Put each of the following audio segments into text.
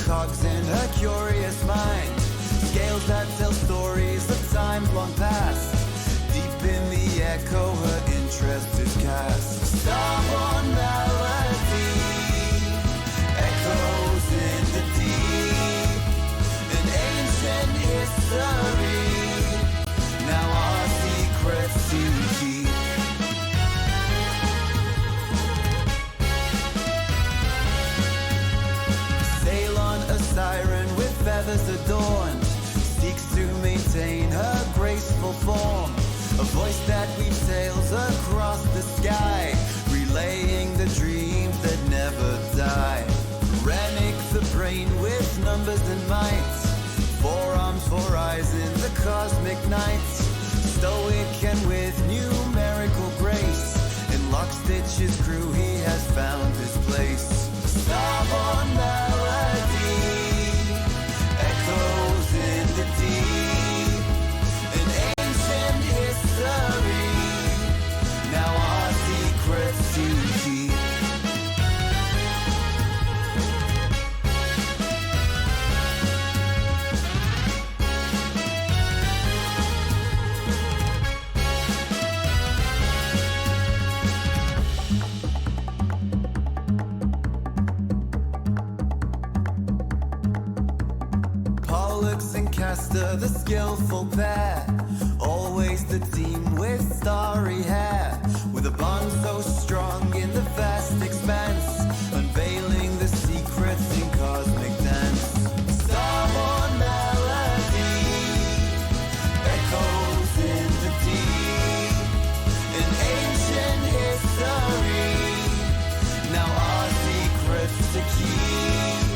cogs in her curious mind. Scales that tell stories of times long past. Deep in the echo, her interest is cast. Starborne Melody echoes in the deep. An ancient history, now our secrets to keep. Sail on a siren with feathers adorned, seeks to maintain her graceful form. A voice that weaves tales across the sky, relaying the dreams that never die. Renick the brain with numbers and might, forearms for eyes in the cosmic night. Stoic and with numerical grace, in Lockstitch's crew he has found his place. Starborne Melody echoes in the deep. An ancient history, now our secrets to keep. Pollux and Castor, the skillful pair, always the team with starry hair, with a bond so strong in the vast expanse, unveiling the secrets in cosmic dance. Starborne Melody echoes in the deep. An ancient history, now our secrets to keep.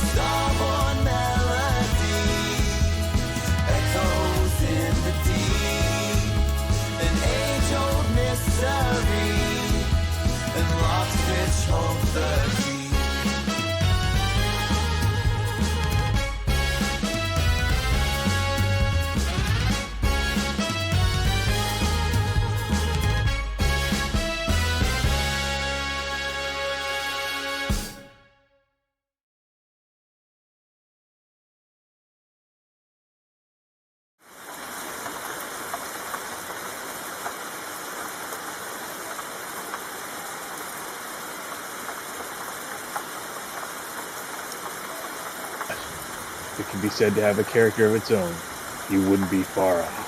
Starborne Melody echoes in the deep. An age-old mystery, and Lockstitch holds the key. It can be said to have a character of its own. You wouldn't be far off.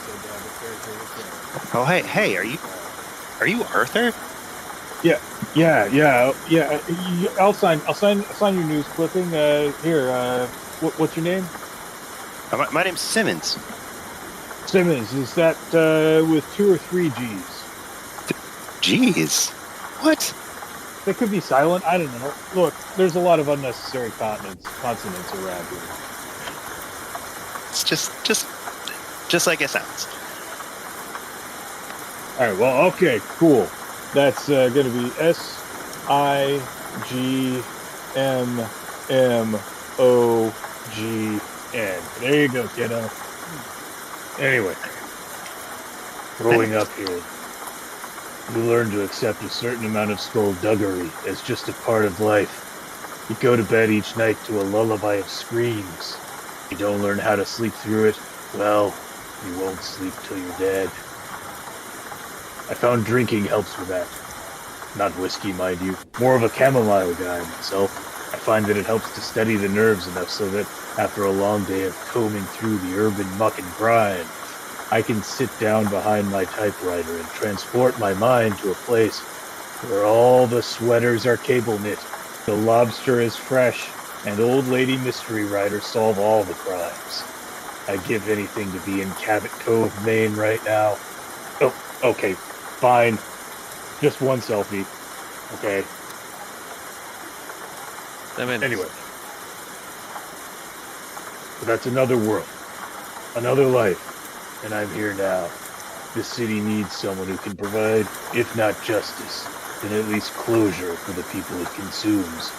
Oh, hey, are you Arthur? Yeah. I'll sign your news clipping. Here. What's your name? My name's Simmons. Simmons. Is that with 2 or 3 G's? G's? What? They could be silent. I don't know. Look, there's a lot of unnecessary consonants around here. It's just like it sounds. All right. Well, okay, cool. That's going to be SIGMMOGN. There you go, kiddo. Anyway, growing up here, you learn to accept a certain amount of skullduggery as just a part of life. You go to bed each night to a lullaby of screams. You don't learn how to sleep through it, well, you won't sleep till you're dead. I found drinking helps with that. Not whiskey, mind you. More of a chamomile guy myself. I find that it helps to steady the nerves enough so that after a long day of combing through the urban muck and grime, I can sit down behind my typewriter and transport my mind to a place where all the sweaters are cable knit, the lobster is fresh, and old lady mystery writers solve all the crimes. I'd give anything to be in Cabot Cove, Maine right now. Oh, okay, fine. Just one selfie. Okay. Anyway. But that's another world. Another life. And I'm here now. This city needs someone who can provide, if not justice, then at least closure for the people it consumes,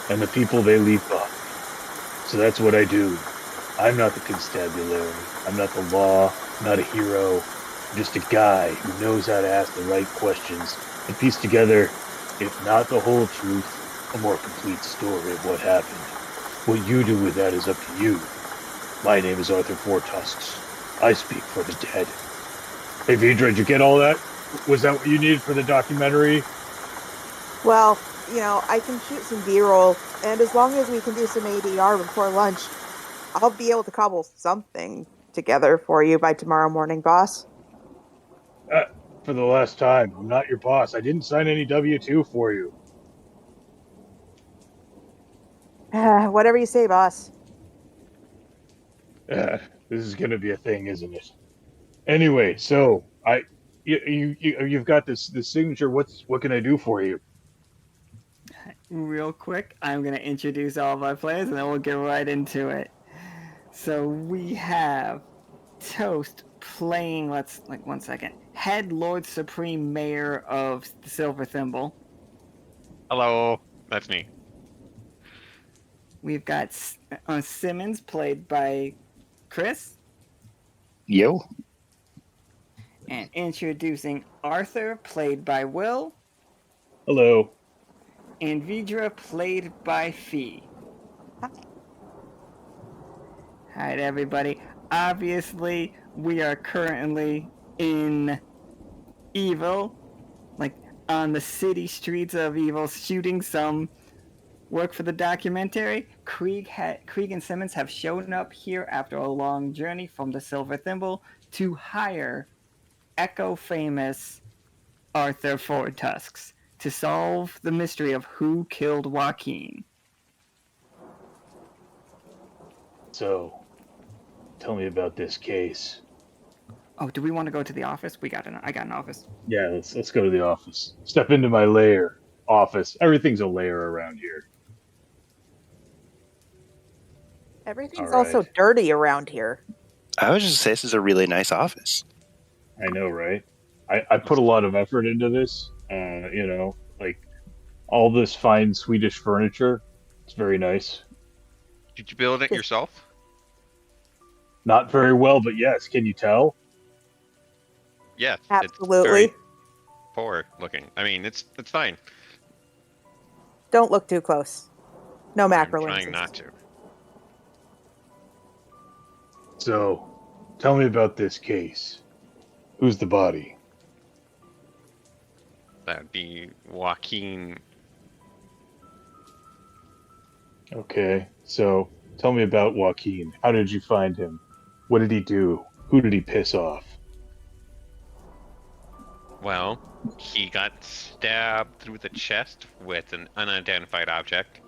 and the people they leave behind. So that's what I do. I'm not the constabulary. I'm not the law. I'm not a hero. I'm just a guy who knows how to ask the right questions and piece together, if not the whole truth, a more complete story of what happened. What you do with that is up to you. My name is Arthur Four Tusks. I speak for the dead. Hey, Vidra, did you get all that? Was that what you needed for the documentary? Well, I can shoot some B-roll, and as long as we can do some ADR before lunch, I'll be able to cobble something together for you by tomorrow morning, boss. For the last time, I'm not your boss. I didn't sign any W-2 for you. Whatever you say, boss. This is going to be a thing, isn't it? Anyway, so you've got this signature. What can I do for you? Real quick, I'm going to introduce all of our players and then we'll get right into it. So we have Toast playing, one second, Head Lord Supreme Mayor of the Silverthimble. Hello, that's me. We've got Simmons, played by Chris. Yo. And introducing Arthur, played by Will. Hello. And Vidra, played by Fee. Alright, everybody. Obviously, we are currently in Evil, on the city streets of Evil, shooting some work for the documentary. Krieg and Simmons have shown up here after a long journey from the Silverthimble to hire echo-famous Arthur Four Tusks to solve the mystery of who killed Joaquin. So, tell me about this case. Oh, do we want to go to the office? I got an office. Yeah, let's go to the office. Step into my lair office. Everything's a lair around here. Everything's All right. also dirty around here. I was just say this is a really nice office. I know, right? I put a lot of effort into this. All this fine Swedish furniture. It's very nice. Did you build it yourself? Not very well, but yes. Can you tell? Yes. Absolutely. It's very poor looking. I mean, it's fine. Don't look too close. No macro I'm lenses. trying not to. So, tell me about this case. Who's the body? That'd be Joaquin. Okay, so tell me about Joaquin. How did you find him? What did he do? Who did he piss off? Well, he got stabbed through the chest with an unidentified object.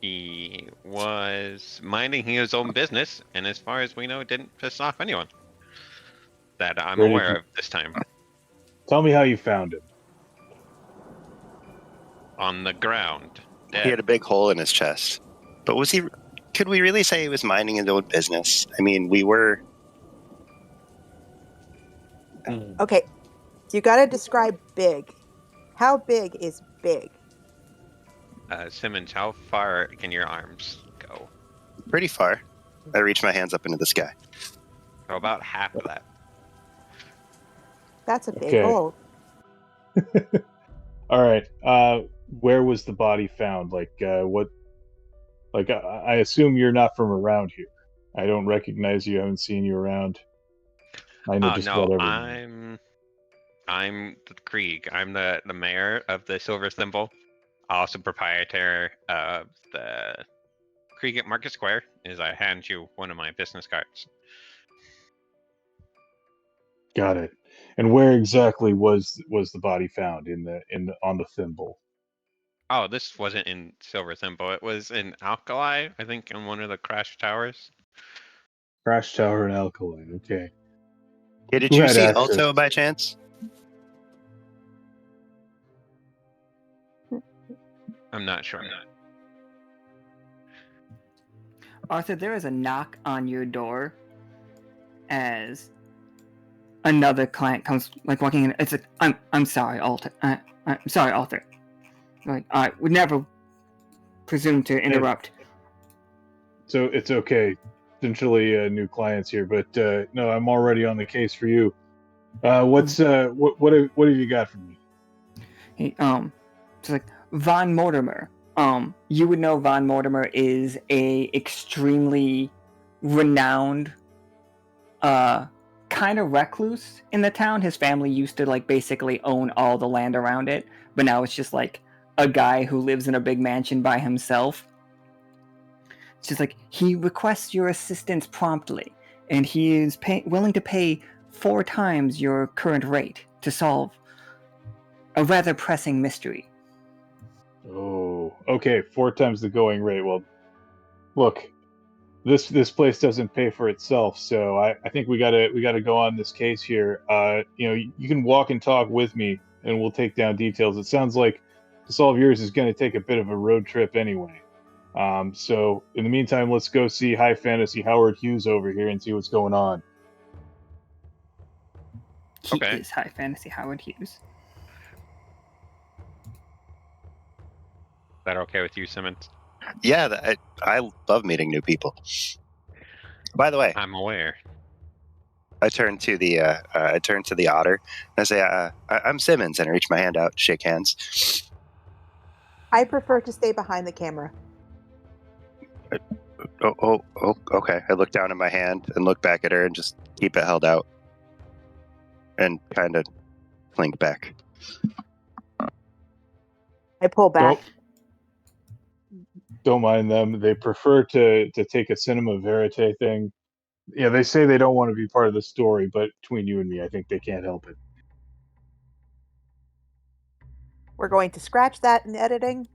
He was minding his own business, and as far as we know, didn't piss off anyone that I'm Where did aware you- of this time. Tell me how you found him. On the ground, dead. He had a big hole in his chest. But was he... Could we really say he was minding his own business? I mean, we were... Okay, you gotta describe big. How big is big? Simmons, how far can your arms go? pretty far. I reach my hands up into the sky. So about half of that. That's a big Okay. hole. All right. Where was the body found? What? I assume you're not from around here. I don't recognize you. I haven't seen you around. I know just No, about everything. I'm the Krieg. I'm the mayor of the Silverthimble, also proprietor of the Krieg at Market Square. As I hand you one of my business cards. Got it. And where exactly was the body found on the thimble? Oh, this wasn't in Silverthimble. It was in Alkali, I think, in one of the crash towers. Crash Tower and Alkali. Okay. Yeah, did Who you had see access? Alto by chance? I'm not sure. Arthur, there is a knock on your door as another client comes, walking in. It's like, I'm sorry, Arthur. I'm sorry, Arthur. I would never presume to interrupt. So it's okay. Potentially new clients here, but no, I'm already on the case for you. What have you got for me? He, it's like, Von Mortimer, you would know Von Mortimer is a extremely renowned, kind of recluse in the town. His family used to like basically own all the land around it, but now it's just like a guy who lives in a big mansion by himself. It's just like he requests your assistance promptly, and he is willing to pay 4 times your current rate to solve a rather pressing mystery. Oh, okay. 4 times the going rate. Well, look, this place doesn't pay for itself, so I think we gotta go on this case here. You can walk and talk with me, and we'll take down details. It sounds like to solve yours is going to take a bit of a road trip anyway. So in the meantime, let's go see High Fantasy Howard Hughes over here and see what's going on. He Okay. is High Fantasy Howard Hughes. Is that okay with you, Simmons? Yeah, I love meeting new people. By the way, I'm aware. I turn to the otter and I say, "I'm Simmons," and I reach my hand out, shake hands. I prefer to stay behind the camera. Oh, okay. I look down at my hand and look back at her and just keep it held out, and kind of clink back. I pull back. Don't mind them. They prefer to take a cinema verite thing. Yeah, they say they don't want to be part of the story, but between you and me, I think they can't help it. We're going to scratch that in editing.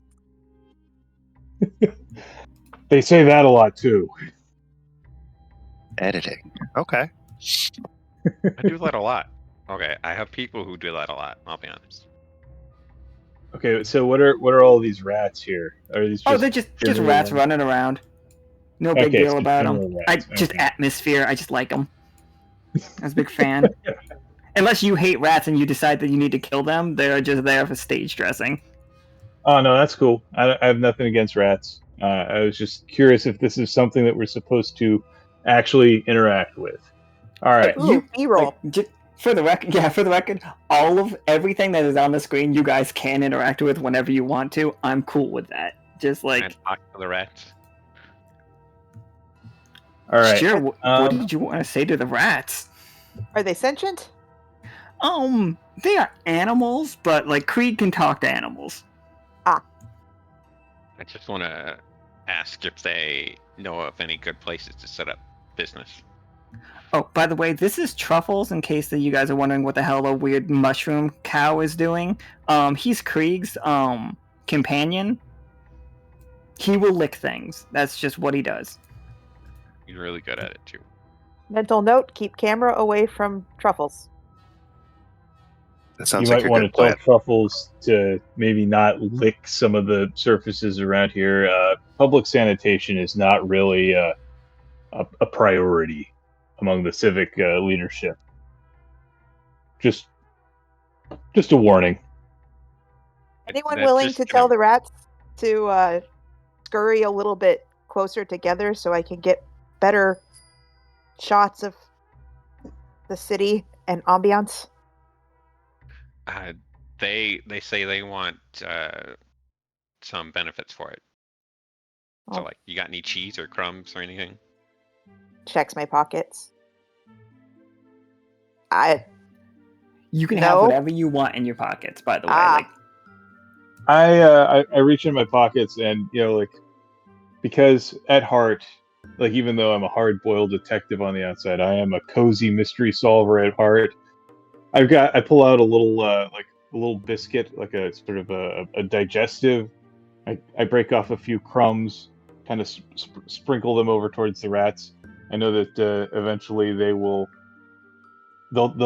They say that a lot too. Editing. Okay. I do that a lot. Okay, I have people who do that a lot. I'll be honest. Okay, so what are all these rats here? Are these They're just general rats running around. No big Okay, deal so about general them. rats, Just okay. atmosphere. I just like them. I was a big fan. Unless you hate rats and you decide that you need to kill them, they're just there for stage dressing. Oh no, that's cool. I have nothing against rats. I was just curious if this is something that we're supposed to actually interact with. All right. Ooh, B-roll. For the record, everything that is on the screen, you guys can interact with whenever you want to. I'm cool with that. Just like, And talk to the rats. All right. sure. What did you want to say to the rats? Are they sentient? They are animals, but like Krieg can talk to animals. I just want to ask if they know of any good places to set up business. Oh, by the way, this is Truffles, in case that you guys are wondering what the hell a weird mushroom cow is doing. He's Krieg's companion. He will lick things. That's just what he does. He's really good at it too. Mental note, keep camera away from Truffles. That sounds You like might a want to good plan. tell Truffles to maybe not lick some of the surfaces around here. Public sanitation is not really a priority among the civic leadership. Just a warning. Anyone That's willing just to gonna- tell the rats to scurry a little bit closer together so I can get better shots of the city and ambiance? They say they want some benefits for it. So, Oh. like, you got any cheese or crumbs or anything? Checks my pockets. You can have No. whatever you want in your pockets, by the way. Ah. Like, I reach in my pockets and because at heart, like even though I'm a hard-boiled detective on the outside, I am a cozy mystery solver at heart. I pull out a little biscuit, like a sort of a digestive. I break off a few crumbs, kind of sprinkle them over towards the rats. I know that eventually they'll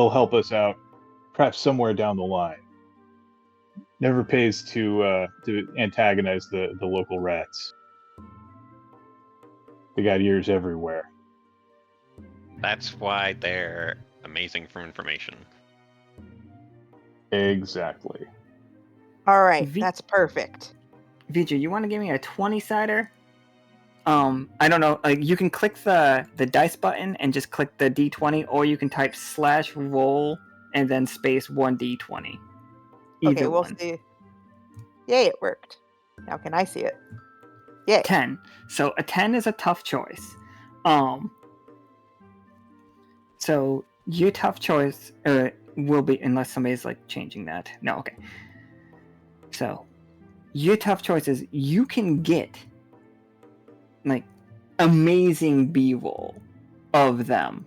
help us out, perhaps somewhere down the line. Never pays to antagonize the local rats. They got ears everywhere. That's why they're amazing for information. Exactly. All right, that's perfect. Vidra, you want to give me a 20-sider? I don't know. You can click the dice button and just click the D20, or you can type /roll and then space 1D20. Either Okay, we'll one. see. Yay, it worked. Now can I see it? Yay. 10. So a 10 is a tough choice. So your tough choice will be, unless somebody's like changing that. No, okay. So your tough choice is you can get like amazing B-roll of them.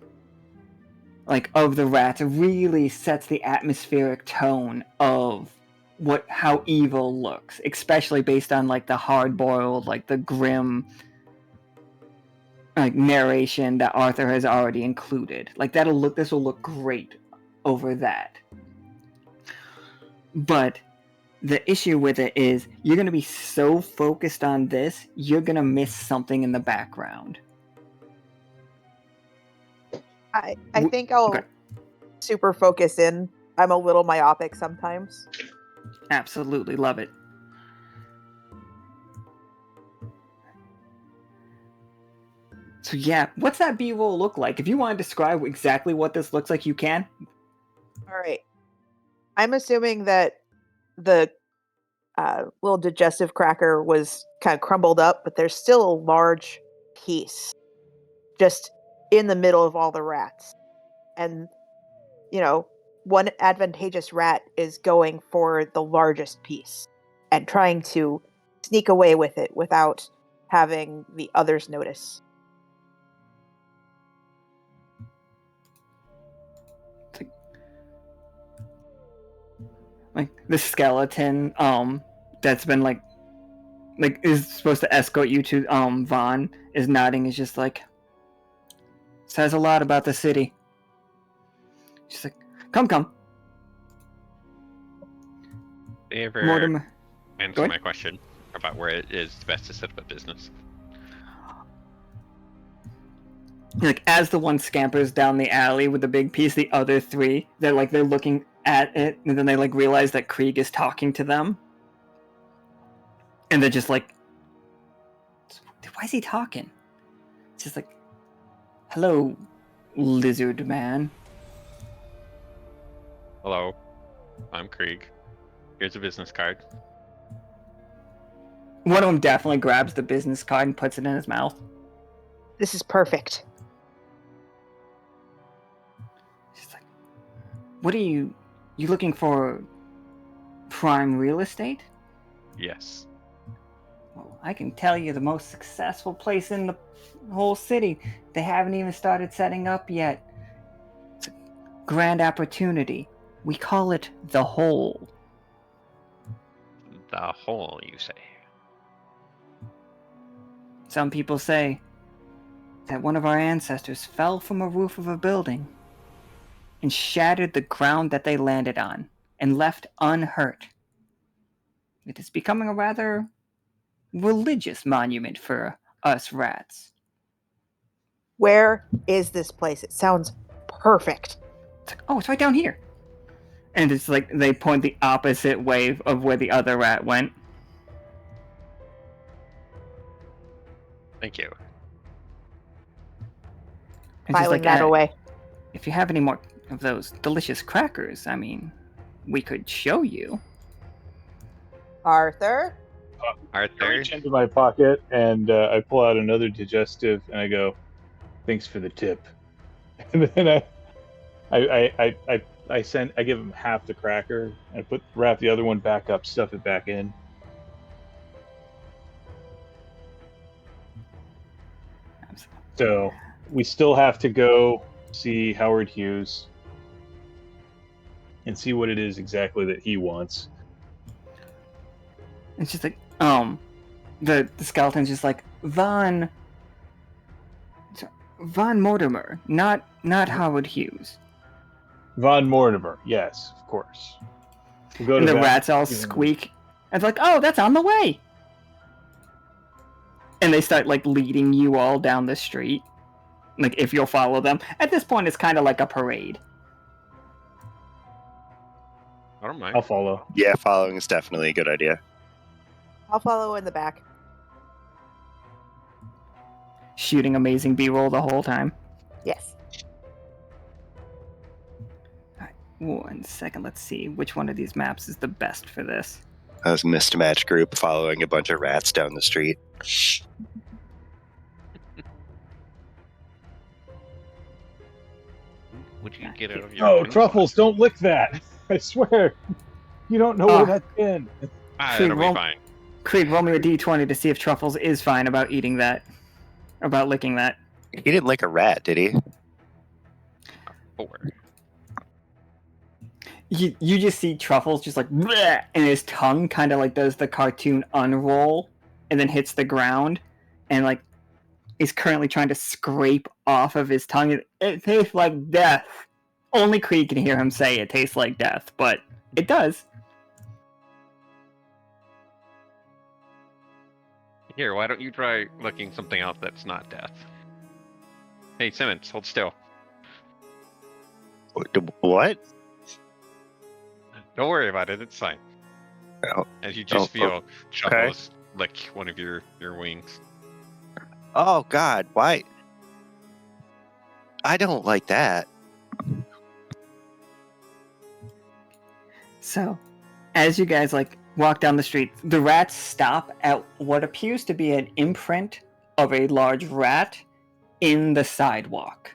Like of the rats. It really sets the atmospheric tone of how evil looks, especially based on like the hard-boiled, like the grim like narration that Arthur has already included. Like this will look great over that. But the issue with it is you're going to be so focused on this, you're going to miss something in the background. I think I'll super focus in. I'm a little myopic sometimes. Absolutely love it. So yeah, what's that B-roll look like? If you want to describe exactly what this looks like, you can. All right. I'm assuming that the little digestive cracker was kind of crumbled up, but there's still a large piece just in the middle of all the rats. And, one advantageous rat is going for the largest piece and trying to sneak away with it without having the others notice. Like the skeleton that's been like is supposed to escort you to Vaughn is nodding, is just like, says a lot about the city. She's like, come. Do you ever Mortimer, answer my question about where it is best to set up a business? like as the one scampers down the alley with the big piece, the other three, they're looking at it, and then they like realize that Krieg is talking to them, and they're just like, why is he talking? It's just like, hello, lizard man. Hello, I'm Krieg. Here's a business card. One of them definitely grabs the business card and puts it in his mouth. This is perfect. She's like, what are you looking for? Prime real estate? Yes. Well, I can tell you the most successful place in the whole city. They haven't even started setting up yet. It's a grand opportunity. We call it The Hole. The Hole, you say? Some people say that one of our ancestors fell from a roof of a building and shattered the ground that they landed on and left unhurt. It is becoming a rather religious monument for us rats. Where is this place? It sounds perfect. It's like, oh, it's right down here. And it's like they point the opposite way of where the other rat went. Thank you. It's just Filing that away. If you have any more of those delicious crackers, I mean, we could show you. Arthur? I Arthur? reach into my pocket and I pull out another digestive and I go, "Thanks for the tip." And then I give him half the cracker and wrap the other one back up, stuff it back in. So we still have to go see Howard Hughes and see what it is exactly that he wants. It's just like, the skeleton's just like, Von Mortimer, not Howard Hughes. Von Mortimer, yes, of course. We'll go And to the rats all squeak. And it's like, oh, that's on the way. And they start like leading you all down the street. Like if you'll follow them. At this point, it's kind of like a parade. I don't mind. I'll follow. Yeah, following is definitely a good idea. I'll follow in the back. Shooting amazing B-roll the whole time. Yes. Alright, 1 second. Let's see which one of these maps is the best for this. a mismatched group following a bunch of rats down the street. Would you get out of your Oh, own Truffles, don't lick that. I swear. You don't know where that's been. That'll be fine. Krieg, roll me a d20 to see if Truffles is fine about eating that. About licking that. He didn't lick a rat, did he? 4. You just see Truffles just like, bleh, and his tongue kind of like does the cartoon unroll and then hits the ground and like is currently trying to scrape off of his tongue. It tastes like death. Only Krieg can hear him say it tastes like death, but it does. Here, why don't you try looking something else that's not death? Hey, Simmons, hold still. What? Don't worry about it, it's fine. Oh, As you just feel Chuckles lick one of your wings. oh God, why? I don't like that. So, as you guys like walk down the street, the rats stop at what appears to be an imprint of a large rat in the sidewalk.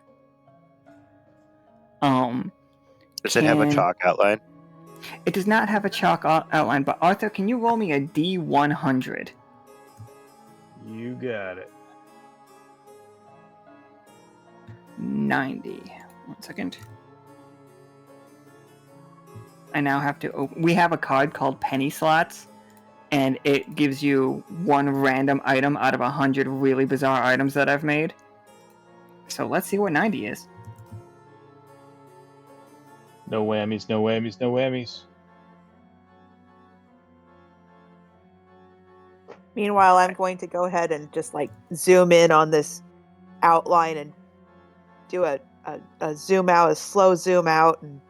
Does it have a chalk outline? It does not have a chalk outline, but Arthur, can you roll me a D100? You got it. 90. 1 second. I now have to open. We have a card called Penny Slots, and it gives you one random item out of 100 really bizarre items that I've made. So let's see what 90 is. No whammies, no whammies, no whammies. Meanwhile, I'm going to go ahead and just like zoom in on this outline and do a zoom out, a slow zoom out, and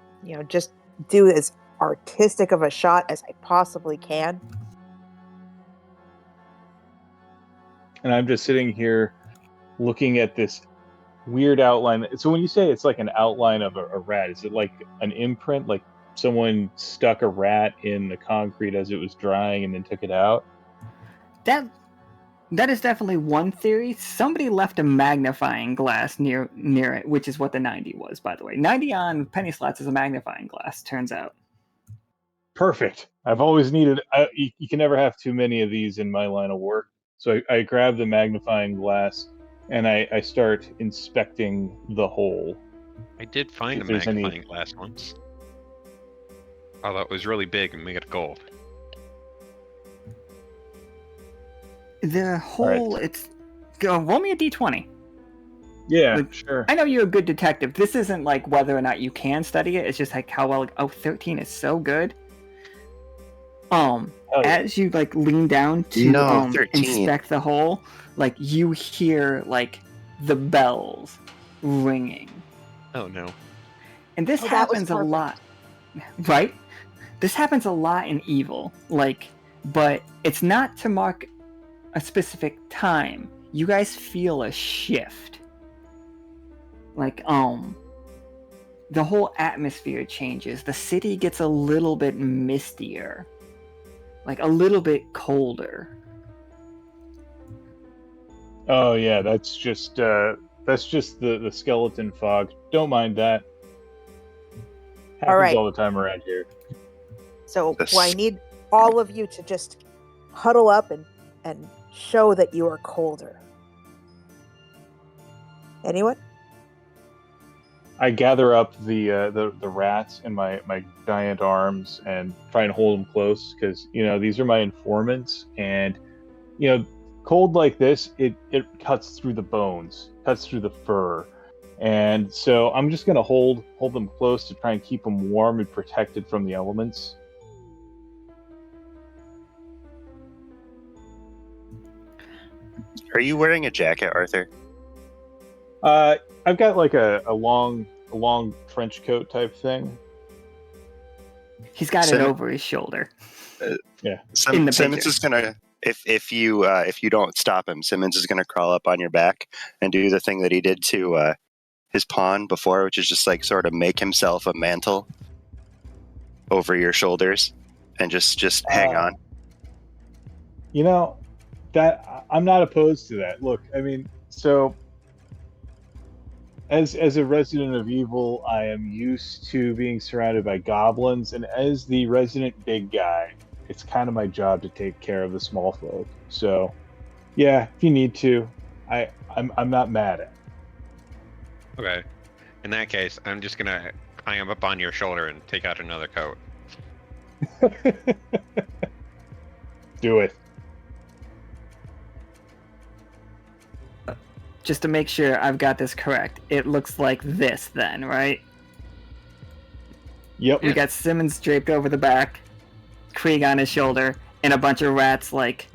just do as artistic of a shot as I possibly can. And I'm just sitting here looking at this weird outline. So when you say it's like an outline of a rat, is it like an imprint? Like someone stuck a rat in the concrete as it was drying and then took it out? That is definitely one theory. Somebody left a magnifying glass near it, which is what the 90 was, by the way. 90 on Penny Slots is a magnifying glass, turns out. Perfect. I've always needed... you can never have too many of these in my line of work. So I grab the magnifying glass and I start inspecting the hole. I did find a If there's magnifying glass once. Although it was really big and made of gold. The hole, Right. it's... roll me a d20. Yeah, Like, sure. I know you're a good detective. This isn't like whether or not you can study it. It's just like how well... 13 is so good. yeah. As you like lean down to 13. inspect the hole, like you hear like the bells ringing. Oh no. And this Oh, that was happens a perfect. lot, right? This happens a lot in Evil, like, but it's not to mark a specific time. You guys feel a shift. Like, the whole atmosphere changes. The city gets a little bit mistier. Like, a little bit colder. Oh yeah, that's just the skeleton fog. Don't mind that. Happens All right. all the time around here. So I need all of you to just huddle up and show that you are colder. Anyone? I gather up the rats in my giant arms and try and hold them close because these are my informants, and cold like this it cuts through the bones, cuts through the fur, and so I'm just gonna hold them close to try and keep them warm and protected from the elements. Are you wearing a jacket, Arthur? I've got like a long trench coat type thing. He's got it So- over his shoulder. Yeah. In the Simmons picture. is gonna, if you don't stop him, Simmons is gonna crawl up on your back and do the thing that he did to his pawn before, which is just like sort of make himself a mantle over your shoulders and just hang on. You know, that I'm not opposed to that. Look, I mean, so as a resident of evil, I am used to being surrounded by goblins, and as the resident big guy, it's kind of my job to take care of the small folk. So, yeah, if you need to, I'm not mad at Okay. In that case, I'm just gonna climb up on your shoulder and take out another coat. it. Do it. Just to make sure I've got this correct, it looks like this then, right? Yep. We got Simmons draped over the back, Krieg on his shoulder, and a bunch of rats like...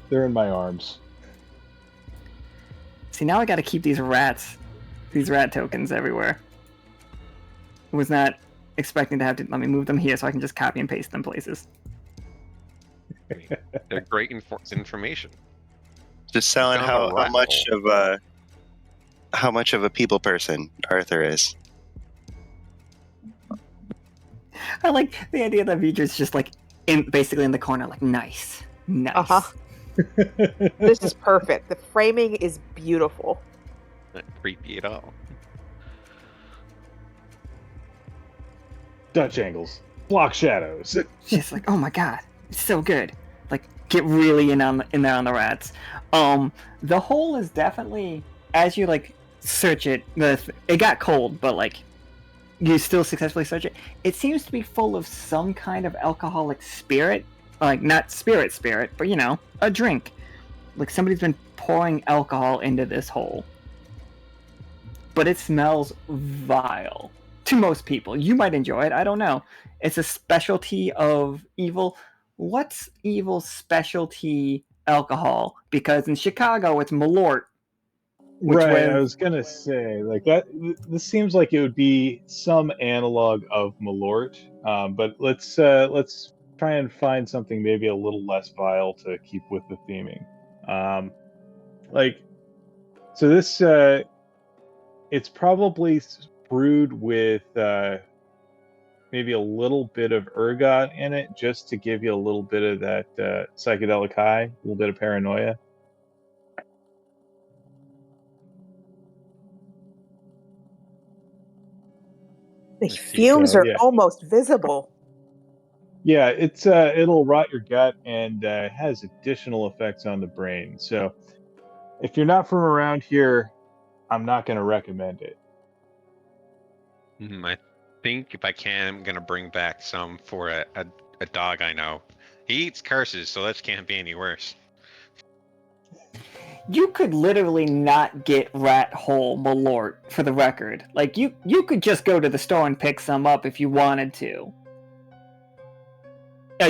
They're in my arms. See, now I gotta keep these rat tokens everywhere. I was not expecting to have to... Let me move them here so I can just copy and paste them places. They're great information. Just selling Kind of a rat how much of a people person Arthur is. I like the idea that Vidra's just like basically in the corner, like nice. Uh-huh. This is perfect. The framing is beautiful. Not creepy at all. Dutch angles, block shadows. She's like, oh my god, it's so good. Like, get really in there on the rats. The hole is definitely, as you like search it, it got cold, but like you still successfully search it. It seems to be full of some kind of alcoholic spirit, like not spirit, but you know, a drink. Like somebody's been pouring alcohol into this hole. But it smells vile to most people. You might enjoy it, I don't know. It's a specialty of evil. What's evil's specialty alcohol? Because in Chicago it's Malort. Right, I was gonna say like that. This seems like it would be some analog of Malort, but let's try and find something maybe a little less vile to keep with the theming. Like, so this it's probably brewed with maybe a little bit of ergot in it, just to give you a little bit of that psychedelic high, a little bit of paranoia. The fumes are almost visible. Yeah, it's it'll rot your gut and has additional effects on the brain. So if you're not from around here, I'm not going to recommend it. I think if I can, I'm gonna bring back some for a dog I know. He eats curses, so this can't be any worse. You could literally not get rat hole Malort, for the record. Like, you could just go to the store and pick some up if you wanted to. Are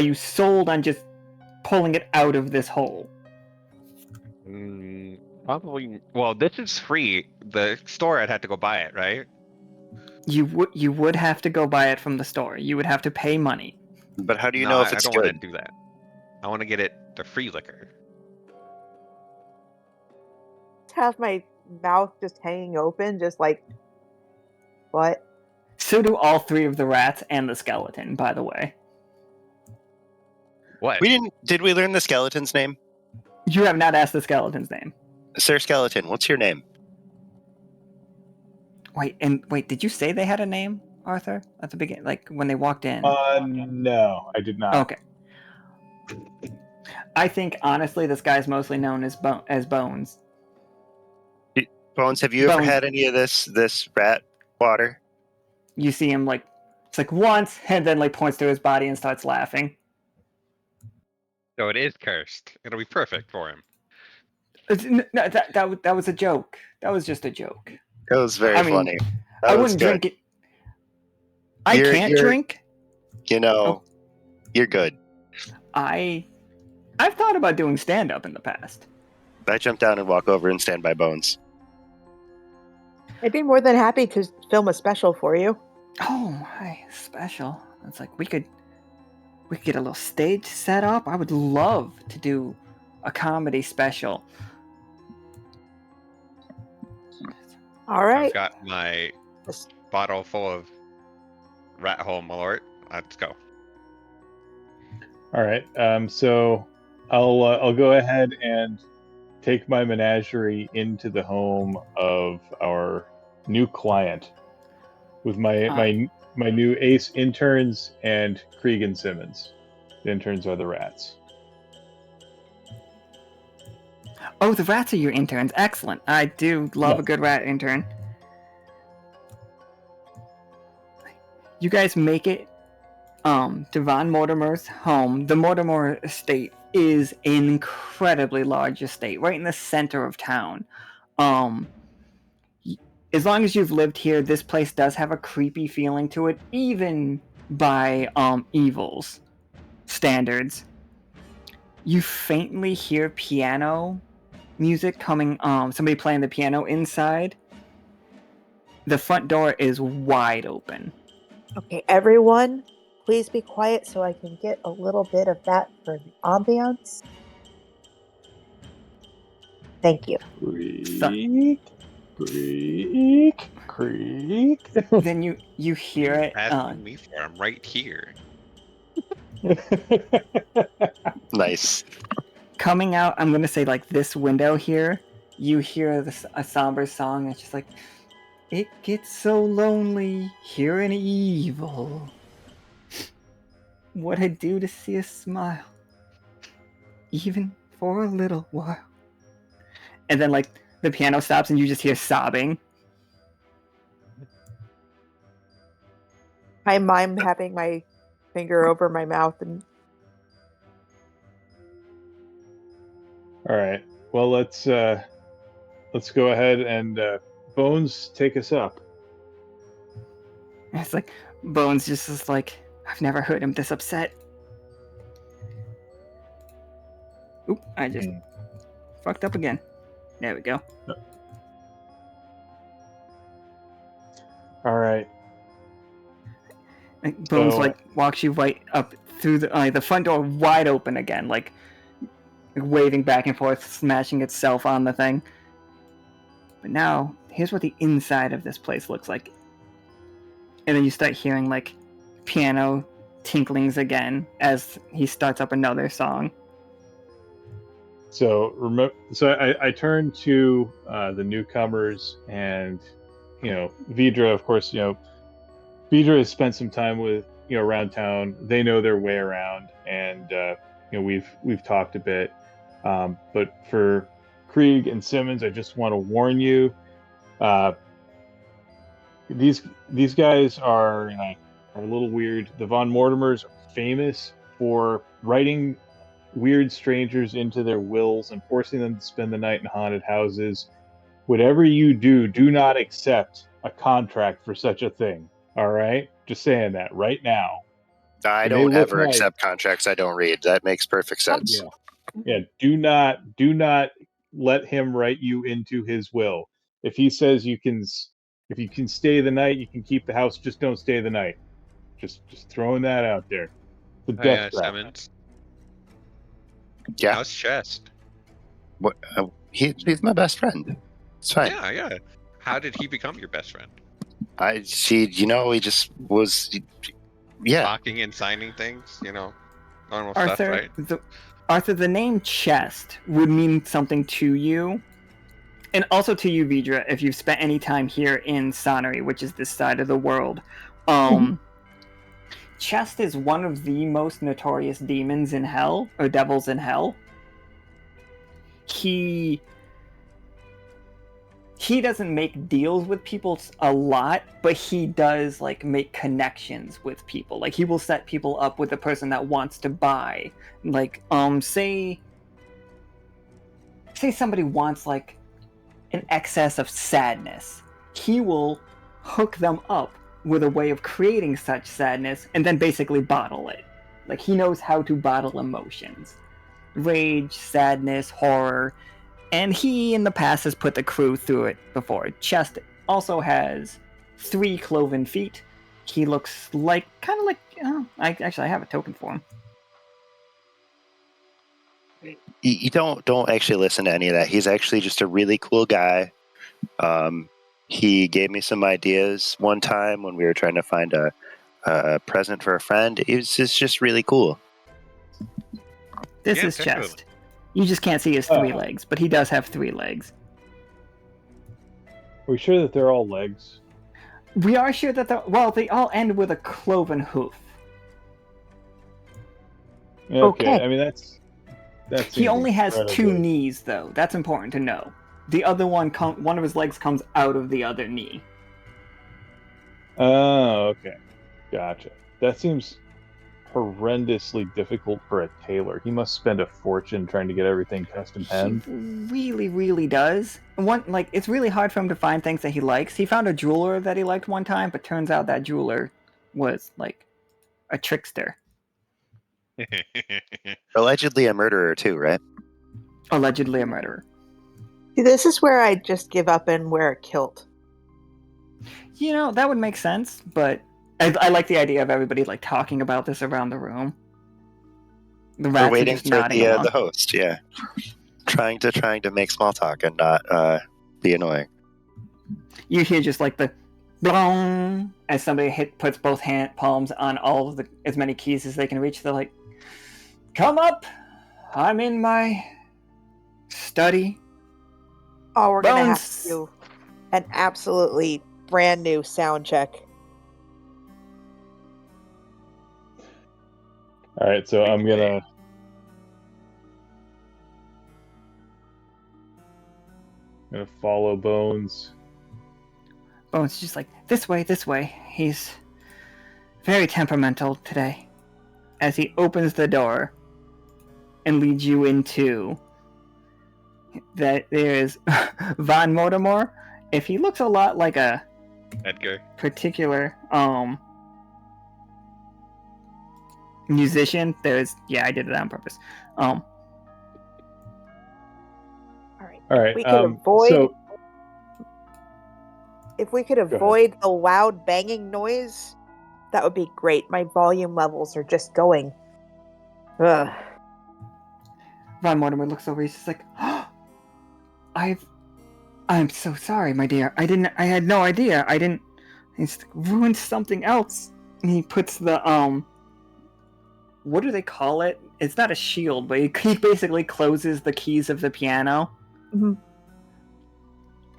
you sold on just pulling it out of this hole? Probably. Well, this is free. The store, I'd have to go buy it, right? You would have to go buy it from the store. You would have to pay money. But how do you know if it's I don't good? want to do that. I want to get it the free liquor. Have my mouth just hanging open, just like, what? So do all three of the rats and the skeleton, by the way. What? Did we learn the skeleton's name? You have not asked the skeleton's name. Sir Skeleton, what's your name? Wait, did you say they had a name, Arthur? At the beginning, like when they walked in? No, I did not. Okay. I think honestly, this guy's mostly known as Bones. Bones, have you ever had any of this rat water? You see him like, it's like once, and then like points to his body and starts laughing. So it is cursed. It'll be perfect for him. No, that was a joke. That was just a joke. It was very funny. I wouldn't drink it. I can't drink. You know, you're good. I've thought about doing stand-up in the past. I jump down and walk over and stand by Bones. I'd be more than happy to film a special for you. Oh my, special. It's like we could get a little stage set up. I would love to do a comedy special. All right. I've got my bottle full of rat hole Malort. Let's go. All right. So I'll go ahead and take my menagerie into the home of our new client with my new ace interns and Krieg and Simmons. The interns are the rats. Oh, the rats are your interns. Excellent. I do love Yeah. a good rat intern. You guys make it to Von Mortimer's home. The Mortimer estate is an incredibly large estate, right in the center of town. As long as you've lived here, this place does have a creepy feeling to it, even by Evil's standards. You faintly hear piano music coming, somebody playing the piano inside. The front door is wide open. Okay, everyone, please be quiet so I can get a little bit of that for the ambiance. Thank you. Creek. Then you hear it. Asking me for him right here. Nice. Coming out, I'm gonna say like this window here. You hear a somber song that's just like, "It gets so lonely here in Evil. What I'd do to see a smile, even for a little while." And then like the piano stops and you just hear sobbing. I'm having my finger over my mouth and All right. Well, let's go ahead and Bones take us up. And it's like Bones just is like, I've never heard him this upset. Oop, I just fucked up again. There we go. All right. Like, Bones So- like walks you right up through the front door, wide open again, like waving back and forth, smashing itself on the thing. But now, here's what the inside of this place looks like. And then you start hearing like piano tinklings again as he starts up another song. So I turn to the newcomers, and Vidra, of course. Vidra has spent some time with around town. They know their way around, and we've talked a bit. But for Krieg and Simmons, I just want to warn you. These guys are a little weird. The Von Mortimers are famous for writing weird strangers into their wills and forcing them to spend the night in haunted houses. Whatever you do, do not accept a contract for such a thing. All right? Just saying that right now. I It may don't look ever nice. accept contracts I don't read. That makes perfect sense. Yeah. Do not let him write you into his will. If he says if you can stay the night, you can keep the house, just don't stay the night. Just throwing that out there. The death trap. Simmons. Yeah. How's Chest? What? He's my best friend. It's fine. Yeah. How did he become your best friend? He just was. Yeah. Talking and signing things, normal Arthur, stuff, right? Arthur, the name Chest would mean something to you. And also to you, Vidra, if you've spent any time here in Sonnery, which is this side of the world. Chest is one of the most notorious demons in hell, or devils in hell. He doesn't make deals with people a lot, but he does make connections with people. Like, he will set people up with a person that wants to buy. Like, say somebody wants an excess of sadness. He will hook them up with a way of creating such sadness and then basically bottle it. Like, he knows how to bottle emotions. Rage, sadness, horror. And he, in the past, has put the crew through it before. Chest also has 3 cloven feet. He looks I have a token for him. You don't actually listen to any of that. He's actually just a really cool guy. He gave me some ideas one time when we were trying to find a present for a friend. It's just really cool. This Yeah, is definitely. chest. You just can't see his Oh. 3 legs, but he does have 3 legs. Are we sure that they're all legs? We are sure that they all end with a cloven hoof. Okay. Okay. I mean, that's He seems only has 2 incredibly- knees, though. That's important to know. The other one of his legs comes out of the other knee. Oh, okay. Gotcha. That seems horrendously difficult for a tailor. He must spend a fortune trying to get everything custom He hemmed. really, really does. It's really hard for him to find things that he likes. He found a jeweler that he liked one time, but turns out that jeweler was like a trickster. Allegedly a murderer too, right? Allegedly a murderer. See, this is where I just give up and wear a kilt. You know, that would make sense, but I like the idea of everybody like talking about this around the room. The We're rats are waiting just for nodding the along. host. Yeah, trying to make small talk and not be annoying. You hear just like the blong as somebody puts both palms on all of as many keys as they can reach. They're like, "Come up, I'm in my study." Oh, we're gonna have Bones. to do an absolutely brand new sound check. All right, so I'm gonna follow Bones. Bones is just like, this way, this way. He's very temperamental today. As he opens the door and leads you into that there's Von Mortimer. If he looks a lot like a Edgar. particular musician, I did it on purpose. All right. All right. We could avoid So if we could ahead. avoid the loud banging noise, that would be great. My volume levels are just going. Ugh. Von Mortimer looks over. He's just like, oh, I'm so sorry, my dear. I had no idea. He's ruined something else. And he puts the, what do they call it? It's not a shield, but he basically closes the keys of the piano. Mhm.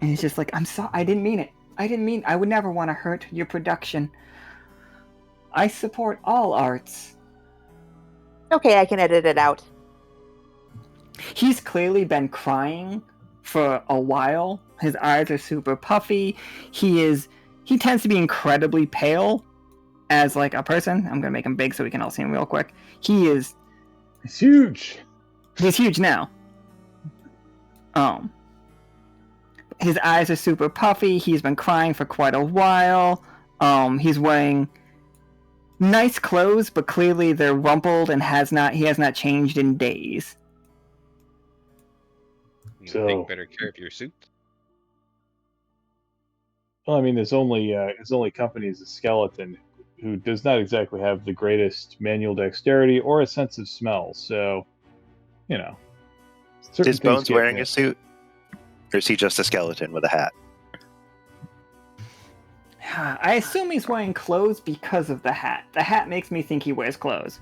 And he's just like, I'm sorry, I didn't mean it. I would never want to hurt your production. I support all arts. Okay, I can edit it out. He's clearly been crying for a while. His eyes are super puffy. He tends to be incredibly pale as like a person. I'm gonna make him big so we can all see him real quick. It's huge. He's huge now. His eyes are super puffy. He's been crying for quite a while. He's wearing nice clothes, but clearly they're rumpled and he has not changed in days. You So- take better care of your suit. Well, I mean, his only company is a skeleton who does not exactly have the greatest manual dexterity or a sense of smell. So, you know, certain Is things Bones get wearing a missed. suit, or is he just a skeleton with a hat? I assume he's wearing clothes because of the hat. The hat makes me think he wears clothes.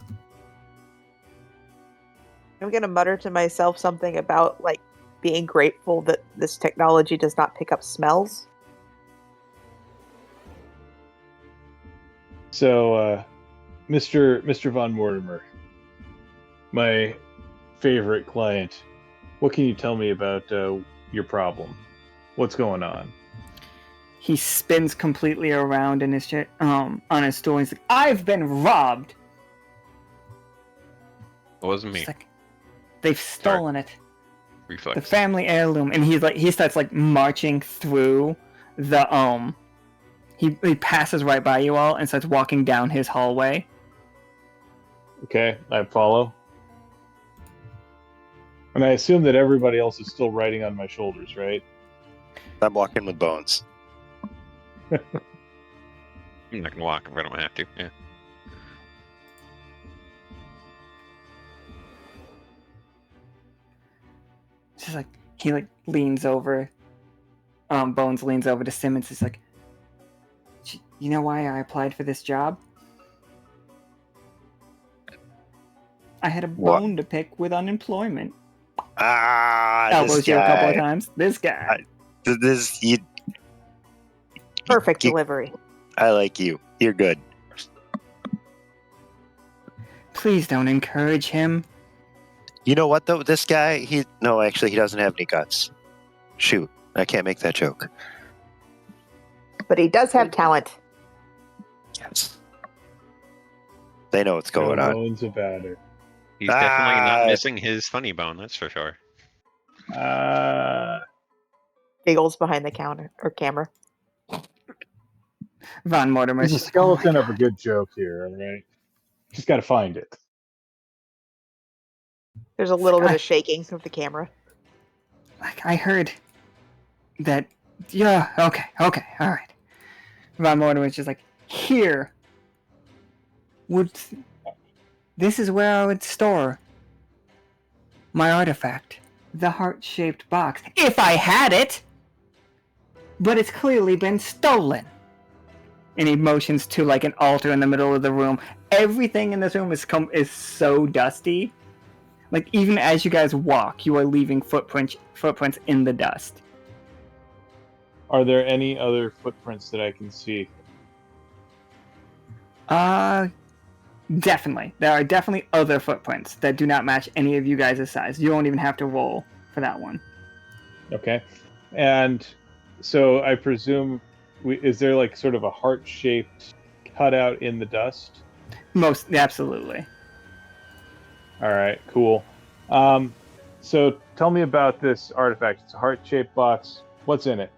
I'm gonna mutter to myself something about like being grateful that this technology does not pick up smells. So, Mr. Von Mortimer, my favorite client, what can you tell me about your problem? What's going on? He spins completely around in his on his stool. He's like, "I've been robbed." It wasn't me. It's like, they've stolen it. The Reflex. family heirloom. And he starts like marching through the he passes right by you all and starts walking down his hallway. Okay, I follow. And I assume that everybody else is still riding on my shoulders, right? I'm walking with Bones. I'm not gonna walk if I don't have to. Yeah. It's just like he like leans over. Bones leans over to Simmons. He's like, "You know why I applied for this job? I had a What? bone to pick with unemployment. This Elbows you a couple of guy. times. This guy. Perfect you- delivery. I like you. You're good. Please don't encourage him. You know what though? This guy, he doesn't have any guts. Shoot, I can't make that joke. But he does have talent. Yes. They know what's going No on. bones about it. He's definitely not Ah. missing his funny bone, that's for sure. Giggles behind the counter or camera. Von Mortimer's There's a just like, "Oh my skeleton of a God." good joke here, all right? Just got to find it. There's a little bit Sky. of shaking of the camera. Like, I heard that. Yeah, okay, all right. Von Mortimer's just like, here. This is where I would store my artifact, the heart-shaped box, if I had it. But it's clearly been stolen. And he motions to like an altar in the middle of the room. Everything in this room is so dusty. Like even as you guys walk, you are leaving footprints in the dust. Are there any other footprints that I can see? Definitely. There are definitely other footprints that do not match any of you guys' size. You won't even have to roll for that one. Okay. And so I presume, is there like sort of a heart-shaped cutout in the dust? Absolutely. All right, cool. So tell me about this artifact. It's a heart-shaped box. What's in it?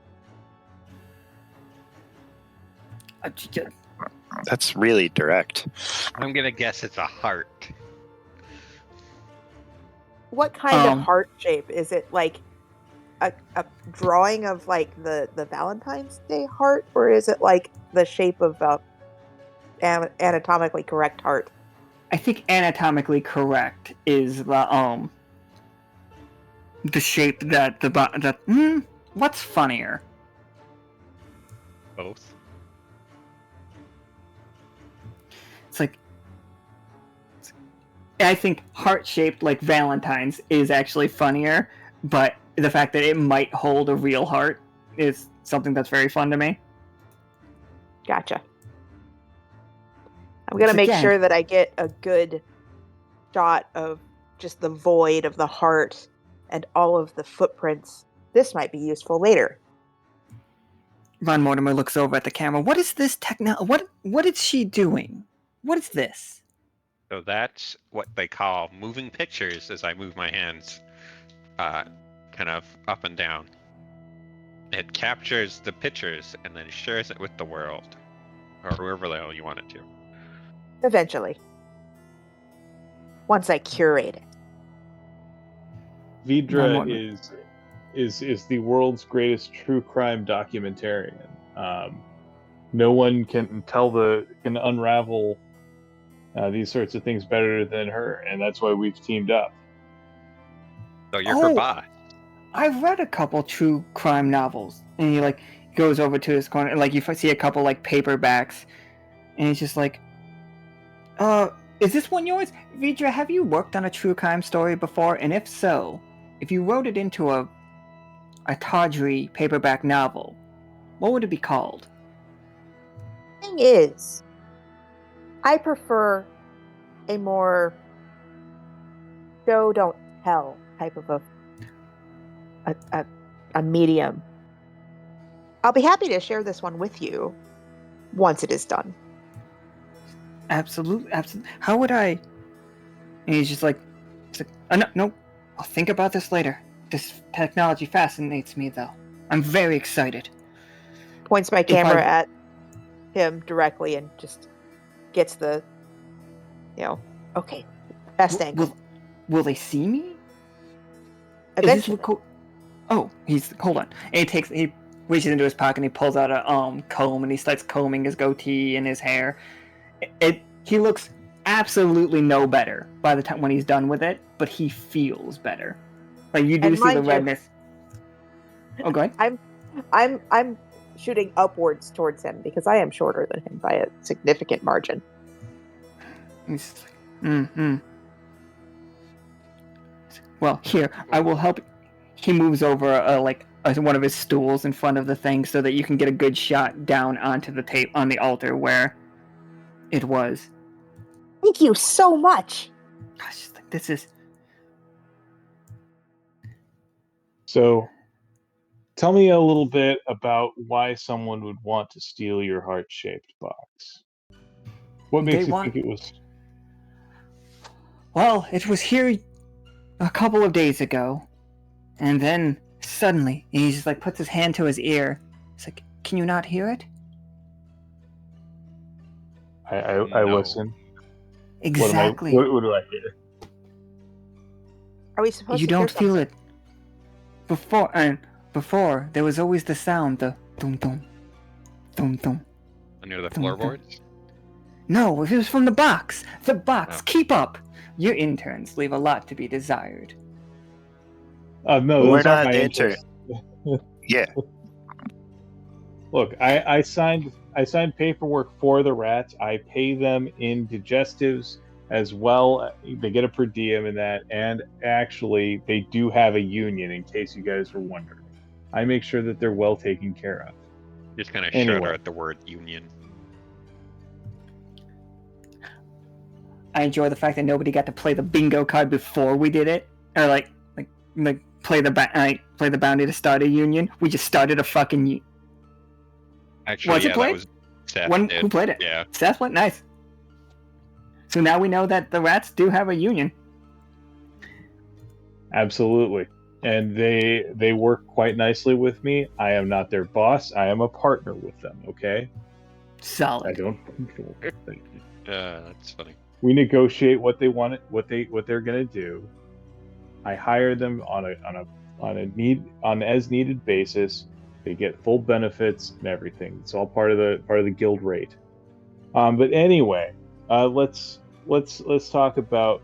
That's really direct. I'm gonna guess it's a heart. What kind of heart shape? Is it like a drawing of like the Valentine's Day heart, or is it like the shape of a anatomically correct heart? I think anatomically correct is the shape that what's funnier? Both. It's like I think heart-shaped like Valentine's is actually funnier, but the fact that it might hold a real heart is something that's very fun to me. Gotcha. I'm gonna make sure that I get a good shot of just the void of the heart and all of the footprints. This might be useful later. Von Mortimer looks over at the camera. What is this What is she doing? What is this? So that's what they call moving pictures as I move my hands kind of up and down. It captures the pictures and then shares it with the world. Or whoever the hell you want it to. Eventually. Once I curate it. Vidra is the world's greatest true crime documentarian. No one can unravel these sorts of things better than her, and that's why we've teamed up. So you're her boss. I've read a couple true crime novels, and he like goes over to his corner, and like you see a couple like paperbacks, and he's just like, is this one yours? Vidra, have you worked on a true crime story before? And if so, if you wrote it into a tawdry paperback novel, what would it be called? Thing is, I prefer a more show don't tell type of a medium. I'll be happy to share this one with you once it is done. Absolutely. How would I? And he's just like no, I'll think about this later. This technology fascinates me, though. I'm very excited. Points my camera at him directly and just gets the, okay, best angle. Will they see me? Eventually. Hold on. And he reaches into his pocket and he pulls out a comb and he starts combing his goatee and his hair. He looks absolutely no better by the time when he's done with it, but he feels better. Like you do see the redness. Oh, go ahead. I'm shooting upwards towards him because I am shorter than him by a significant margin. He's like, Well, here, I will help. He moves over one of his stools in front of the thing so that you can get a good shot down onto the tape on the altar where it was. Thank you so much. Gosh, this is... So, tell me a little bit about why someone would want to steal your heart-shaped box. What makes you think it was... Well, it was here a couple of days ago, and then suddenly he just puts his hand to his ear. He's like, "Can you not hear it?" I listen. Exactly. What do I hear? Are we supposed You to hear don't feel something? it. Before there was always the sound, the dum dum, dum dum. Near the floorboards? No, it was from the box. The box. Oh. Keep up. Your interns leave a lot to be desired. No, We're those aren't not my interns. Yeah. Look, I signed paperwork for the rats. I pay them in digestives as well. They get a per diem in that, and actually they do have a union in case you guys were wondering. I make sure that they're well taken care of. Just kind of Anyway. shudder at the word union. I enjoy the fact that nobody got to play the bingo card before we did it, or play the bounty to start a union. We just started a fucking union. Actually, Was it yeah, played? that was Seth. Who played it? Yeah. Seth played. Nice. So now we know that the rats do have a union. Absolutely. And they work quite nicely with me. I am not their boss. I am a partner with them, okay? Solid. I don't control things. That's funny. We negotiate what they want, what they're gonna do. I hire them on an as needed basis. They get full benefits and everything. It's all part of the guild rate. But anyway, let's talk about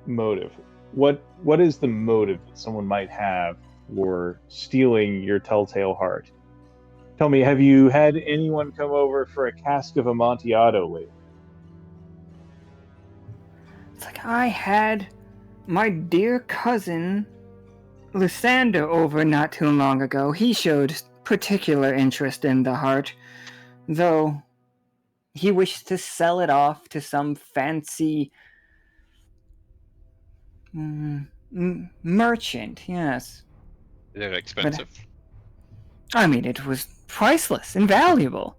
motive. What is the motive that someone might have for stealing your telltale heart? Tell me, have you had anyone come over for a cask of Amontillado lately? It's I had my dear cousin Lysander over not too long ago. He showed particular interest in the heart, though he wished to sell it off to some fancy merchant, yes. Is it expensive? I mean, it was priceless, invaluable.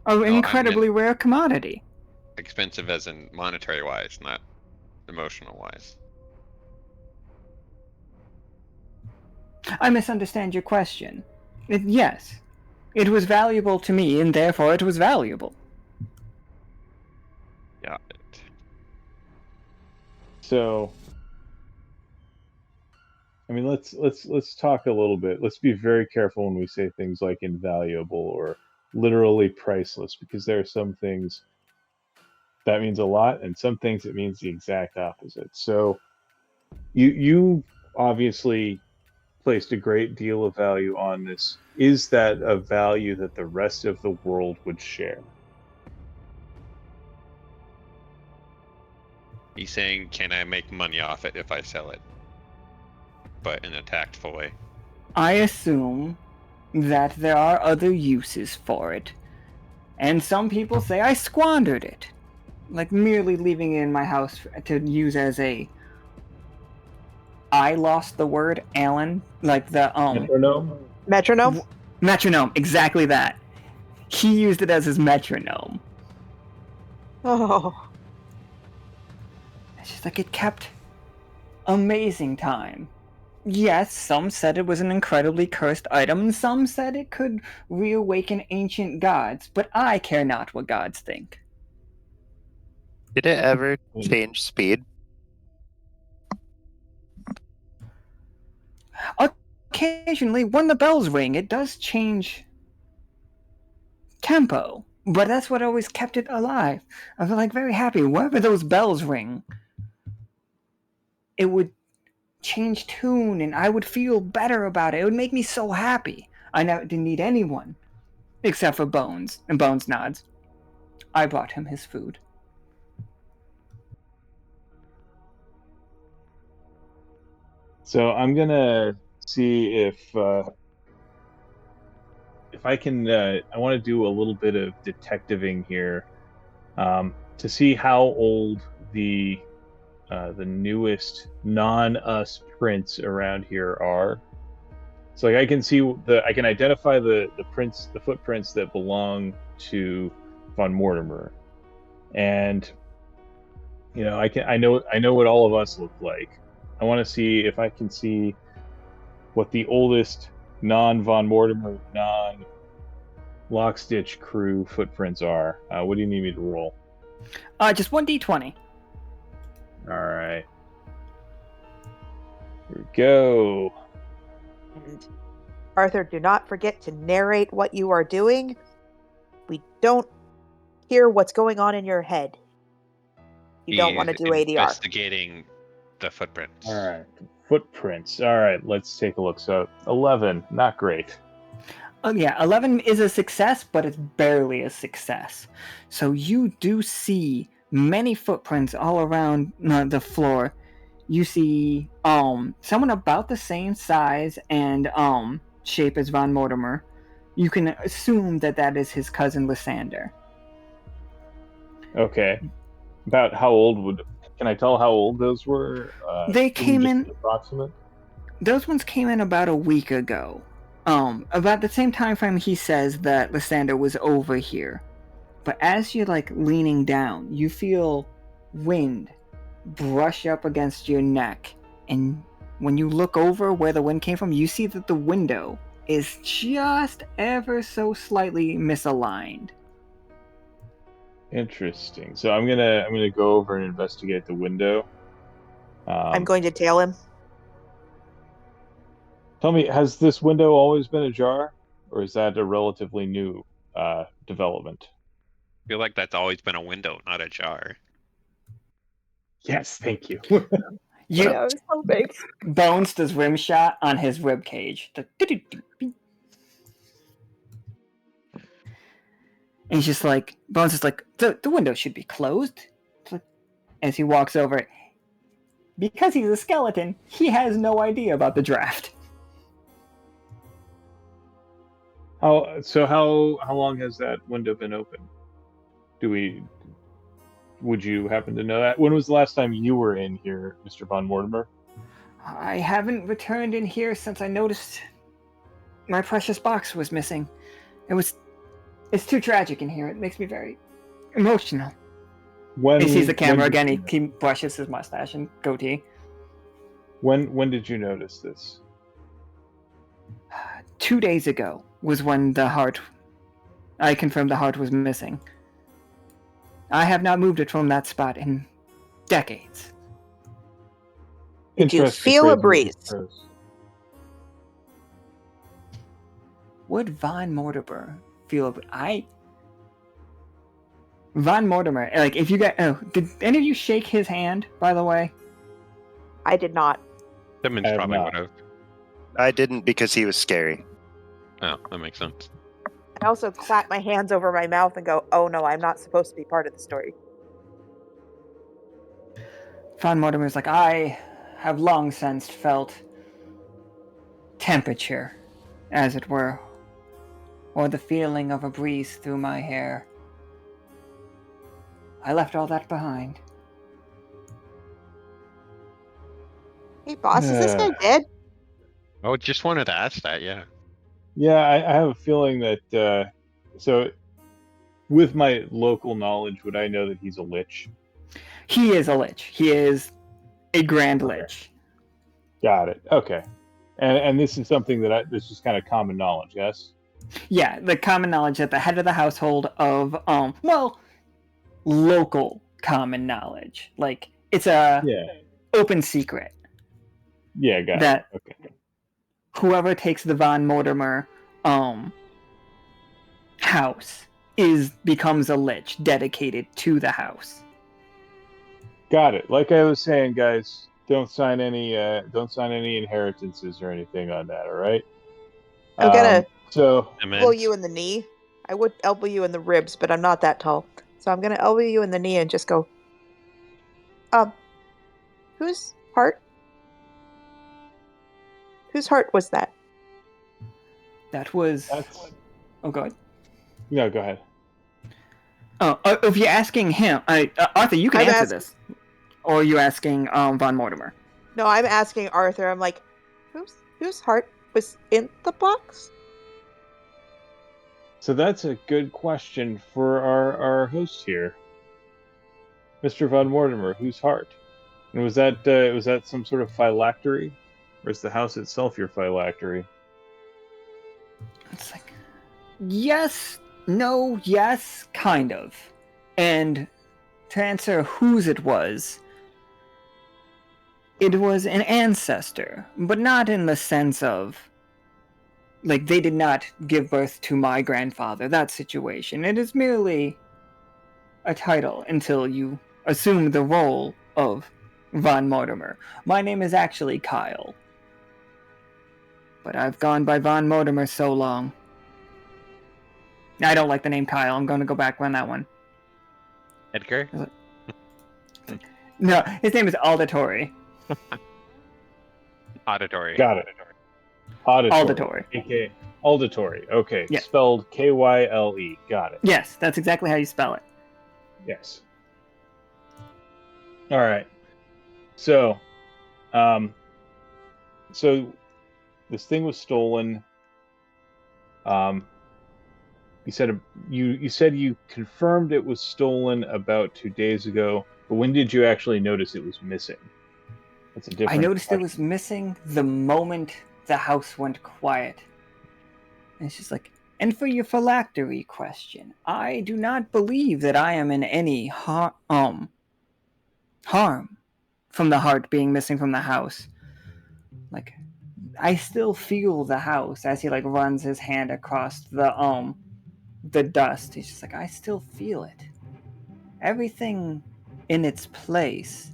An incredibly rare commodity. Expensive as in monetary wise, not emotional wise. I misunderstand your question. Yes, it was valuable to me, and therefore it was valuable. Got it. So, I mean, let's talk a little bit. Let's be very careful when we say things like invaluable or literally priceless, because there are some things that means a lot, and some things it means the exact opposite. So, you obviously placed a great deal of value on this. Is that a value that the rest of the world would share? He's saying, can I make money off it if I sell it? But in a tactful way. I assume that there are other uses for it. And some people say I squandered it. Merely leaving it in my house to use as a... I lost the word, Alan. Metronome? Metronome? Metronome, exactly that. He used it as his metronome. Oh. It's just it kept amazing time. Yes, some said it was an incredibly cursed item, and some said it could reawaken ancient gods, but I care not what gods think. Did it ever change speed? Occasionally, when the bells ring, it does change tempo, but that's what always kept it alive. I feel very happy. Whenever those bells ring, it would change tune, and I would feel better about it. It would make me so happy. I didn't need anyone, except for Bones, and Bones nods. I brought him his food. So I'm gonna see if I can. I want to do a little bit of detectiving here to see how old the newest non-us prints around here are. So like I can see I can identify the footprints that belong to von Mortimer, and I know what all of us look like. I want to see if I can see what the oldest non-von Mortimer, non-Lockstitch crew footprints are. What do you need me to roll? Just 1d20. All right. Here we go. And Arthur, do not forget to narrate what you are doing. We don't hear what's going on in your head. You don't want to do ADR. Investigating the footprints. All right. Footprints. All right, let's take a look. So 11, not great. Oh yeah, 11 is a success, but it's barely a success. So you do see many footprints all around the floor. You see someone about the same size and shape as Von Mortimer. You can assume that is his cousin Lysander. Okay. About how old can I tell how old those were? They came in approximate. Those ones came in about a week ago. About the same time frame he says that Lysander was over here. But as you're leaning down, you feel wind brush up against your neck, and when you look over where the wind came from, you see that the window is just ever so slightly misaligned. Interesting. So I'm gonna go over and investigate the window. I'm going to tail him. Tell me, has this window always been ajar, or is that a relatively new development? I feel like that's always been a window, not a jar. Yes, thank you. I was hoping. Bones does rim shot on his rib cage. And he's just Bones is the window should be closed. As he walks over, because he's a skeleton, he has no idea about the draft. How long has that window been open? Would you happen to know that? When was the last time you were in here, Mr. Von Mortimer? I haven't returned in here since I noticed my precious box was missing. It's too tragic in here. It makes me very emotional. He sees the camera again. He brushes his mustache and goatee. When did you notice this? 2 days ago was when I confirmed the heart was missing. I have not moved it from that spot in decades. Did you feel a breeze? Would Von Mortimer feel a breeze? Von Mortimer, if you got... Oh, did any of you shake his hand, by the way? I did not. Simmons probably would have. I didn't because he was scary. Oh, that makes sense. I also clap my hands over my mouth and go, oh no, I'm not supposed to be part of the story. Von Mortimer's I have long since felt temperature, as it were, or the feeling of a breeze through my hair. I left all that behind. Hey boss, is this guy dead? Oh, just wanted to ask that, yeah. Yeah, I have a feeling that, so with my local knowledge, would I know that he's a lich? He is a lich. He is a grand lich. Got it. Okay. And this is something this is kind of common knowledge, yes? Yeah, the common knowledge that the head of the household of, local common knowledge. It's a open secret. Yeah, got it. Okay. Whoever takes the Von Mortimer house becomes a lich dedicated to the house. Got it. Like I was saying, guys, don't sign any inheritances or anything on that, all right? I'm gonna Simmons. elbow you in the knee. I would elbow you in the ribs, but I'm not that tall. So I'm gonna elbow you in the knee and just go, whose heart? Whose heart was that? That was. That's Oh, go ahead. no. Go ahead. Oh, if you're asking him, Arthur, you can I'm answer this. Or are you asking Von Mortimer? No, I'm asking Arthur. I'm like, whose heart was in the box? So that's a good question for our host here, Mr. Von Mortimer. Whose heart? And was that some sort of phylactery, or is the house itself your phylactery? It's like, yes, no, yes, kind of. And to answer whose it was an ancestor, but not in the sense of, like, they did not give birth to my grandfather, that situation. It is merely a title until you assume the role of Von Mortimer. My name is actually Kyle. But I've gone by Von Mortimer so long. I don't like the name Kyle. I'm going to go back on that one. Edgar? No, his name is Auditory. Auditory. Got it. Auditory. Auditory. AKA auditory. Okay. Yeah. Spelled Kyle. Got it. Yes, that's exactly how you spell it. Yes. All right. So, so this thing was stolen. You said you confirmed it was stolen about 2 days ago, but when did you actually notice it was missing? That's a different. I noticed question. it was missing the moment the house went quiet. And it's just like, and for your phylactery question, I do not believe that I am in any harm from the heart being missing from the house. Like, I still feel the house as he like runs his hand across the dust. He's just like, I still feel it. Everything in its place.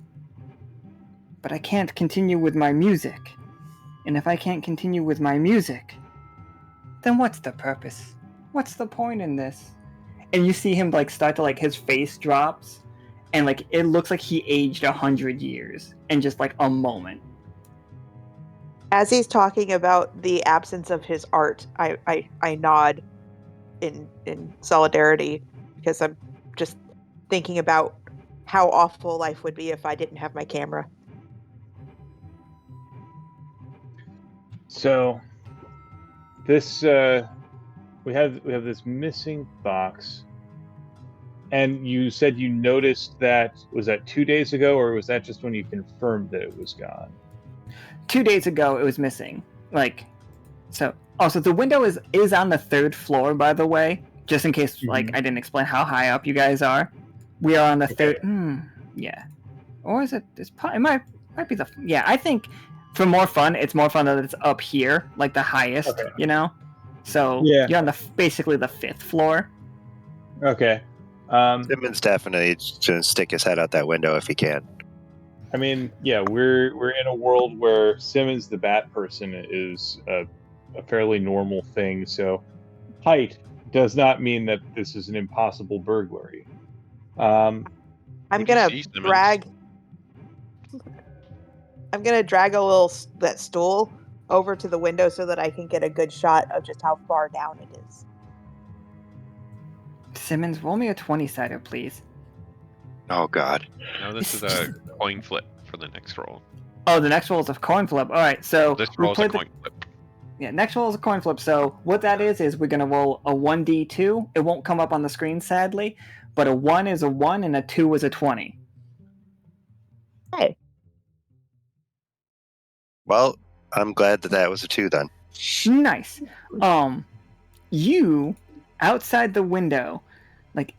But I can't continue with my music. And if I can't continue with my music, then what's the purpose? What's the point in this? And you see him like start to like his face drops, and like it looks like he aged 100 years in just like a moment. As he's talking about the absence of his art, I nod in solidarity, because I'm just thinking about how awful life would be if I didn't have my camera. So, this we have this missing box, and you said you noticed that. Was that 2 days ago, or was that just when you confirmed that it was gone? 2 days ago, it was missing. Like, so. Also, the window is on the 3rd floor, by the way, just in case like I didn't explain how high up you guys are. We are on the 3rd. Yeah, or is it? It might be the. Yeah, I think. For more fun, it's more fun that it's up here, like the highest, Okay. you know? So Yeah. you're on basically the 5th floor. Okay. Simmons definitely going to stick his head out that window if he can. I mean, yeah, we're in a world where Simmons the Bat Person is a fairly normal thing, so height does not mean that this is an impossible burglary. I'm Would gonna you see Simmons? drag a that stool over to the window so that I can get a good shot of just how far down it is. Simmons, roll me a 20-sider, please. Oh, God. No, this is a coin flip for the next roll. Oh, the next roll is a coin flip. All right, so This we roll is a played coin flip. Yeah, next roll is a coin flip. So what that is we're gonna roll a 1d2. It won't come up on the screen, sadly, but a 1 is a 1 and a 2 is a 20. Hey, Well, I'm glad that was a 2 then. Nice. You outside the window, like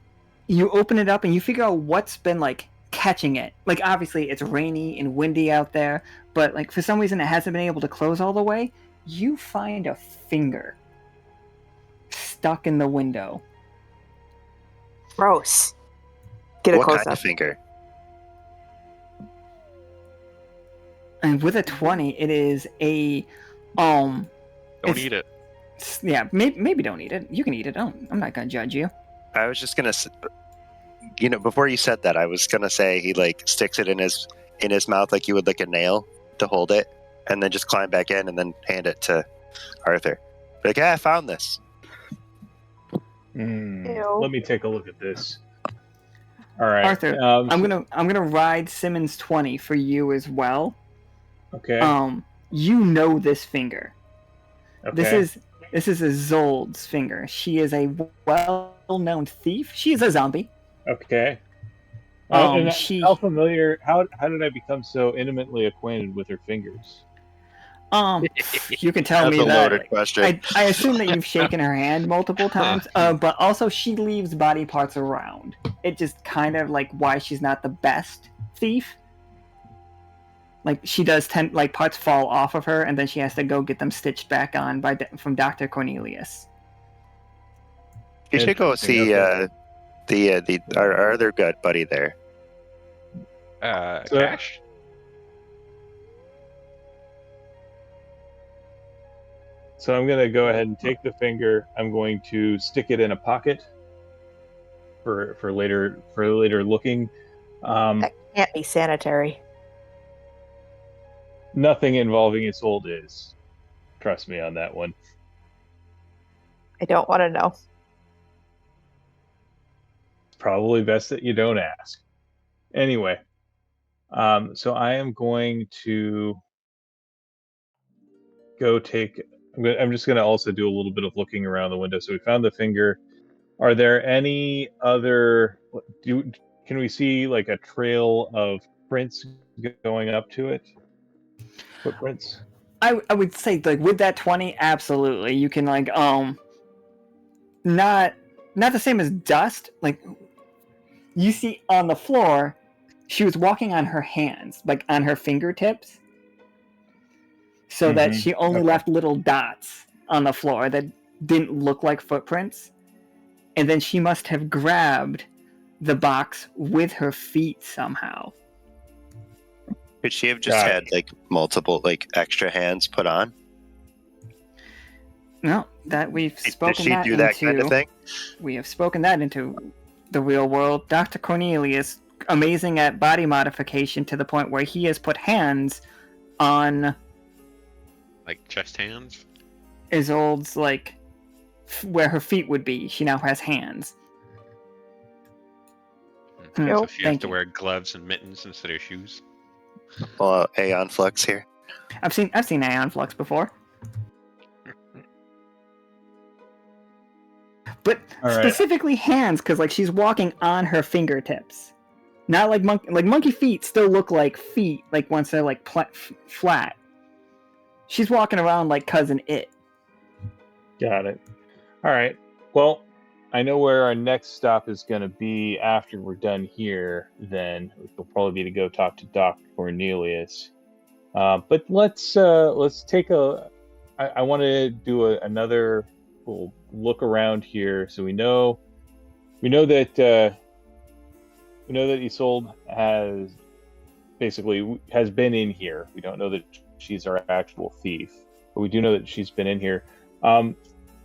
you open it up and you figure out what's been like catching it. Like obviously it's rainy and windy out there, but like for some reason it hasn't been able to close all the way. You find a finger stuck in the window. gross. Get a What close kind up. of finger? And with a 20, it is a Don't it's- eat it. yeah, maybe don't eat it. You can eat it. I'm not gonna judge you. I was just going to, before you said that, I was going to say he like sticks it in his mouth like you would lick a nail to hold it. and then just climb back in and then hand it to Arthur. Like, I found this. Ew. Let me take a look at this. All right, Arthur, I'm gonna ride Simmons 20 for you as well. Okay. You know this finger. Okay. This is Isolde's finger. She is a well-known thief. She is a zombie. Okay. And how familiar? How did I become so intimately acquainted with her fingers? You can tell That's me a that. loaded question. I assume that you've shaken her hand multiple times. But also she leaves body parts around. It just kind of like why she's not the best thief. Like she does tend like parts fall off of her, and then she has to go get them stitched back on from Dr. Cornelius. You should go see our other good buddy there. Cash? So I'm going to go ahead and take the finger. I'm going to stick it in a pocket for later looking. That can't be sanitary. Nothing involving Isolde is. Trust me on that one. I don't want to know. Probably best that you don't ask. Anyway, so I am going to go take. I'm just going to also do a little bit of looking around the window. So we found the finger. Are there any other? Can we see like a trail of prints going up to it? Footprints. I would say like with that 20, absolutely. You can like not the same as dust. Like you see on the floor, she was walking on her hands, like on her fingertips, so that she only left little dots on the floor that didn't look like footprints. And then she must have grabbed the box with her feet somehow. Could she have just had like multiple like extra hands put on? No, that we've spoken Does she that do into. that kind of thing? We have spoken that into the real world. Dr. Cornelius, amazing at body modification to the point where he has put hands on Like chest hands? Isolde's like where her feet would be. She now has hands. So she has to wear gloves and mittens instead of shoes. Well, Aeon Flux here. I've seen Aeon Flux before. But specifically hands, because like she's walking on her fingertips, not like monkey feet. Still look like feet, like once they're like flat. She's walking around like Cousin It. Got it. All right. Well, I know where our next stop is going to be after we're done here. Then it'll probably be to go talk to Dr. Cornelius. But let's take a. I want to do another look around here, so we know that Isolde has been in here. We don't know that she's our actual thief, but we do know that she's been in here. I'm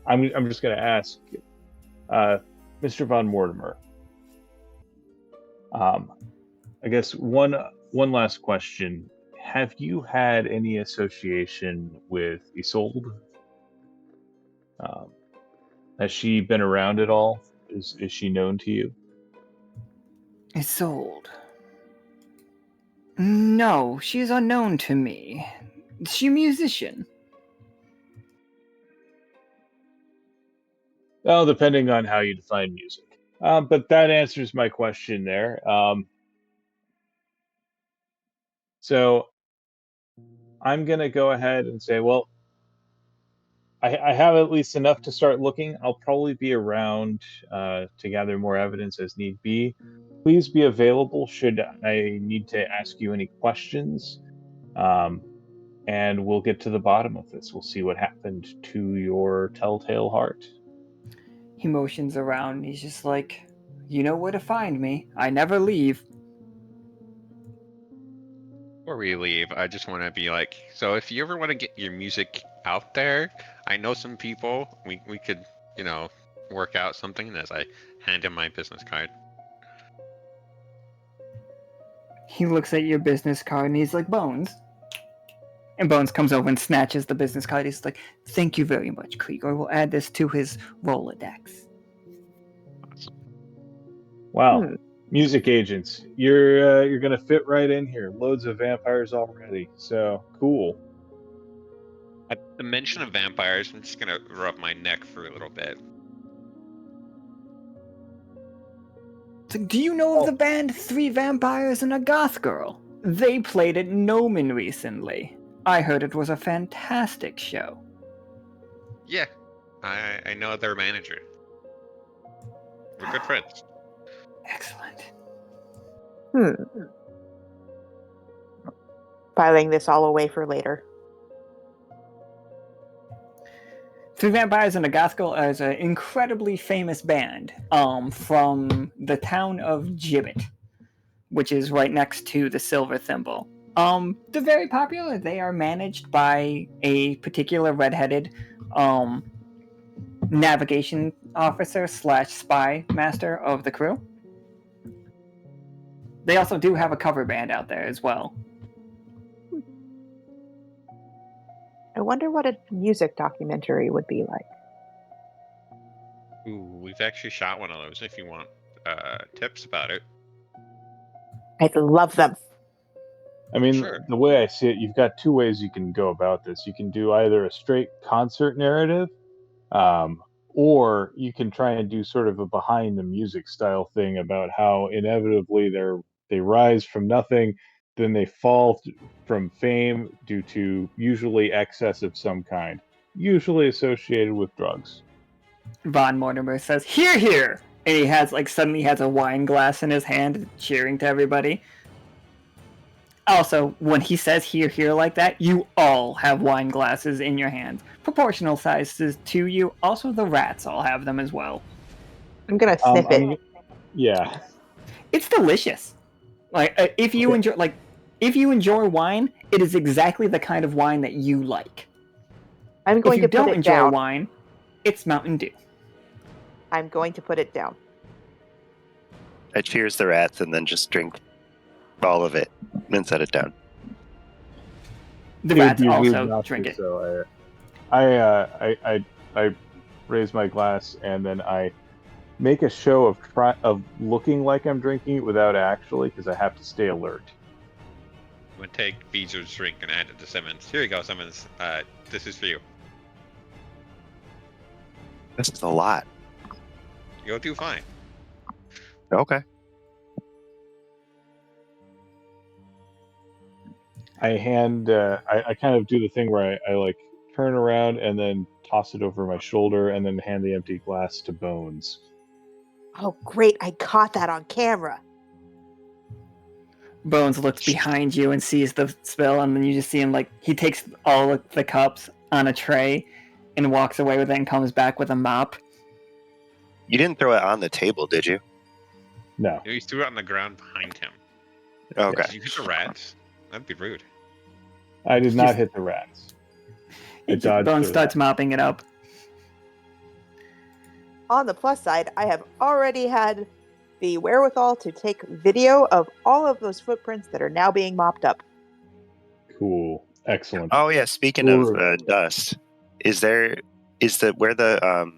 just going to ask, Mr. Von Mortimer. I guess one last question. Have you had any association with Isolde? Has she been around at all? Is she known to you? Isolde? No, she's unknown to me. Is she a musician? Well, depending on how you define music. But that answers my question there. So I'm going to go ahead and say, well, I have at least enough to start looking. I'll probably be around to gather more evidence as need be. Please be available should I need to ask you any questions. And we'll get to the bottom of this. We'll see what happened to your telltale heart. He motions around and he's just like, you know where to find me. I never leave. Before we leave, I just want to be like, so if you ever want to get your music out there, I know some people. We could, work out something as I hand him my business card. He looks at your business card and he's like, Bones. And Bones comes over and snatches the business card. He's like, "Thank you very much, Krieg. We'll add this to his Rolodex." Wow. Hmm. Music agents, you're gonna fit right in here. Loads of vampires already, so cool. At the mention of vampires, I'm just gonna rub my neck for a little bit. So, do you know of the band Three Vampires and a Goth Girl? They played at Nomen recently. I heard it was a fantastic show. Yeah, I know their manager. We're good friends. Excellent. Filing this all away for later. Three Vampires and a Goth Girl is an incredibly famous band from the town of Gibbet, which is right next to the Silverthimble. They're very popular. They are managed by a particular redheaded navigation officer / spy master of the crew. They also do have a cover band out there as well. I wonder what a music documentary would be like. Ooh, we've actually shot one of those if you want tips about it. I'd love them. I mean, Sure. the way I see it, you've got two ways you can go about this. You can do either a straight concert narrative, or you can try and do sort of a behind the music style thing about how inevitably they rise from nothing, then they fall from fame due to usually excess of some kind, usually associated with drugs. Von Mortimer says, "Hear, hear!" And he has suddenly has a wine glass in his hand, cheering to everybody. Also, when he says "hear, hear" like that, you all have wine glasses in your hands, proportional sizes to you. Also, the rats all have them as well. I'm gonna sniff it. Yeah. It's delicious. If you enjoy wine, it is exactly the kind of wine that you like. I'm If going you to put don't it enjoy down. wine, it's Mountain Dew. I'm going to put it down. I cheers the rats and then just drink all of it and then set it down. The It would rats be rude also not drink to, it. So I raise my glass and then I make a show of looking like I'm drinking it without actually, because I have to stay alert. I'm gonna take Vidra's drink and add it to Simmons. Here you go, Simmons. This is for you. This is a lot. You'll do fine. Okay. I kind of do the thing where I turn around and then toss it over my shoulder and then hand the empty glass to Bones. Oh, great. I caught that on camera. Bones looks behind you and sees the spill, and then you just see him he takes all of the cups on a tray and walks away with it and comes back with a mop. You didn't throw it on the table, did you? No. He threw it on the ground behind him. Okay. Did you hit the rats? That'd be rude. I did not hit the rats. I dodged Bones the starts rat. mopping it up. On the plus side, I have already had the wherewithal to take video of all of those footprints that are now being mopped up. Cool. Excellent. Oh yeah. Speaking of dust, where the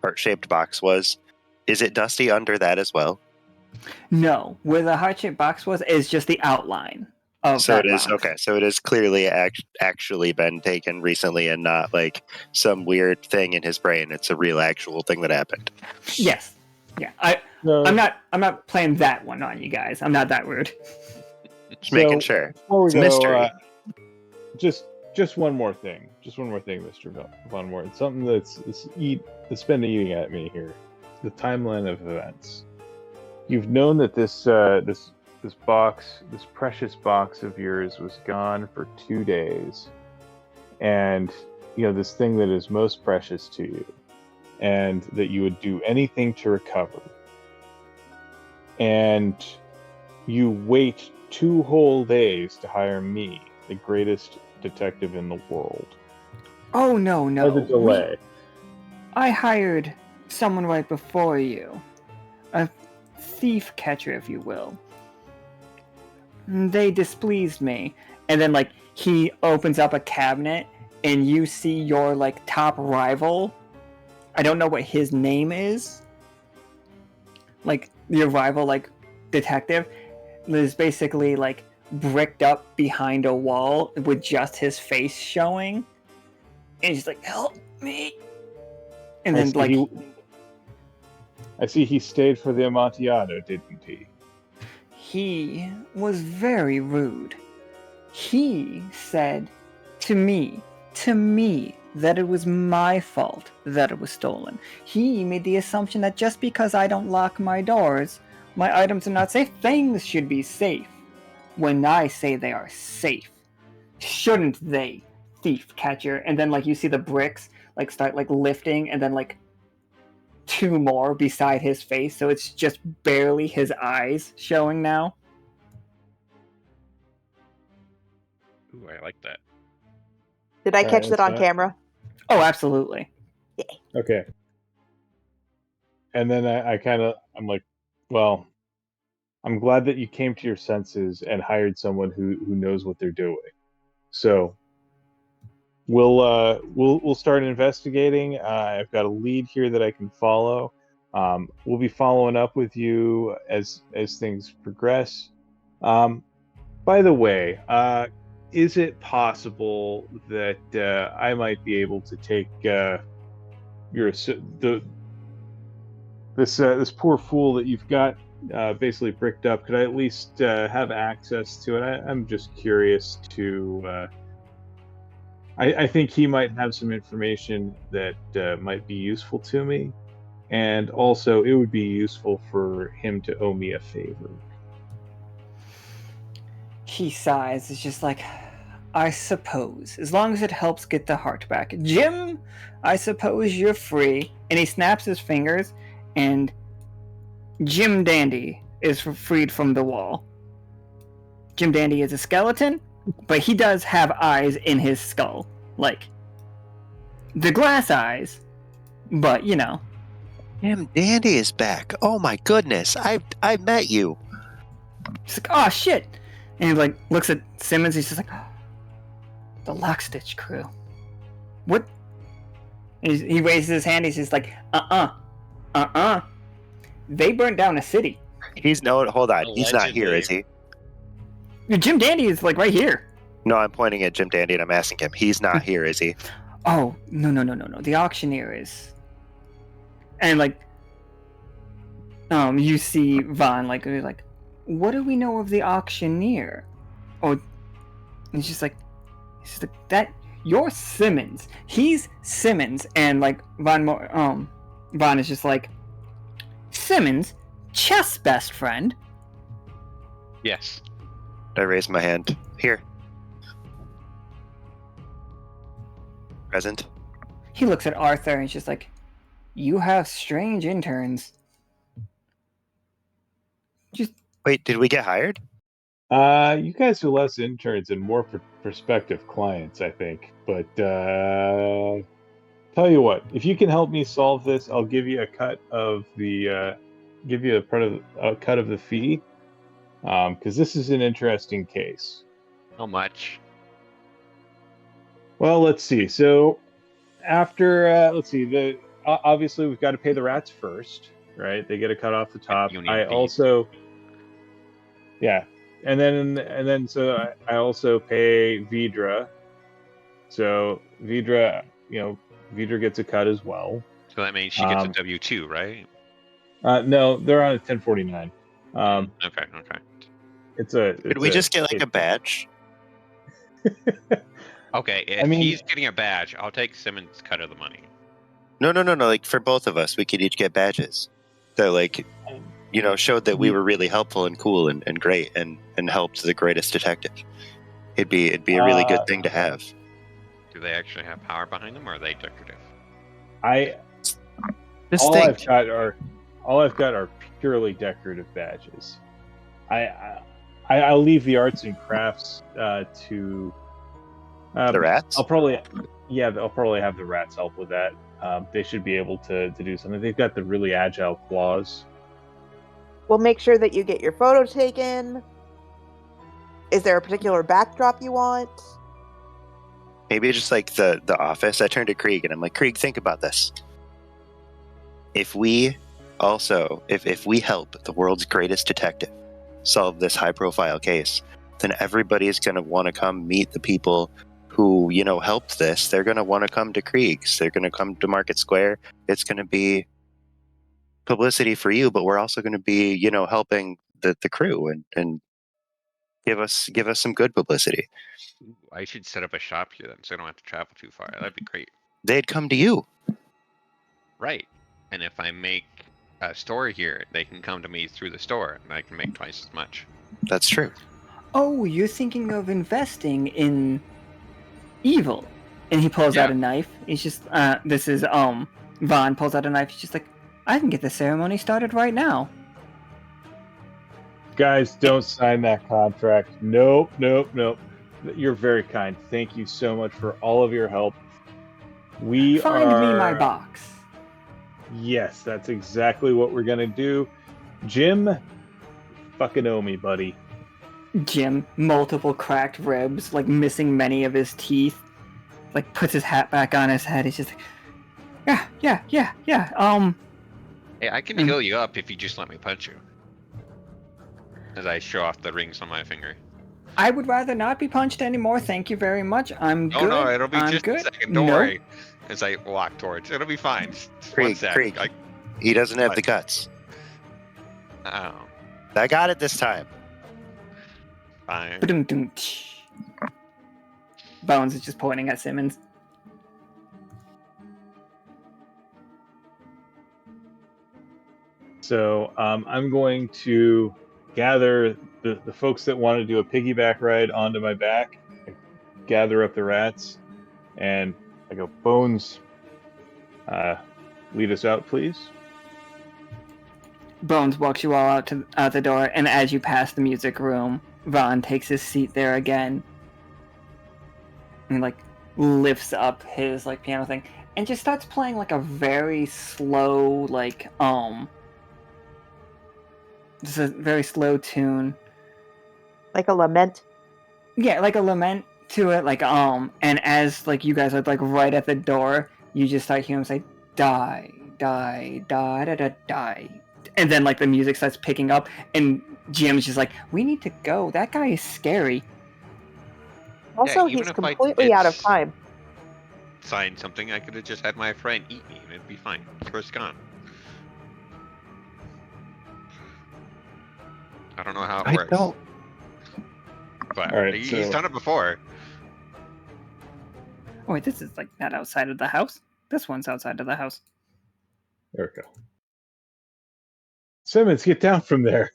heart-shaped box was? Is it dusty under that as well? No, where the heart-shaped box was is just the outline of So that it is box. okay. So it has clearly actually been taken recently, and not like some weird thing in his brain. It's a real, actual thing that happened. Yes. Yeah. So, I'm not playing that one on you guys. I'm not that rude. Just making sure. Before we It's go, mystery. just one more thing. Just one more thing, Mr. Von Mort. Something that's been eating at me here. The timeline of events. You've known that this box, this precious box of yours, was gone for 2 days, and this thing that is most precious to you, and that you would do anything to recover. And you wait 2 whole days to hire me, the greatest detective in the world. Oh no. By the delay. I hired someone right before you. A thief catcher, if you will. They displeased me, and then like he opens up a cabinet, and you see your like top rival. I don't know what his name is. Like your rival, like detective, is basically like bricked up behind a wall with just his face showing, and he's like, "Help me!" And then like I see he stayed for the Amontillado, didn't he? he was very rude. He said to me, that it was my fault that it was stolen. He made the assumption that just because I don't lock my doors, my items are not safe. Things should be safe when I say they are safe. Shouldn't they, thief catcher? And then like you see the bricks like start like lifting, and then like 2 more beside his face, so it's just barely his eyes showing now. Ooh, I like that. Did I catch that that's on fine. camera? Oh, absolutely. Okay. And then I'm like, well, I'm glad that you came to your senses and hired someone who knows what they're doing. So we'll start investigating. I've got a lead here that I can follow. We'll be following up with you as things progress. By the way, is it possible that I might be able to take this poor fool that you've got basically bricked up? Could I at least have access to it? I'm just curious to. I think he might have some information that might be useful to me, and also it would be useful for him to owe me a favor. He sighs. It's just like, I suppose, as long as it helps get the heart back. Jim, I suppose you're free. And he snaps his fingers, and Jim Dandy is freed from the wall. Jim Dandy is a skeleton, but he does have eyes in his skull. Like, the glass eyes, but, you know. Jim Dandy is back. Oh my goodness. I met you. He's like, oh, shit. And he, like, looks at Simmons. He's just like, oh, the Lockstitch crew. What? He raises his hand. He's just like, They burned down a city. Hold on. He's not here, is he? Jim Dandy is, like, right here. No, I'm pointing at Jim Dandy and I'm asking him. He's not here, is he? Oh, no. The auctioneer is. And, like, you see Vaughn, like, what do we know of the auctioneer? Oh, he's just like, that, you're Simmons. He's Simmons. And, like, Vaughn is just like, Simmons? Chess best friend? Yes. I raise my hand. Here. Present. He looks at Arthur and he's just like, you have strange interns. Just Wait, did we get hired? You guys are less interns and more prospective clients, I think. But tell you what, if you can help me solve this, I'll give you a cut of the cut of the fee, because this is an interesting case. How much? Well, let's see. So after obviously we've got to pay the rats first, right? They get a cut off the top. I also pay Vidra. So Vidra gets a cut as well. So that means she gets a W-2, right? No, they're on a 1049. Okay. Could we just get like a badge? Okay, if he's getting a badge, I'll take Simmons' cut of the money. No. Like for both of us, we could each get badges. So like, showed that we were really helpful and cool and great and helped the greatest detective. It'd be a really good thing to have. Do they actually have power behind them, or are they decorative? All I've got are purely decorative badges. I'll leave the arts and crafts to the rats. I'll probably have the rats help with that. They should be able to do something. They've got the really agile claws. We'll make sure that you get your photo taken. Is there a particular backdrop you want? Maybe just like the office. I turned to Krieg and I'm like, Krieg, think about this. If we help the world's greatest detective solve this high profile case, then everybody's going to want to come meet the people who, helped this. They're going to want to come to Krieg's. They're going to come to Market Square. It's going to be publicity for you, but we're also going to be, helping the crew and give us some good publicity. Ooh, I should set up a shop here then, so I don't have to travel too far. That'd be great. They'd come to you. Right. And if I make a store here, they can come to me through the store, and I can make twice as much. That's true. Oh, you're thinking of investing in evil. And he pulls out a knife. He's just, this is, Vaughn pulls out a knife. He's just like, I can get the ceremony started right now. Guys, don't sign that contract. Nope. You're very kind. Thank you so much for all of your help. Find me my box. Yes, that's exactly what we're gonna do. Jim, fucking owe me, buddy. Jim, multiple cracked ribs, like missing many of his teeth, like puts his hat back on his head. He's just like, yeah. Hey, I can heal you up if you just let me punch you. As I show off the rings on my finger. I would rather not be punched anymore. Thank you very much. I'm good. No, it'll be just good. a second. Don't worry. As I walk towards, it'll be fine. Just one sec. Krieg. He doesn't have the guts. Oh, I got it this time. fine. Bones is just pointing at Simmons. So I'm going to gather the folks that want to do a piggyback ride onto my back, gather up the rats, and I go, Bones, lead us out, please. Bones walks you all out the door, and as you pass the music room, Vaughn takes his seat there again. And lifts up his piano thing and just starts playing a very slow just a very slow tune. Like a lament? Yeah, like a lament to it, and as you guys are right at the door, you just start hearing him say, die, die, die, da, da, die. And then the music starts picking up, and Jim's just we need to go. That guy is scary. Also, even he's if I completely did out of time. Sign something, I could have just had my friend eat me and it'd be fine. First gone. I don't know how it works. don't. But All right, he's done it before. Oh, wait, this is not outside of the house. This one's outside of the house. There we go. Simmons, get down from there.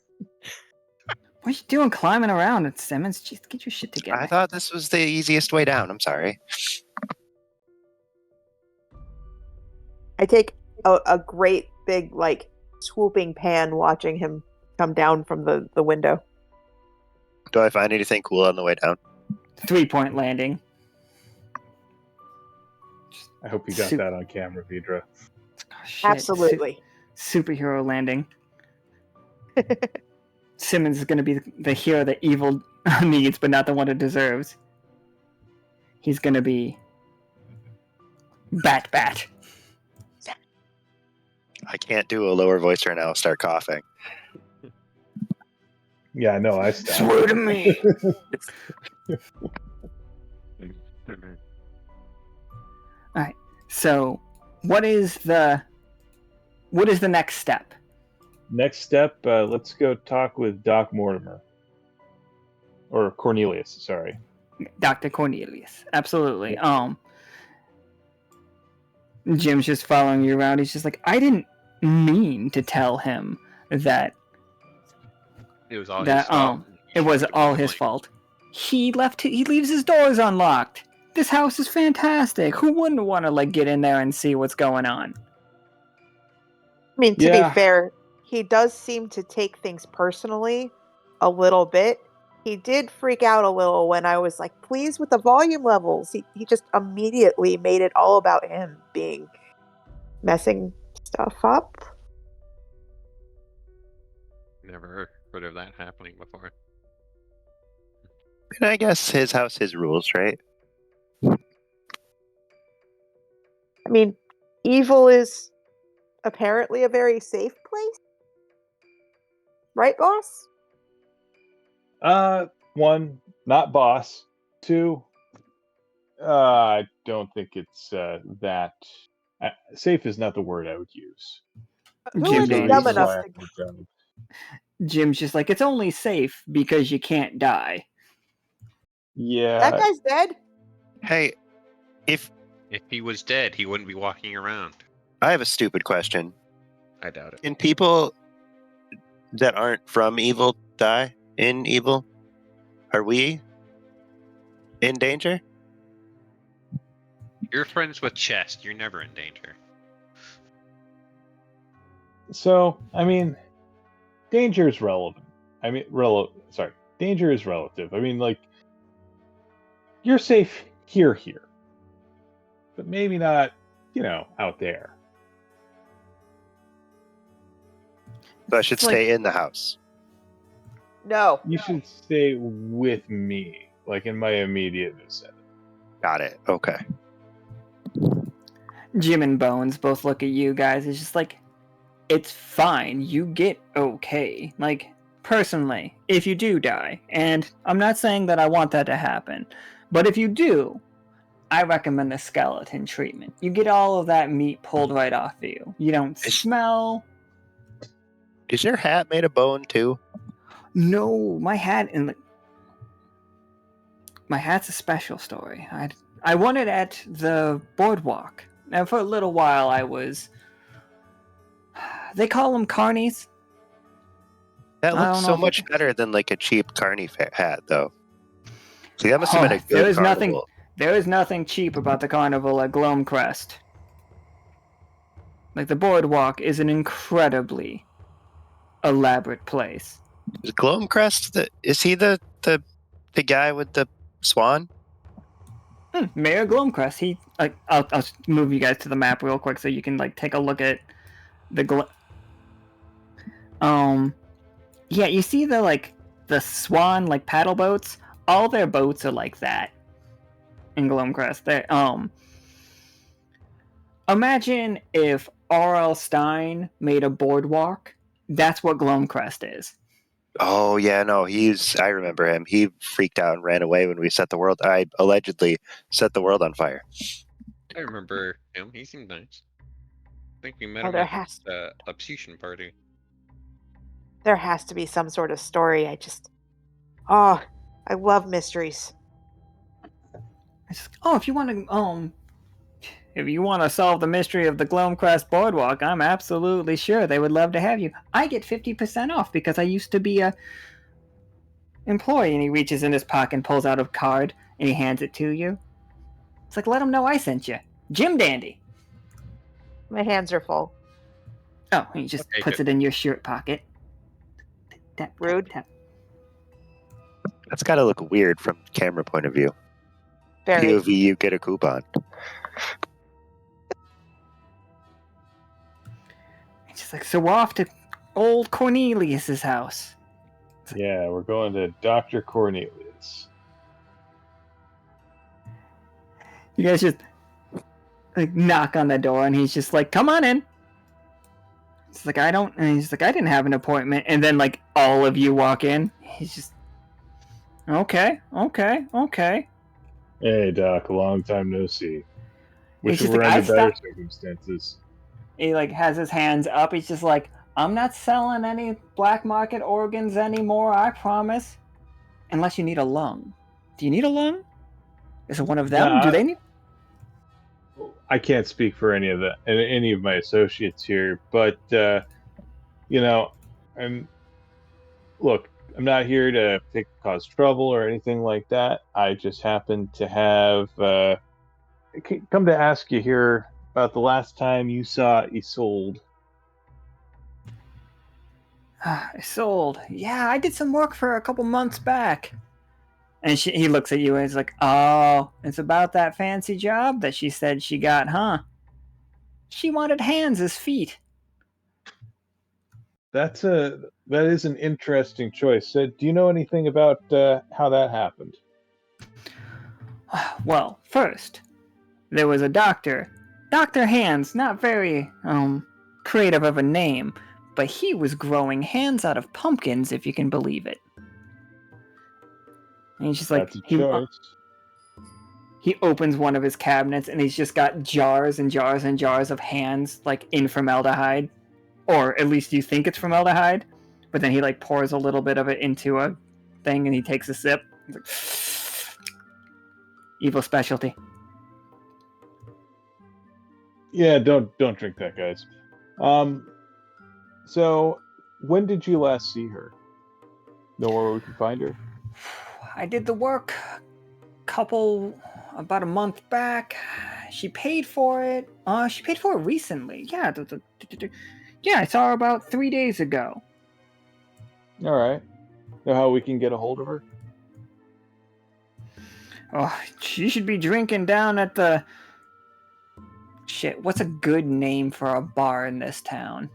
What are you doing climbing around at Simmons? Just get your shit together. I thought this was the easiest way down. I'm sorry. I take a great big swooping pan watching him come down from the window. Do I find anything cool on the way down? 3-point landing. I hope you got that on camera, Vidra. Oh, shit. Absolutely. Superhero landing. Simmons is going to be the hero that evil needs, but not the one it deserves. He's going to be Bat. I can't do a lower voice right now. I'll start coughing. Yeah, no, I stopped. Swear to me. Alright, so what is the next step? Next step, let's go talk with Doc Mortimer. Or Cornelius, sorry. Dr. Cornelius, absolutely. Jim's just following you around. He's just I didn't mean to tell him that It was all his fault. It was all his fault. He leaves his doors unlocked. This house is fantastic. Who wouldn't want to get in there and see what's going on? I mean, to be fair, he does seem to take things personally a little bit. He did freak out a little when I was please with the volume levels. He just immediately made it all about him messing stuff up. Never heard of that happening before. And I guess his house, his rules, right? I mean, evil is apparently a very safe place. Right, boss? One, not boss. Two, I don't think it's that. Safe is not the word I would use. Who Jim is There's a Dandy's dumb reason just, why enough I to... have a job. Jim's just like, it's only safe because you can't die. Yeah. That guy's dead? Hey, if If he was dead, he wouldn't be walking around. I have a stupid question. I doubt it. Can people that aren't from evil die in evil? Are we in danger? You're friends with Chest. You're never in danger. So, I mean, danger is relevant. I mean, danger is relative. I mean, like, you're safe here, but maybe not, out there. So I should It's like- stay in the house. No. You should stay with me, like in my immediate vicinity. Got it. Okay. Jim and Bones both look at you guys. It's just like, it's fine. You get okay. Like, personally, if you do die, and I'm not saying that I want that to happen, but if you do, I recommend the skeleton treatment. You get all of that meat pulled right off of you. You don't smell. Is your hat made of bone too? No, my hat my hat's a special story. I won it at the boardwalk. Now, for a little while, I was. They call them carnies. That I looks don't so know if much better than like a cheap carny hat, though. See, that must have been a good there is carnival. nothing. There is nothing cheap about the carnival at Glomecrest. Like, the boardwalk is an incredibly elaborate place. Is Glomecrest is he the guy with the swan? Mayor Glomecrest. He like I'll move you guys to the map real quick so you can like take a look at the yeah, you see the swan like paddle boats? All their boats are like that in Glomecrest. They imagine if R.L. Stein made a boardwalk. That's what Glomecrest is. Oh yeah, no, I remember him. He freaked out and ran away when we I allegedly set the world on fire. I remember him. He seemed nice. I think we met Oh, him there at has the Obsession party. There has to be some sort of story. I love mysteries. If you want to solve the mystery of the Glomecrest boardwalk, I'm absolutely sure they would love to have you. I get 50% off because I used to be a employee. And he reaches in his pocket and pulls out a card and he hands it to you. It's like, let him know I sent you. Jim Dandy. My hands are full. Oh, he just puts it in your shirt pocket. Tap, Rude. Tap, tap. That's got to look weird from camera point of view. Very. POV, you get a coupon. It's just like, so we're off to old Cornelius's house. Yeah, we're going to Dr. Cornelius. You guys just like knock on the door and he's just like, come on in. It's like, and he's like, I didn't have an appointment. And then like all of you walk in. He's just, okay. Hey, Doc, long time no see. Wish He's we just were like, under better circumstances. He like has his hands up. He's just like, I'm not selling any black market organs anymore, I promise. Unless you need a lung. Do you need a lung? Is it one of them? Nah, Do they need? I can't speak for any of my associates here, but I'm not here to cause trouble or anything like that. I just happen to have come to ask you here about the last time you saw Isolde. Isolde. Yeah, I did some work for her a couple months back. And he looks at you and he's like, oh, it's about that fancy job that she said she got, huh? She wanted hands as feet. That is an interesting choice. Do you know anything about how that happened? Well, first, there was a doctor. Dr. Hands, not very, creative of a name, but he was growing hands out of pumpkins, if you can believe it. And he's just like, That's a choice. he opens one of his cabinets and he's just got jars and jars and jars of hands, like, in formaldehyde. Or at least you think it's formaldehyde. But then he, like, pours a little bit of it into a thing and he takes a sip. He's like, evil specialty. Yeah, don't drink that, guys. So when did you last see her? Know where we can find her? I did the work about a month back. She paid for it. She paid for it recently. Yeah, yeah, I saw her about 3 days ago. All right. Know how we can get a hold of her? Oh, she should be drinking down at the... Shit, what's a good name for a bar in this town?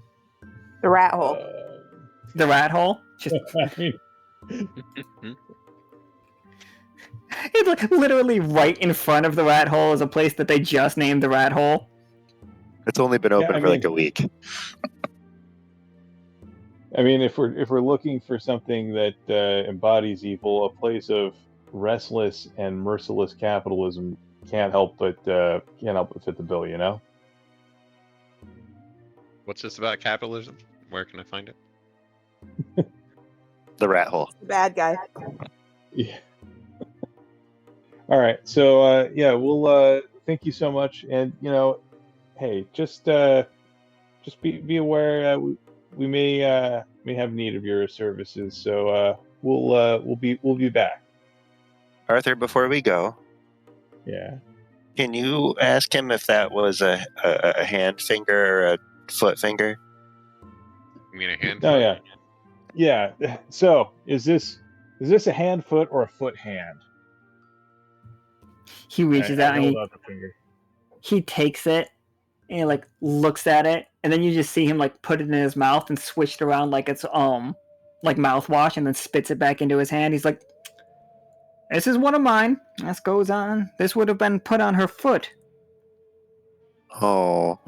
The rat hole. The Rat Hole? Just... I mean, It's literally right in front of the Rat Hole is a place that they just named the Rat Hole. It's only been open I for like mean- a week. I mean, if we're looking for something that embodies evil, a place of restless and merciless capitalism can't help but fit the bill, you know? What's this about capitalism? Where can I find it? The rat hole. Bad guy. Yeah. All right. So yeah, we'll thank you so much, and hey, just be aware we may have need of your services. So we'll be back. Arthur, before we go, Yeah. can you ask him if that was a hand finger or a foot finger? You mean a hand? Oh yeah. Yeah. So is this a hand foot or a foot hand? He reaches out and hold out the finger. he takes it and he, like, looks at it, and then you just see him, like, put it in his mouth and switch it around like it's like mouthwash, and then spits it back into his hand. He's like, "This is one of mine. This goes on. This would have been put on her foot. Oh,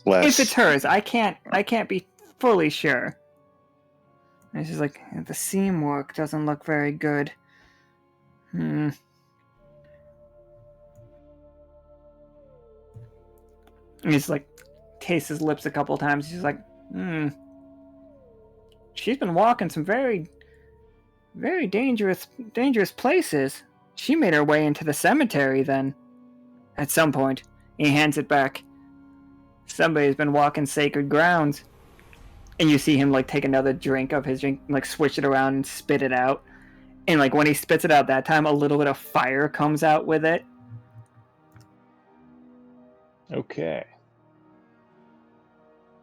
less. If it's hers, I can't be fully sure." And she's like, "The seam work doesn't look very good. And he's like, tastes his lips a couple times. He's like, she's been walking some very, very dangerous places. She made her way into the cemetery then. At some point, he hands it back. Somebody's been walking sacred grounds." And you see him, like, take another drink of his drink, like, switch it around and spit it out. And, like, when he spits it out that time, a little bit of fire comes out with it. Okay.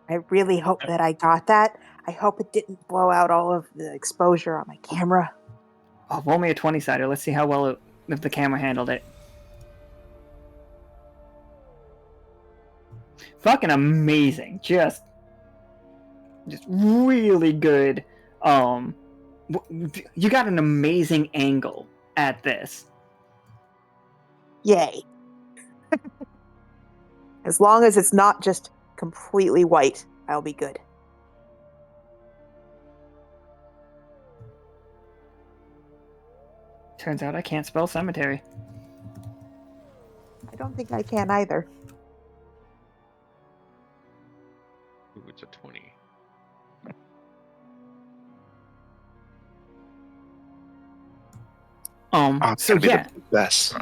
I really hope that I got that. I hope it didn't blow out all of the exposure on my camera. Oh, roll me a 20-sider. Let's see how well if the camera handled it. Fucking amazing. Just really good. You got an amazing angle at this. Yay. As long as it's not just completely white, I'll be good. Turns out I can't spell cemetery. I don't think I can either. Ooh, it's a 20. It's So gonna be yeah, the best.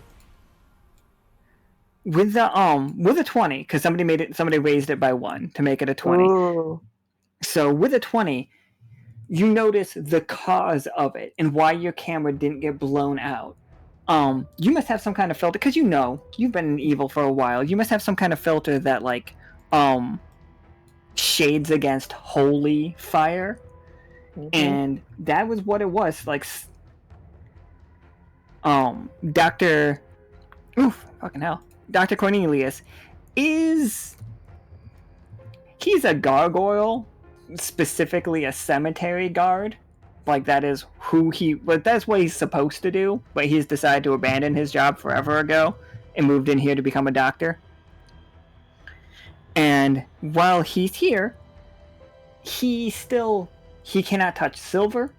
with the 20, because somebody raised it by 1 to make it a 20. Ooh. So with a 20, you notice the cause of it and why your camera didn't get blown out. You must have some kind of filter, because you've been in evil for a while. You must have some kind of filter that, like, shades against holy fire. Mhm. And that was what it was. Like, Dr. Cornelius he's a gargoyle, specifically a cemetery guard, Like that is that's what he's supposed to do, but he's decided to abandon his job forever ago and moved in here to become a doctor. And while he's here, he cannot touch silver.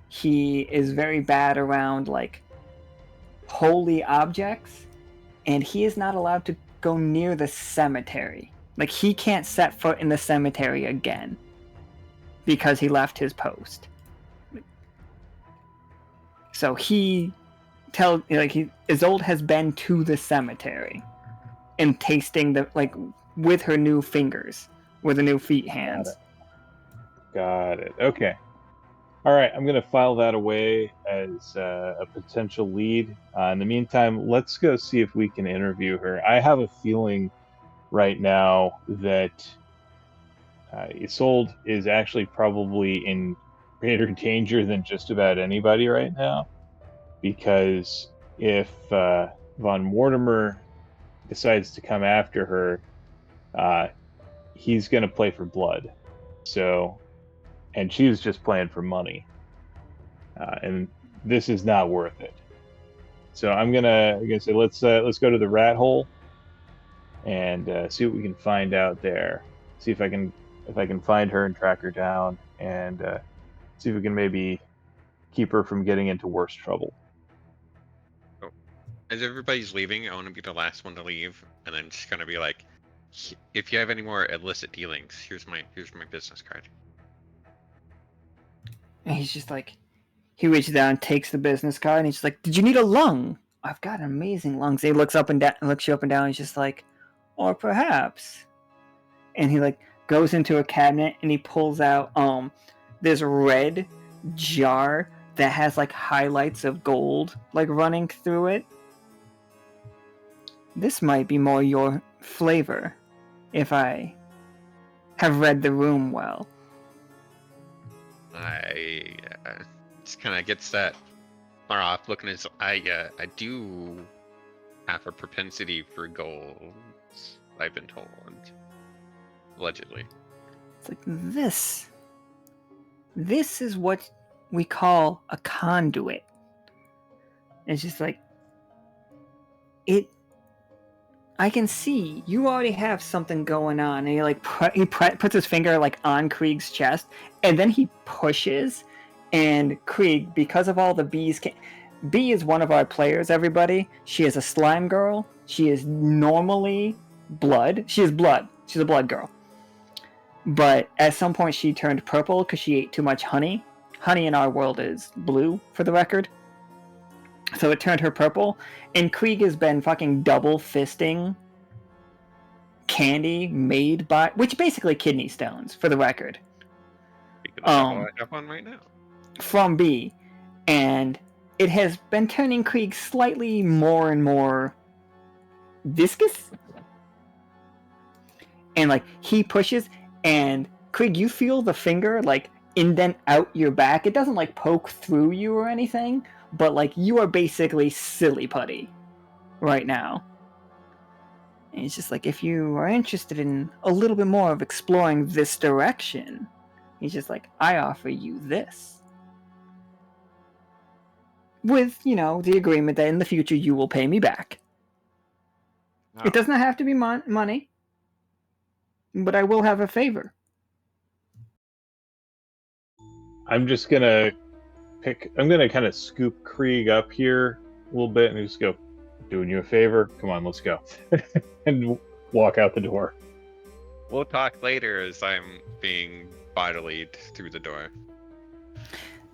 He is very bad around like holy objects, and he is not allowed to go near the cemetery. Like he can't set foot in the cemetery again because he left his post. So Isolde has been to the cemetery and tasting with her new fingers, with the new feet hands. Got it. Okay. All right. I'm going to file that away as a potential lead. In the meantime, let's go see if we can interview her. I have a feeling right now that Isolde is actually probably in greater danger than just about anybody right now, because if Von Mortimer decides to come after her, he's going to play for blood. So, and she's just playing for money, and this is not worth it. So I'm gonna say let's go to the rat hole and see what we can find out there. See if I can find her and track her down, and see if we can maybe keep her from getting into worse trouble. Oh. As everybody's leaving, I want to be the last one to leave, and I'm just gonna be like, if you have any more illicit dealings, here's my business card. And he's just like, he reaches down, takes the business card, and he's just like, "Did you need a lung? I've got amazing lungs." And he looks up and down, looks you up and down. And he's just like, "Or perhaps," and he like goes into a cabinet and he pulls out this red jar that has like highlights of gold like running through it. This might be more your flavor, if I have read the room well. I just kind of gets that far off looking as I do have a propensity for gold, I've been told, allegedly. It's like this is what we call a conduit. It's just like I can see you already have something going on, and he like puts his finger like on Krieg's chest, and then he pushes, and Krieg, because of all the bees, Bee is one of our players. Everybody, she is a slime girl. She is normally blood. She is blood. She's a blood girl. But at some point, she turned purple because she ate too much honey. Honey in our world is blue, for the record. So it turned her purple, and Krieg has been fucking double fisting candy made by, which basically kidney stones, for the record. I have one right now. From B, and it has been turning Krieg slightly more and more viscous. And like he pushes, and Krieg, you feel the finger like indent out your back. It doesn't like poke through you or anything, but like you are basically silly putty right now. And it's just like, if you are interested in a little bit more of exploring this direction, he's just like, I offer you this. With, the agreement that in the future you will pay me back. Oh. It does not have to be money, but I will have a favor. I'm just gonna kind of scoop Krieg up here a little bit and just go, doing you a favor. Come on, let's go. And walk out the door. We'll talk later as I'm being bodily through the door.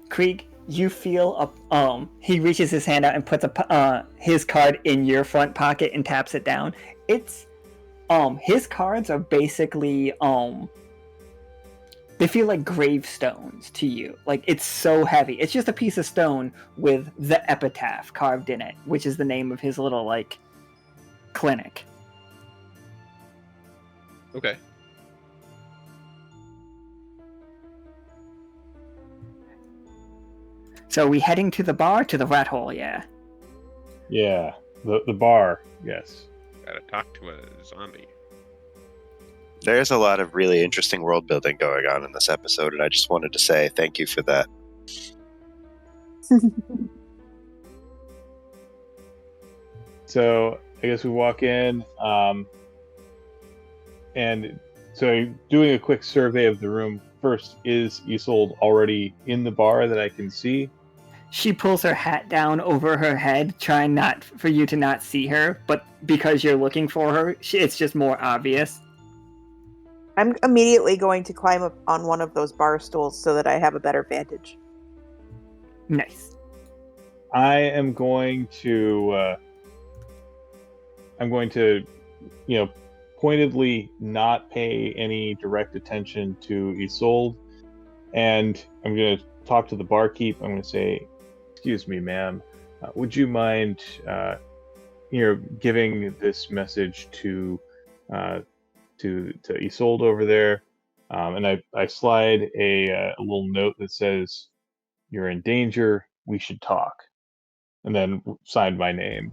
Krieg, you feel he reaches his hand out and puts his card in your front pocket and taps it down. It's his cards are basically they feel like gravestones to you. Like, it's so heavy. It's just a piece of stone with the epitaph carved in it, which is the name of his little, like, clinic. Okay. So are we heading to the bar, to the rat hole, yeah? Yeah, the bar, yes. Gotta talk to a zombie. There's a lot of really interesting world building going on in this episode, and I just wanted to say thank you for that. So I guess we walk in, and so doing a quick survey of the room first. Is Isolde already in the bar that I can see? She pulls her hat down over her head, trying not for you to not see her, but because you're looking for her, it's just more obvious. I'm immediately going to climb up on one of those bar stools so that I have a better vantage. Nice. I am going to, pointedly not pay any direct attention to Isolde, and I'm going to talk to the barkeep. I'm going to say, "Excuse me, ma'am, would you mind, giving this message to Isolde over there?" And I slide a little note that says, "You're in danger. We should talk," and then sign my name.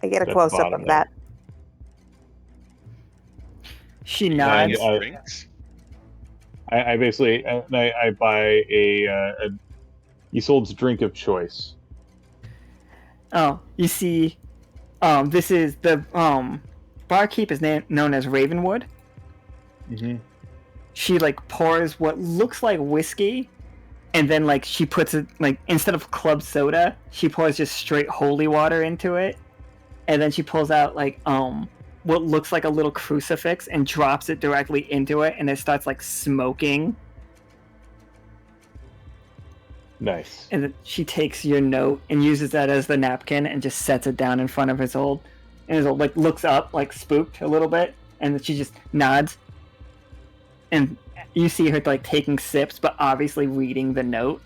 I get a at the close up bottom of there. that. She And nods. Drinks? I basically I buy a Isolde's drink of choice. Oh, you see, this is the barkeep is known as Ravenwood. Mm-hmm. She pours what looks like whiskey, and then she puts it instead of club soda, she pours just straight holy water into it, and then she pulls out what looks like a little crucifix and drops it directly into it, and it starts smoking. Nice. And then she takes your note and uses that as the napkin and just sets it down in front of Isolde. And Isolde looks up spooked a little bit, and then she just nods. And you see her taking sips, but obviously reading the note.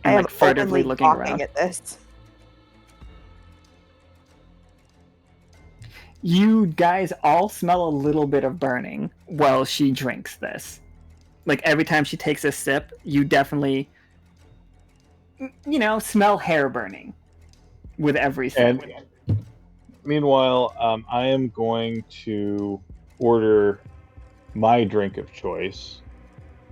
And I am furtively openly looking talking around. at this. You guys all smell a little bit of burning while she drinks this. Every time she takes a sip, you definitely, smell hair burning with every sip. And meanwhile, I am going to order my drink of choice.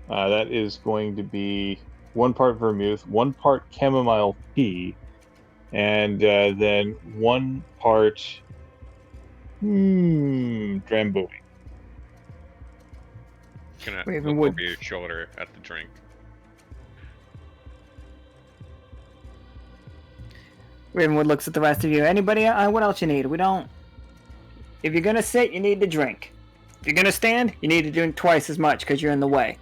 That is going to be 1 part vermouth, 1 part chamomile tea, and then 1 part drambuie. Gonna Ravenwood. look over your shoulder at the drink. Ravenwood looks at the rest of you. Anybody? What else you need? We don't. If you're gonna sit, you need to drink. If you're gonna stand, you need to drink twice as much because you're in the way.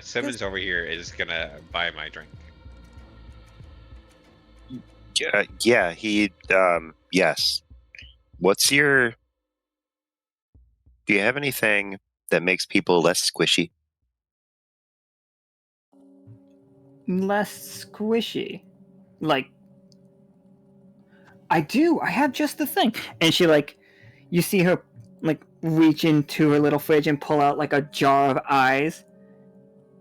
Simmons over here is gonna buy my drink. Yeah, he. Yes. What's your? Do you have anything that makes people less squishy? Less squishy. I do. I have just the thing. And she you see her reach into her little fridge and pull out a jar of eyes.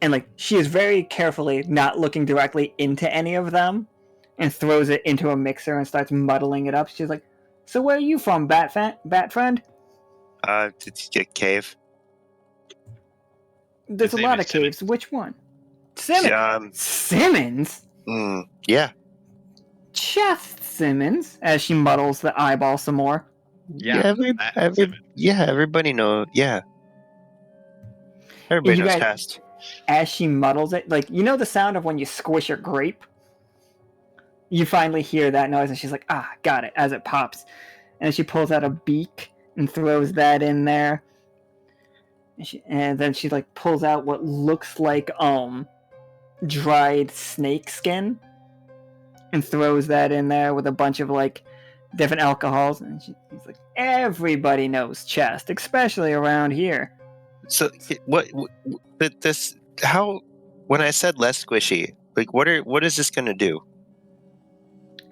And she is very carefully not looking directly into any of them, and throws it into a mixer and starts muddling it up. She's like, "So where are you from, Bat Friend?" It's a cave. There's His a name lot is of caves. Simmons. Which one? Simmons. Simmons. Yeah. Chest Simmons, as she muddles the eyeball some more. Yeah, Simmons. Everybody knows. Yeah. Everybody You knows guys- fast. As she muddles it, the sound of when you squish a grape? You finally hear that noise, and she's like, "Ah, got it," as it pops. And she pulls out a beak and throws that in there. And then she pulls out what looks like dried snake skin and throws that in there with a bunch of different alcohols. And he's like, "Everybody knows chest, especially around here." So what this how when I said less squishy, what is this going to do?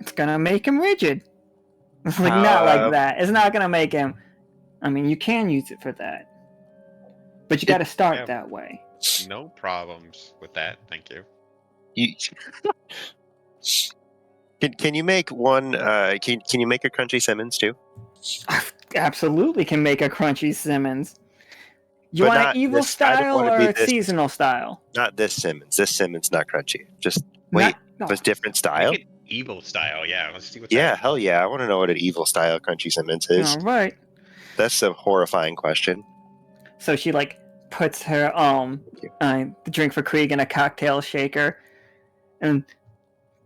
It's gonna make him rigid. It's not like that. It's not gonna make him. I mean, you can use it for that, but you got to start Yeah. that way. No problems with that, thank you. Can you make one? Can you make a crunchy Simmons too? Absolutely can make a crunchy Simmons. You But want not it evil this- I don't style wanna be or this- seasonal style? Not this Simmons. This Simmons not crunchy. Just wait, No. was different style? Make it evil style. Yeah, let's see what's Yeah, that. hell yeah. I want to know what an evil style crunchy Simmons is. All right. That's a horrifying question. So she like puts her the drink for Krieg in a cocktail shaker and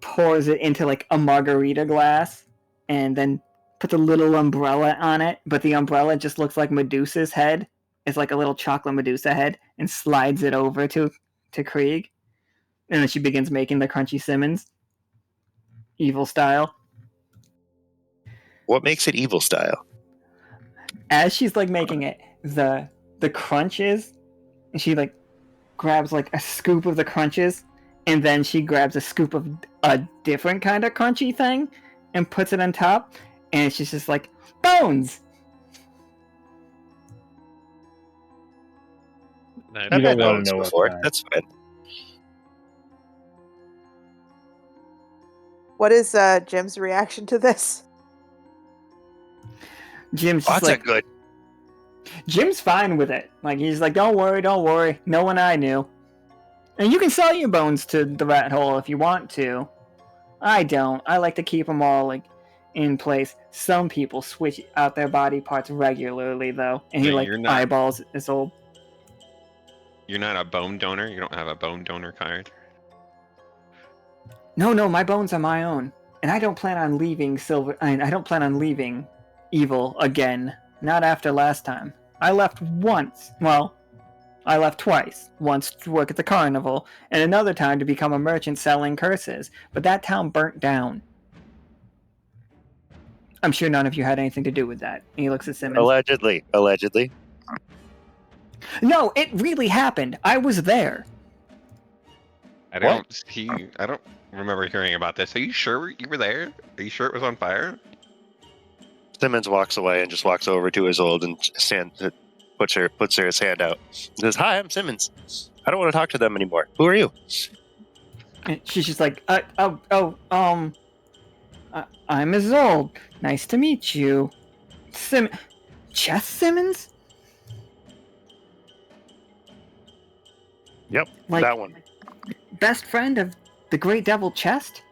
pours it into like a margarita glass and then puts a little umbrella on it, but the umbrella just looks like Medusa's head. It's like a little chocolate Medusa head, and slides it over to Krieg. And then she begins making the crunchy Simmons. Evil style. What makes it evil style? As she's like making it, the crunches, and she like grabs like a scoop of the crunches, and then she grabs a scoop of a different kind of crunchy thing and puts it on top, and she's just like, bones! That- You I've don't had wanna bones know what before. kind. That's fine. What is Jim's reaction to this? Jim's Oh, just that's like, a good. Jim's fine with it. Like, he's like, don't worry, no one I knew. And you can sell your bones to the rat hole if you want to. I don't. I like to keep them all, like, in place. Some people switch out their body parts regularly, though. And he, Yeah, like, you're not- eyeballs his old... You're not a bone donor. You don't have a bone donor card. No, my bones are my own. And I don't plan on leaving I don't plan on leaving evil again. Not after last time. I left once. Well, I left twice. Once to work at the carnival, and another time to become a merchant selling curses. But that town burnt down. I'm sure none of you had anything to do with that. And he looks at Simmons. Allegedly. No, it really happened. I was there. I don't remember hearing about this. Are you sure you were there? Are you sure it was on fire? Simmons walks away and just walks over to Isolde and puts her his hand out. And says, "Hi, I'm Simmons. I don't want to talk to them anymore. Who are you?" And she's just like, I'm Isolde. Nice to meet you. Chess Simmons? Yep, Like, that one. best friend of the Great Devil Chest?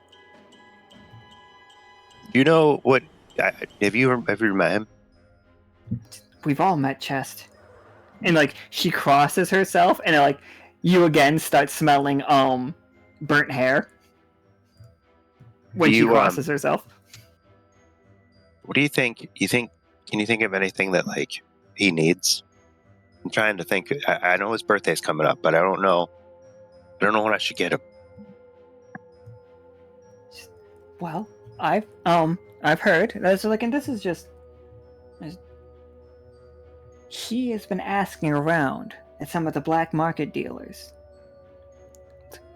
You know what? Have you met him? We've all met Chest. And like she crosses herself, and like you again start smelling burnt hair when she crosses herself. What do you think? Can you think of anything that like he needs? I'm trying to think. I know his birthday's coming up, but I don't know. I don't know what I should get him. Well, I've heard. That's like, and this is just. He has been asking around at some of the black market dealers.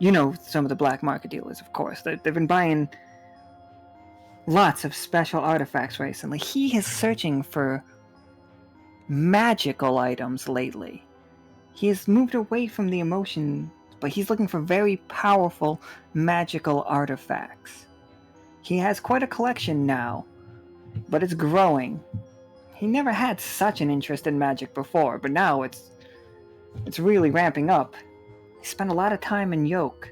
You know some of the black market dealers, of course. They've been buying lots of special artifacts recently. He is searching for magical items lately. He has moved away from the emotion, but he's looking for very powerful magical artifacts. He has quite a collection now, but it's growing. He never had such an interest in magic before, but now it's really ramping up. He spent a lot of time in Yoke.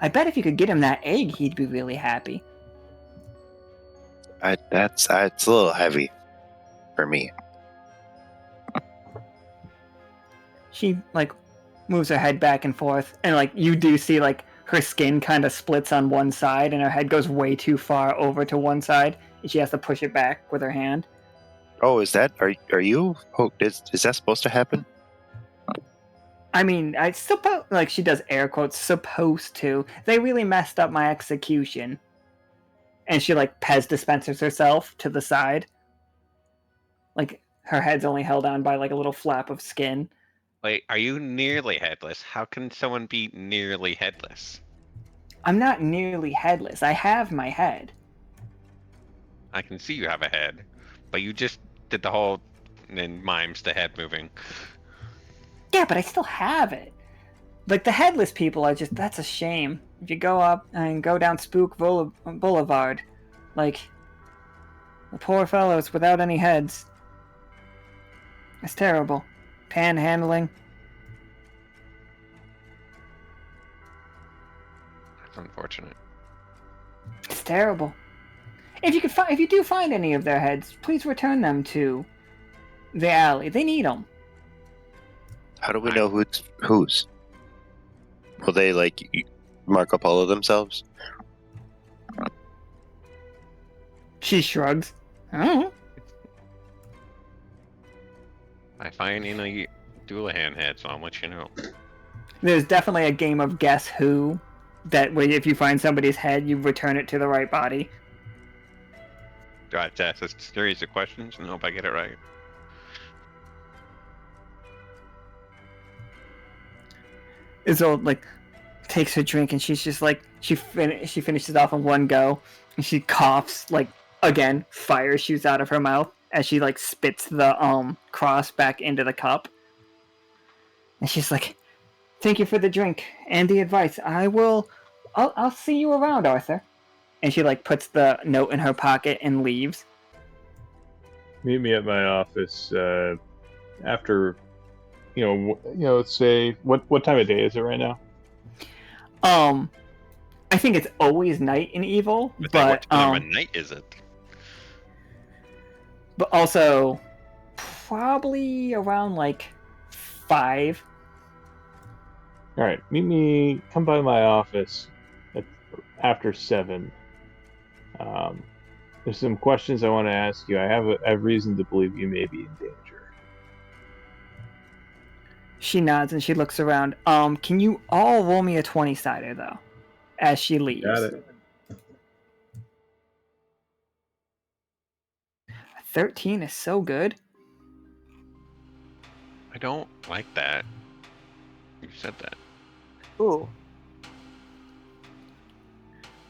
I bet if you could get him that egg, he'd be really happy. It's a little heavy for me. She like moves her head back and forth, and like you do see like her skin kind of splits on one side, and her head goes way too far over to one side, and she has to push it back with her hand. Oh, is that? Are you? Oh, is that supposed to happen? I mean, I suppose, like, she does air quotes, supposed to. They really messed up my execution. And she, like, Pez dispensers herself to the side. Like, her head's only held on by, like, a little flap of skin. Wait, are you nearly headless? How can someone be nearly headless? I'm not nearly headless. I have my head. I can see you have a head, but you just did the whole and mimes the head moving. Yeah, but I still have it. Like, the headless people are just, that's a shame. If you go up and go down Spook Boulevard, like, the poor fellows without any heads. It's terrible. Panhandling. That's unfortunate. It's terrible. If you do find any of their heads, please return them to the alley. They need them. How do we know whose? Will they Marco Polo themselves? She shrugs. I don't know. I find any Doulahan head, so I'll let you know. There's definitely a game of guess who. That way, if you find somebody's head, you return it to the right body. Do I have to ask a series of questions and hope I get it right? Isolde takes her drink and she's just she finishes off in one go and she coughs again. Fire shoots out of her mouth as she spits the cross back into the cup. And she's like, "Thank you for the drink and the advice. I'll see you around, Arthur." And she puts the note in her pocket and leaves. Meet me at my office after, let's say, what time of day is it right now? I think it's always night in Evil, But but what time of night is it? But also probably around 5. All right, come by my office after 7. There's some questions I want to ask you. I have reason to believe you may be in danger. She nods and she looks around. Can you all roll me a 20-sider though, as she leaves? Got it. 13 is so good. I don't like that. You said that. Ooh.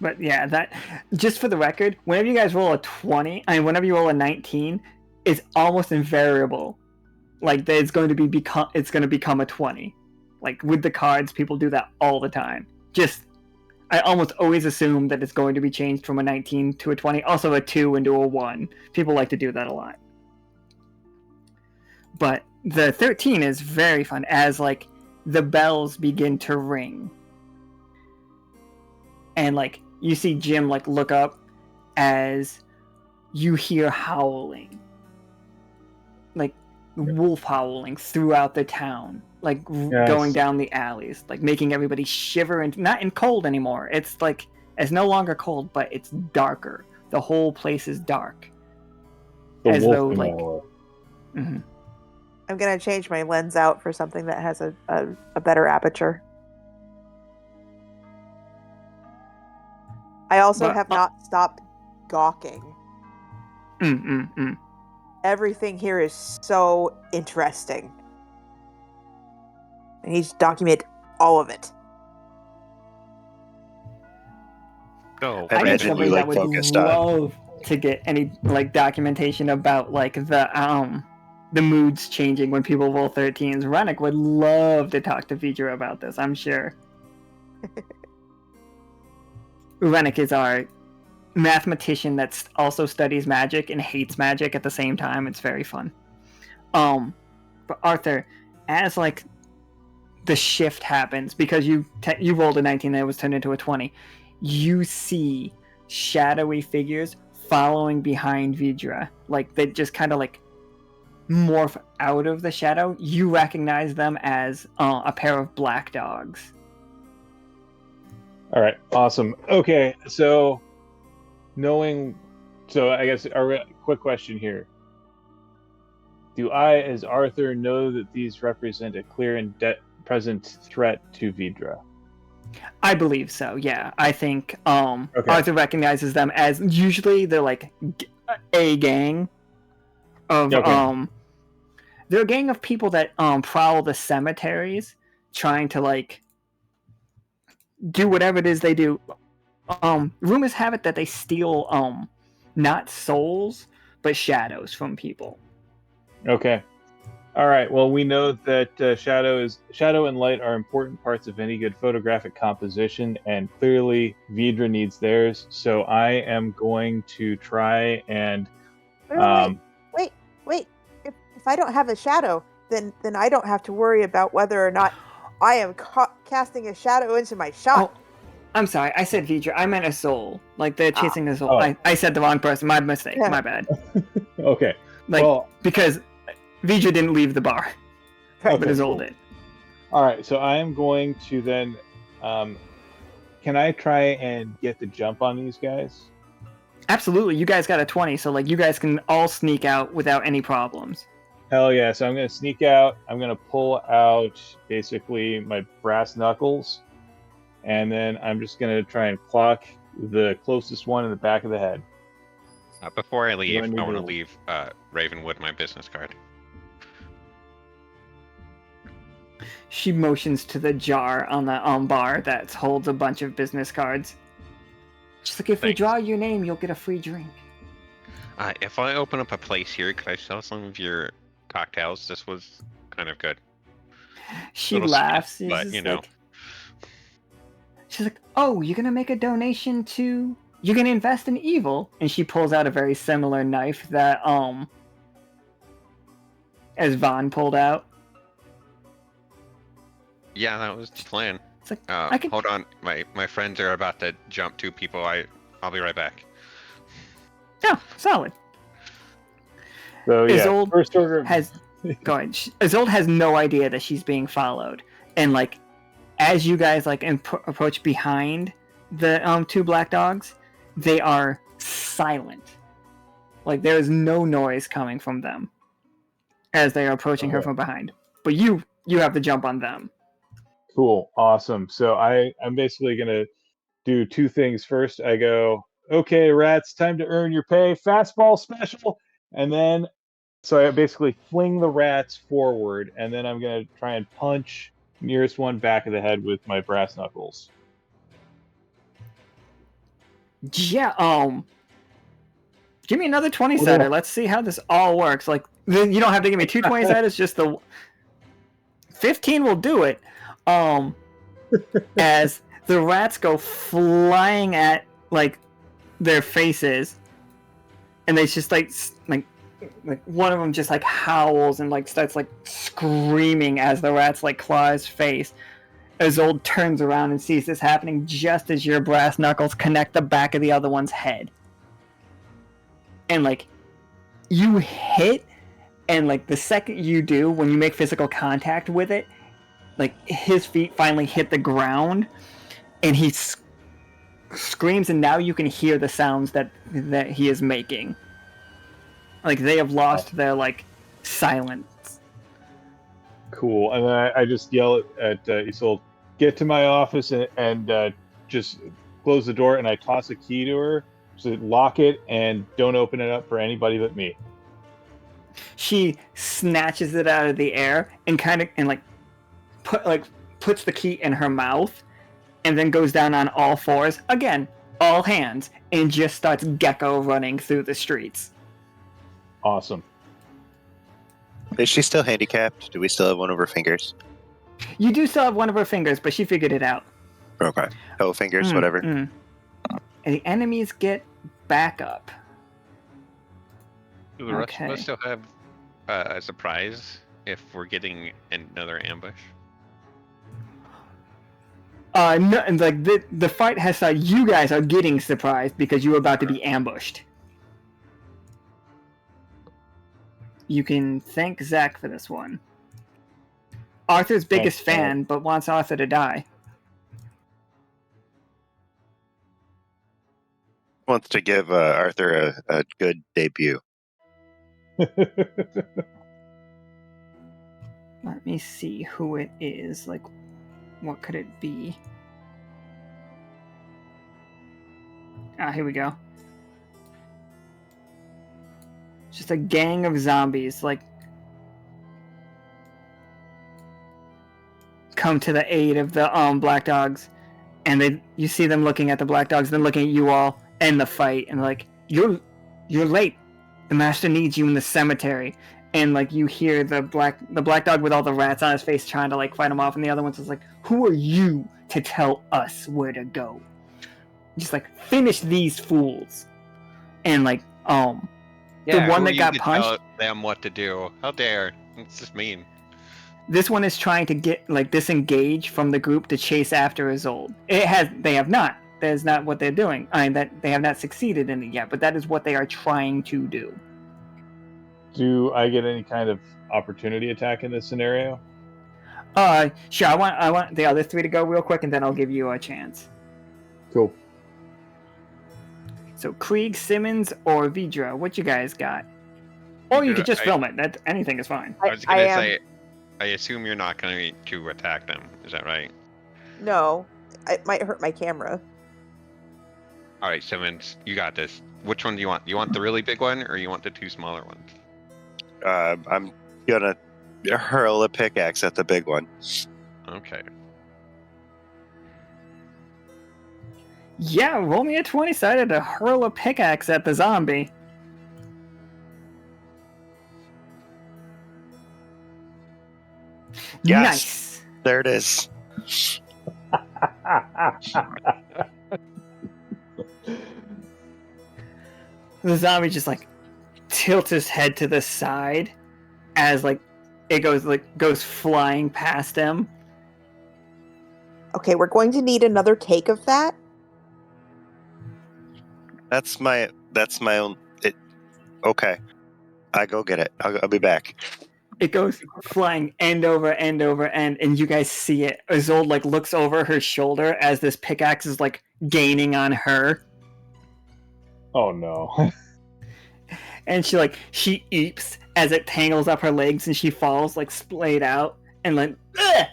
But yeah, that just for the record, whenever you guys roll a 20, whenever you roll a 19, it's almost invariable. That it's going to become a 20. With the cards, people do that all the time. I almost always assume that it's going to be changed from a 19 to a 20. Also a 2 into a 1. People like to do that a lot. But the 13 is very fun as the bells begin to ring. And you see Jim look up as you hear howling. Wolf howling throughout the town. Yes. Going down the alleys, making everybody shiver, and not in cold anymore. It's it's no longer cold, but it's darker. The whole place is dark. The As wolf though hour. Mm-hmm. I'm gonna change my lens out for something that has a better aperture. I also have not stopped gawking. Everything here is so interesting. I need to document all of it. So I I need imagine somebody you, that would focused on. love to get any documentation about the moods changing when people roll 13s. Rennick would love to talk to Vidra about this, I'm sure. Rennick is our mathematician that also studies magic and hates magic at the same time. It's very fun. But Arthur, as the shift happens, because you rolled a 19 and it was turned into a 20, you see shadowy figures following behind Vidra. They just kind of morph out of the shadow. You recognize them as a pair of black dogs. All right, awesome. Okay, so I guess quick question here. Do I, as Arthur, know that these represent a clear and present threat to Vidra? I believe so, yeah. I think Arthur recognizes them as, usually they're a gang of they're a gang of people that prowl the cemeteries trying to do whatever it is they do. Rumors have it that they steal not souls but shadows from people. Okay. All right. Well, we know that shadow and light are important parts of any good photographic composition, and clearly Vidra needs theirs. So I am going to try and Wait. If if I don't have a shadow, then I don't have to worry about whether or not I am casting a shadow into my shot. Oh, I'm sorry. I said Vidra. I meant a soul. Like they're chasing a soul. Oh. I said the wrong person. My mistake. Yeah. My bad. Okay. Like Well, because Vidra didn't leave the bar, okay, but Isolde cool. did. All right. So I am going to then. Can I try and get the jump on these guys? Absolutely. You guys got a 20, so like you guys can all sneak out without any problems. Hell yeah. So I'm going to sneak out. I'm going to pull out basically my brass knuckles. And then I'm just going to try and clock the closest one in the back of the head. Before I leave, I need want to to- leave Ravenwood my business card. She motions to the jar on the bar that holds a bunch of business cards. She's like, if we Thanks. draw your name, you'll get a free drink. If I open up a place here, could I sell some of your cocktails? This was kind of good. She Little laughs. skit, She's but just you know. like- she's like, oh, you're gonna make a donation to... You're gonna invest in evil? And she pulls out a very similar knife that, as Vaughn pulled out. Yeah, that was the plan. It's like, I can... Hold on, my friends are about to jump 2 people. I'll be right back. Oh, solid. So yeah, Isolde first order of has... Go ahead. Isolde has no idea that she's being followed. And, like, as you guys, like, approach behind the 2 black dogs, they are silent. Like, there is no noise coming from them as they are approaching her from behind. But you have to jump on them. Cool, awesome. So I'm basically gonna do 2 things. First, I go, okay, rats, time to earn your pay, fastball special, and then so I basically fling the rats forward, and then I'm gonna try and punch nearest one back of the head with my brass knuckles. Yeah, give me another 20-sider. Let's see how this all works. Like, you don't have to give me 2 20-siders, just the 15 will do it. As the rats go flying at, like, their faces, and they just, like one of them just, like, howls and, like, starts, like, screaming as the rats, like, claw his face. Isolde turns around and sees this happening just as your brass knuckles connect the back of the other one's head. And, like, you hit, and, like, the second you do, when you make physical contact with it, like, his feet finally hit the ground, and he screams, and now you can hear the sounds that he is making. Like, they have lost their, like, silence. Cool, and then I just yell at Isolde, get to my office and just close the door, and I toss a key to her, so lock it and don't open it up for anybody but me. She snatches it out of the air and puts the key in her mouth, and then goes down on all fours again, all hands, and just starts gecko running through the streets. Awesome. Is she still handicapped? Do we still have one of her fingers? You do still have one of her fingers, but she figured it out. Okay. Oh, fingers, whatever. And the enemies get back up. Do the rest of Okay. us still have a surprise if we're getting another ambush? No, and like the fight has started. You guys are getting surprised because you're about to be ambushed. You can thank Zach for this one. Arthur's biggest Thanks, fan, but wants Arthur to die. Wants to give Arthur a good debut. Let me see who it is. Like, what could it be? Here we go. It's just a gang of zombies, like, come to the aid of the black dogs, and you see them looking at the black dogs, then looking at you all, end the fight, and like, you're late. The master needs you in the cemetery. And like, you hear the black dog with all the rats on his face trying to like fight him off, and the other one's just like, who are you to tell us where to go? Just like, finish these fools. And like, yeah, Yeah, one who that are you got to punched. tell them what to do? How dare? It's just mean. This one is trying to get disengage from the group to chase after Isolde. They have not. That is not what they're doing. That they have not succeeded in it yet, but that is what they are trying to do. Do I get any kind of opportunity attack in this scenario? Sure. I want the other 3 to go real quick, and then I'll give you a chance. Cool. So Krieg, Simmons, or Vidra, what you guys got? Or you could just film it. That anything is fine. I was gonna say, I assume you're not going to attack them. Is that right? No, it might hurt my camera. All right, Simmons, you got this. Which one do you want? You want the really big one, or you want the 2 smaller ones? I'm gonna hurl a pickaxe at the big one. Okay. Yeah, roll me a 20-sided to hurl a pickaxe at the zombie. Yes. Nice. There it is. The zombie just tilts his head to the side as it goes flying past him. Okay, we're going to need another take of that. That's my own. Okay, I go get it. I'll be back. It goes flying end over end over end, and you guys see it. Isolde looks over her shoulder as this pickaxe is gaining on her. Oh no. And she eeps as it tangles up her legs and she falls splayed out and ugh!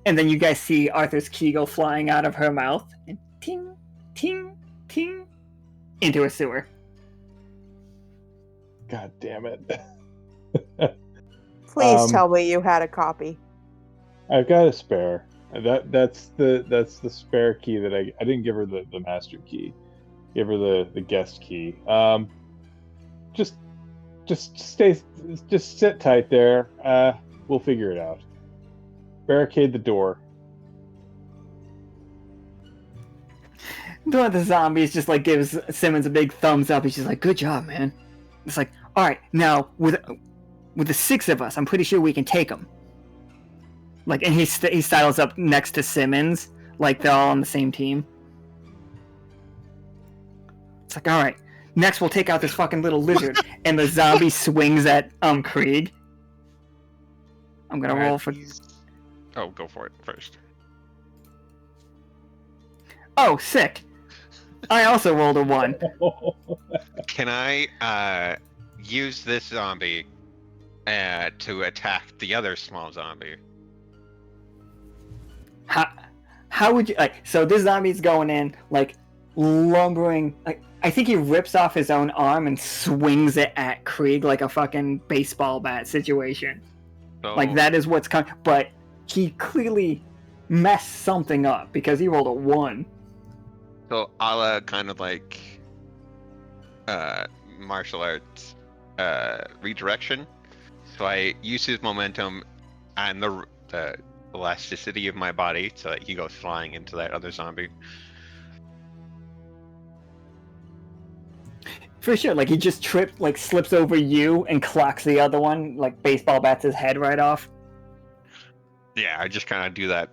And then you guys see Arthur's key go flying out of her mouth and ting, ting, ting into a sewer. God damn it. Please tell me you had a copy. I've got a spare. That's the spare key that I didn't give her the master key. Give her the guest key. Just sit tight there. We'll figure it out. Barricade the door. The zombies just gives Simmons a big thumbs up. He's just good job, man. It's all right, now with the 6 of us, I'm pretty sure we can take them. And he sidles up next to Simmons, they're all on the same team. It's all right, next we'll take out this fucking little lizard. And the zombie swings at Krieg. I'm gonna roll for... Oh, go for it first. Oh, sick. I also rolled a 1. Can I use this zombie to attack the other small zombie? How would you so this zombie's going in lumbering I think he rips off his own arm and swings it at Krieg like a fucking baseball bat situation. So, That is what's coming, but he clearly messed something up because he rolled a 1. So a la kind of martial arts redirection. So I use his momentum and the elasticity of my body so that he goes flying into that other zombie. For sure, he just trips, slips over you and clocks the other one, baseball bats his head right off. Yeah, I just kind of do that.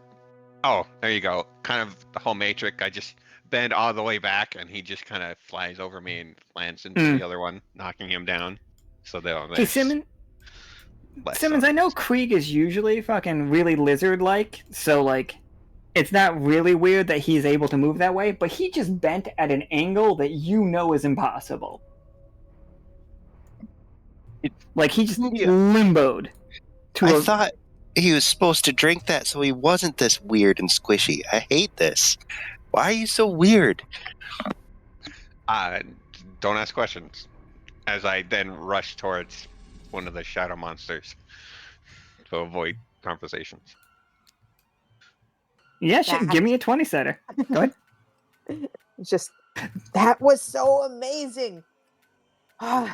Oh, there you go. Kind of the whole Matrix. I just bend all the way back, and he just kind of flies over me and lands into the other one, knocking him down. So they'll. Hey, Simmons, I know Krieg is usually fucking really lizard-like, so it's not really weird that he's able to move that way, but he just bent at an angle that is impossible. He just limboed. I thought he was supposed to drink that so he wasn't this weird and squishy. I hate this. Why are you so weird? Don't ask questions. As I then rush towards one of the shadow monsters to avoid conversations. Yeah, give me a 20-sider. Go ahead. Just, that was so amazing. I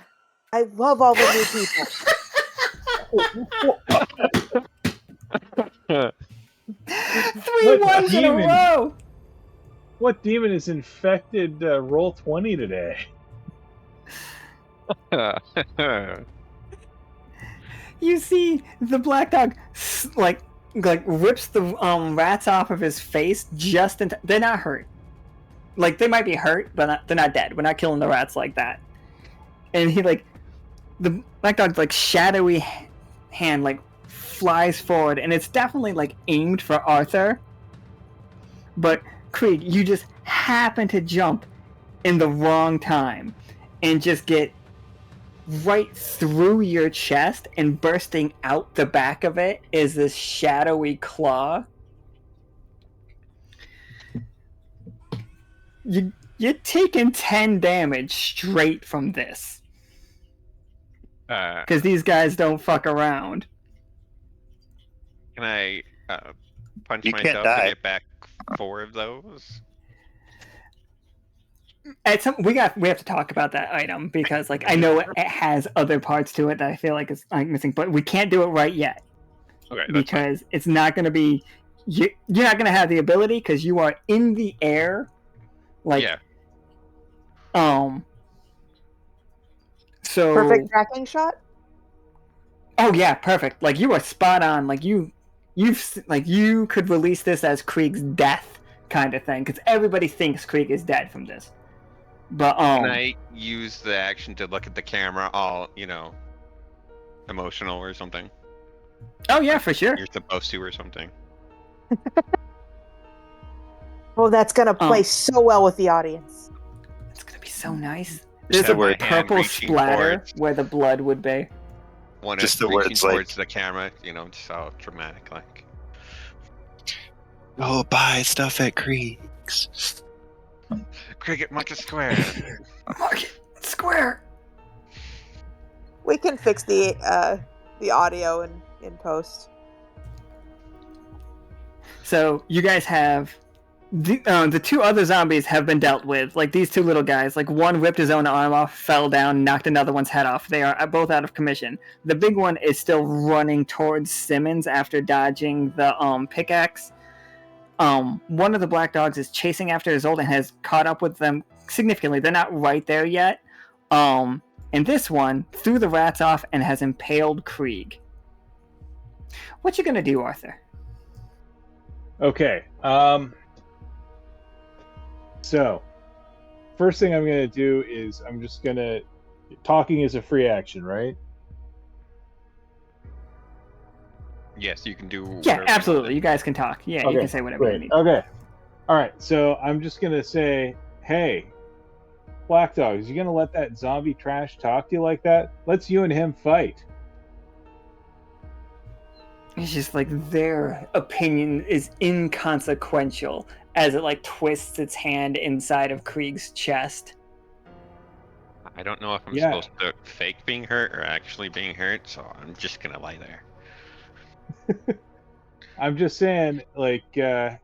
love all the new people. 3 ones in a row. What demon has infected Roll20 today? You see the black dog like rips the rats off of his face just in time. They're not hurt. Like, they might be hurt, but they're not dead. We're not killing the rats like that. And he the black dog's shadowy hand flies forward, and it's definitely aimed for Arthur. But Krieg, you just happen to jump in the wrong time and just get right through your chest, and bursting out the back of it is this shadowy claw. You're taking 10 damage straight from this. Because these guys don't fuck around. Can I punch You can't myself die. to get back 4 of those? We have to talk about that item, because I know it has other parts to it that I feel like is missing, but we can't do it right yet. Okay, that's because it's not going to be. You're not going to have the ability because you are in the air. Yeah. So Perfect tracking shot. Oh yeah, perfect. You are spot on. You could release this as Krieg's death kind of thing, because everybody thinks Krieg is dead from this. But Can I use the action to look at the camera all, emotional or something? Oh yeah, for sure. You're supposed to or something. Well, that's gonna play so well with the audience. It's gonna be so nice. Just There's a have my hand purple reaching splatter towards- where the blood would be. One Just is the reaching words, towards the camera, just all dramatic, Oh, buy stuff at Krieg's. Cricket Market Square. Market Square. We can fix the audio in post. So you guys have the 2 other zombies have been dealt with. These 2 little guys. One ripped his own arm off, fell down, knocked another one's head off. They are both out of commission. The big one is still running towards Simmons after dodging the pickaxe. One of the black dogs is chasing after Isolde and has caught up with them significantly. They're not right there yet. And this one threw the rats off and has impaled Krieg. What you gonna do, Arthur? Okay. So, first thing I'm going to do is I'm just going to... Talking is a free action, right? Yes, you can do. Yeah, whatever you absolutely. want. You guys can talk. Yeah, Okay, you can say whatever you Great. need. Okay. All right. So I'm just going to say, hey, Black Dogs, you going to let that zombie trash talk to you like that? Let's you and him fight. It's just their opinion is inconsequential as it twists its hand inside of Krieg's chest. I don't know if I'm Yeah. supposed to fake being hurt or actually being hurt, so I'm just gonna lie there. I'm just saying, are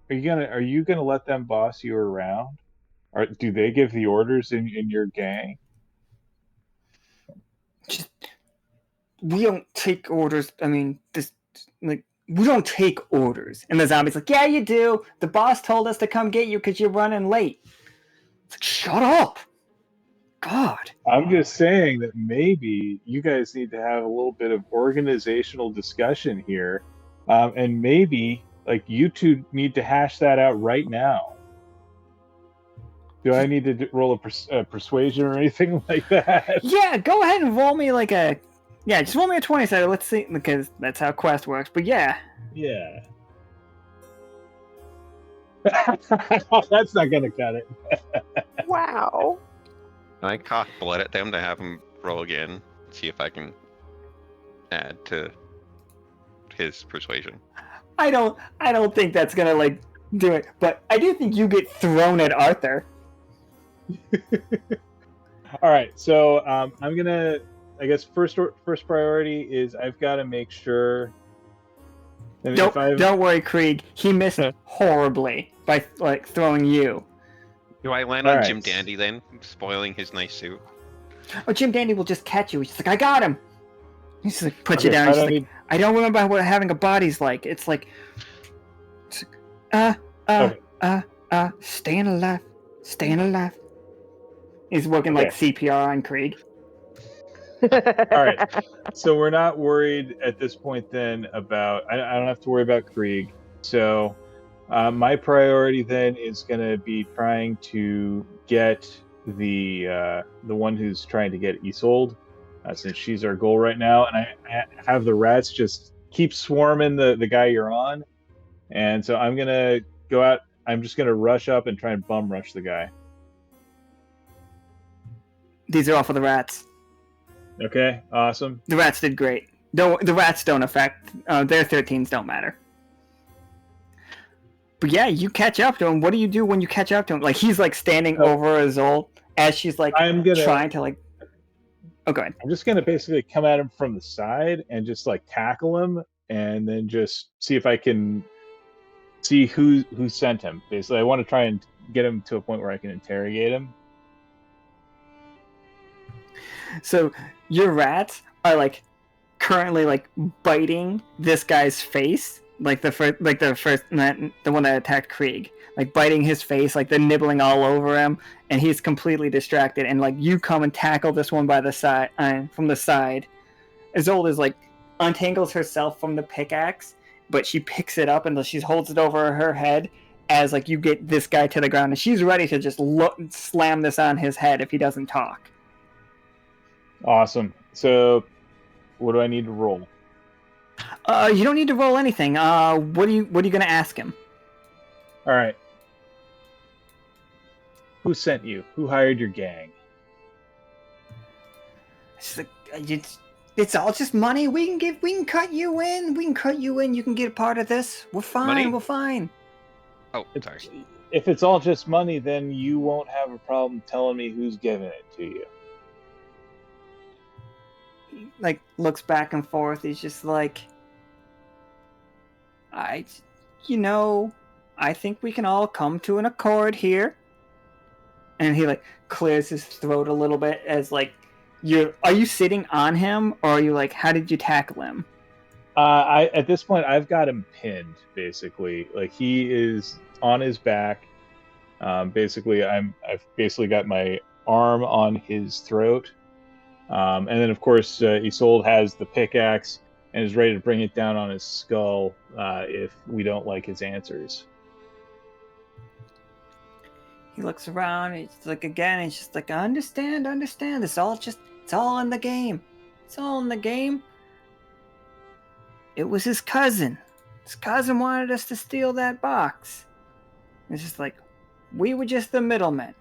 you gonna let them boss you around? Or do they give the orders in your gang? Just, we don't take orders. I mean, we don't take orders. And the zombie's yeah, you do. The boss told us to come get you because you're running late. It's shut up. God. I'm just saying that maybe you guys need to have a little bit of organizational discussion here, and maybe you 2 need to hash that out right now. Do I need to roll a persuasion or anything like that? Yeah, go ahead and roll me just roll me a 20 sided. Let's see, because that's how quest works. But yeah. Yeah. That's not gonna cut it. Wow. I cough blood at them to have them roll again. See if I can add to his persuasion. I don't think that's gonna do it, but I do think you get thrown at Arthur. All right, so I'm gonna. I guess first priority is I've got to make sure. Don't worry, Krieg. He missed horribly by throwing you. Do I land All on right. Jim Dandy then, spoiling his nice suit? Oh, Jim Dandy will just catch you. He's just I got him. He's just put you Okay, down. I He's don't just need- I don't remember what having a body's like. It's staying alive. He's working Okay. CPR on Krieg. All right. So we're not worried at this point then about. I don't have to worry about Krieg. So my priority then is going to be trying to get the one who's trying to get Isolde, since she's our goal right now, and I have the rats just keep swarming the guy you're on, and so I'm gonna go out. I'm just gonna rush up and try and bum rush the guy. These are all for the rats. Okay, awesome. The rats did great. The rats don't affect. Their 13s don't matter. But yeah, you catch up to him. What do you do when you catch up to him? Like, he's like standing over Isolde as she's like trying to like. Oh, go ahead. I'm just gonna basically come at him from the side and just like tackle him, and then just see if I can see who sent him. Basically, I want to try and get him to a point where I can interrogate him. So your rats are like currently like biting this guy's face, like the one that attacked Krieg, like biting his face, like they're nibbling all over him, and he's completely distracted. And like you come and tackle this one by the side, from the side. Isolde is like untangles herself from the pickaxe, but she picks it up and she holds it over her head as like you get this guy to the ground, and she's ready to just slam this on his head if he doesn't talk. Awesome. So, what do I need to roll? You don't need to roll anything. What are you gonna ask him? All right. Who sent you? Who hired your gang? It's all just money. We can cut you in. We can cut you in. You can get a part of this. We're fine. Money? We're fine. Oh, sorry. If it's all just money, then you won't have a problem telling me who's giving it to you. He like looks back and forth. He's just like, I think we can all come to an accord here. And he like clears his throat a little bit as like, are you sitting on him, or are you like, how did you tackle him? At this point, I've got him pinned, basically. Like, he is on his back. Basically, I've basically got my arm on his throat. And then, of course, Isolde has the pickaxe and is ready to bring it down on his skull if we don't like his answers. He looks around. He's like, again, he's just like, I understand. It's all in the game. It's all in the game. It was his cousin. His cousin wanted us to steal that box. It's just like, we were just the middlemen.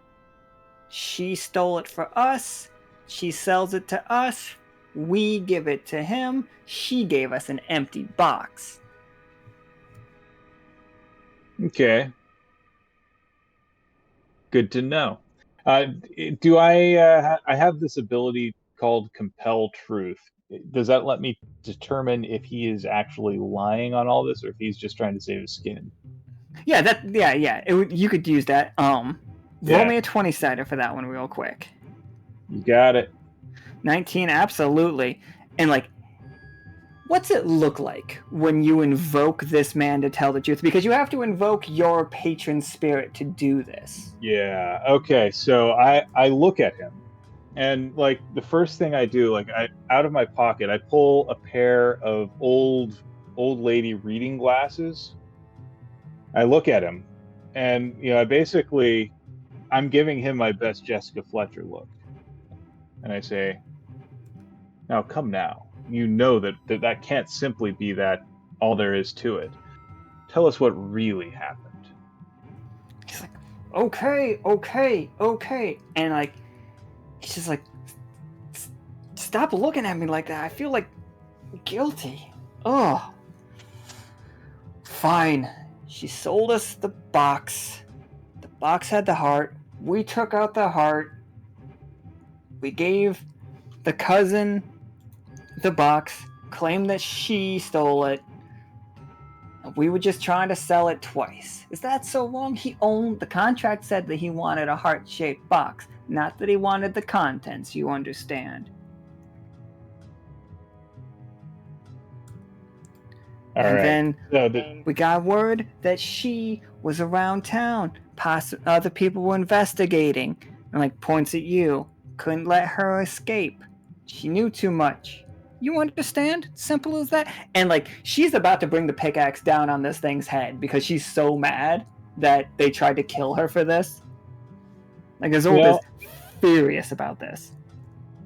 She stole it for us. She sells it to us. We give it to him. She gave us an empty box. Okay. Good to know. Do I have this ability called Compel Truth? Does that let me determine if he is actually lying on all this, or if he's just trying to save his skin? Yeah. You could use that. Roll me a 20-sider for that one real quick. You got it. 19, absolutely. And like, what's it look like when you invoke this man to tell the truth? Because you have to invoke your patron spirit to do this. Yeah. Okay. So I look at him, and like the first thing I do, like out of my pocket, I pull a pair of old lady reading glasses. I look at him, and I'm giving him my best Jessica Fletcher look, and I say, "Now come now. You know that can't simply be that all there is to it. Tell us what really happened." He's like, okay. And like, he's just like, stop looking at me like that. I feel like guilty. Oh. Fine. She sold us the box. The box had the heart. We took out the heart. We gave the cousin the box, claimed that she stole it. We were just trying to sell it twice. Is that so wrong? The contract said that he wanted a heart-shaped box, not that he wanted the contents, you understand. Then we got word that she was around town. Other people were investigating, and like points at you. Couldn't let her escape. She knew too much. You understand? Simple as that. And like she's about to bring the pickaxe down on this thing's head because she's so mad that they tried to kill her for this. Like Isolde is furious about this.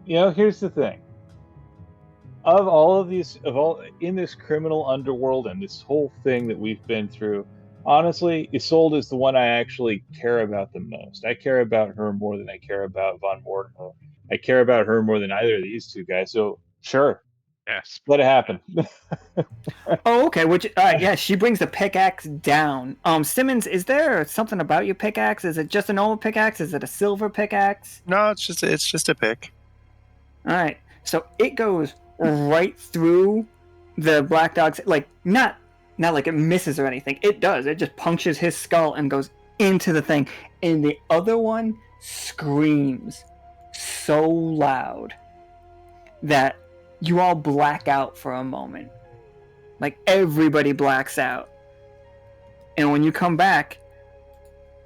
Here's the thing. Of all of these, in this criminal underworld and this whole thing that we've been through, honestly, Isolde is the one I actually care about the most. I care about her more than I care about Von Mortimer. I care about her more than either of these two guys. So sure, Yes. let it happen. Oh, okay. Which, yeah, she brings the pickaxe down. Simmons, is there something about your pickaxe? Is it just a normal pickaxe? Is it a silver pickaxe? No, it's just a pick. All right. So it goes right through the black dog's, like not like it misses or anything. It does. It just punctures his skull and goes into the thing. And the other one screams so loud that you all black out for a moment. Like everybody blacks out. And when you come back,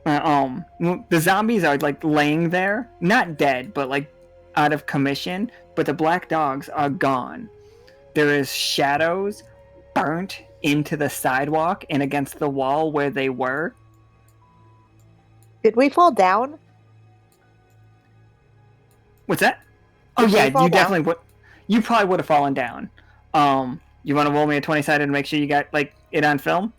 the zombies are like laying there, not dead, but like out of commission, but the black dogs are gone. There is shadows burnt into the sidewalk and against the wall where they were. Did we fall down? What's that? Oh Did we yeah, fall you down? definitely would. You probably would have fallen down. You want to roll me a 20-sided to make sure you got like it on film?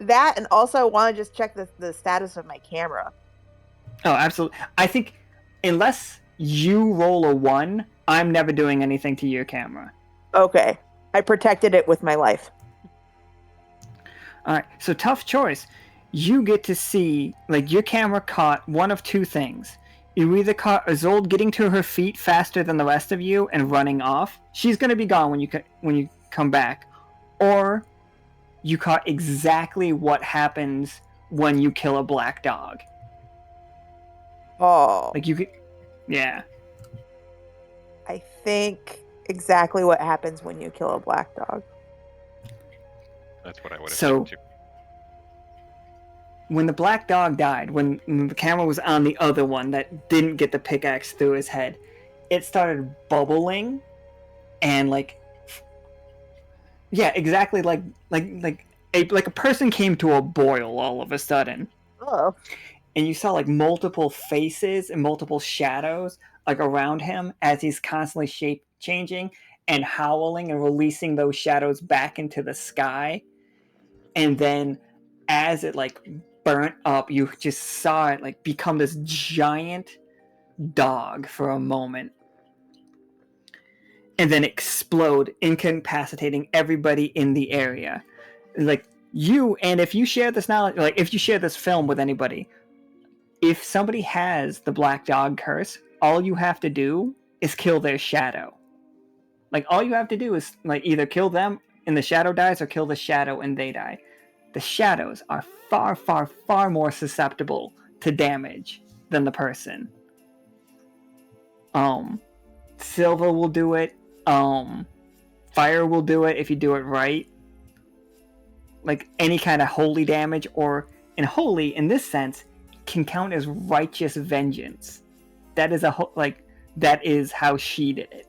That, and also I want to just check the status of my camera. Oh, absolutely. I think unless you roll a 1, I'm never doing anything to your camera. Okay. I protected it with my life. All right, so tough choice. You get to see, like, your camera caught one of two things. You either caught Isolde getting to her feet faster than the rest of you and running off. She's going to be gone when you come back. Or you caught exactly what happens when you kill a black dog. Oh. Like, you could... Yeah. I think exactly what happens when you kill a black dog. That's what I would have So- said too. When the black dog died, when the camera was on the other one that didn't get the pickaxe through his head, it started bubbling and like, yeah, exactly like a person came to a boil all of a sudden. Oh. And you saw like multiple faces and multiple shadows like around him as he's constantly shape changing and howling and releasing those shadows back into the sky. And then as it like burnt up, you just saw it like become this giant dog for a moment. And then explode, incapacitating everybody in the area. Like you, and if you share this knowledge, like if you share this film with anybody, if somebody has the black dog curse, all you have to do is kill their shadow. Like all you have to do is like either kill them and the shadow dies or kill the shadow and they die. The shadows are far, far, far more susceptible to damage than the person. Silver will do it. Fire will do it if you do it right. Like any kind of holy damage, or in holy in this sense can count as righteous vengeance. That is that is how she did it.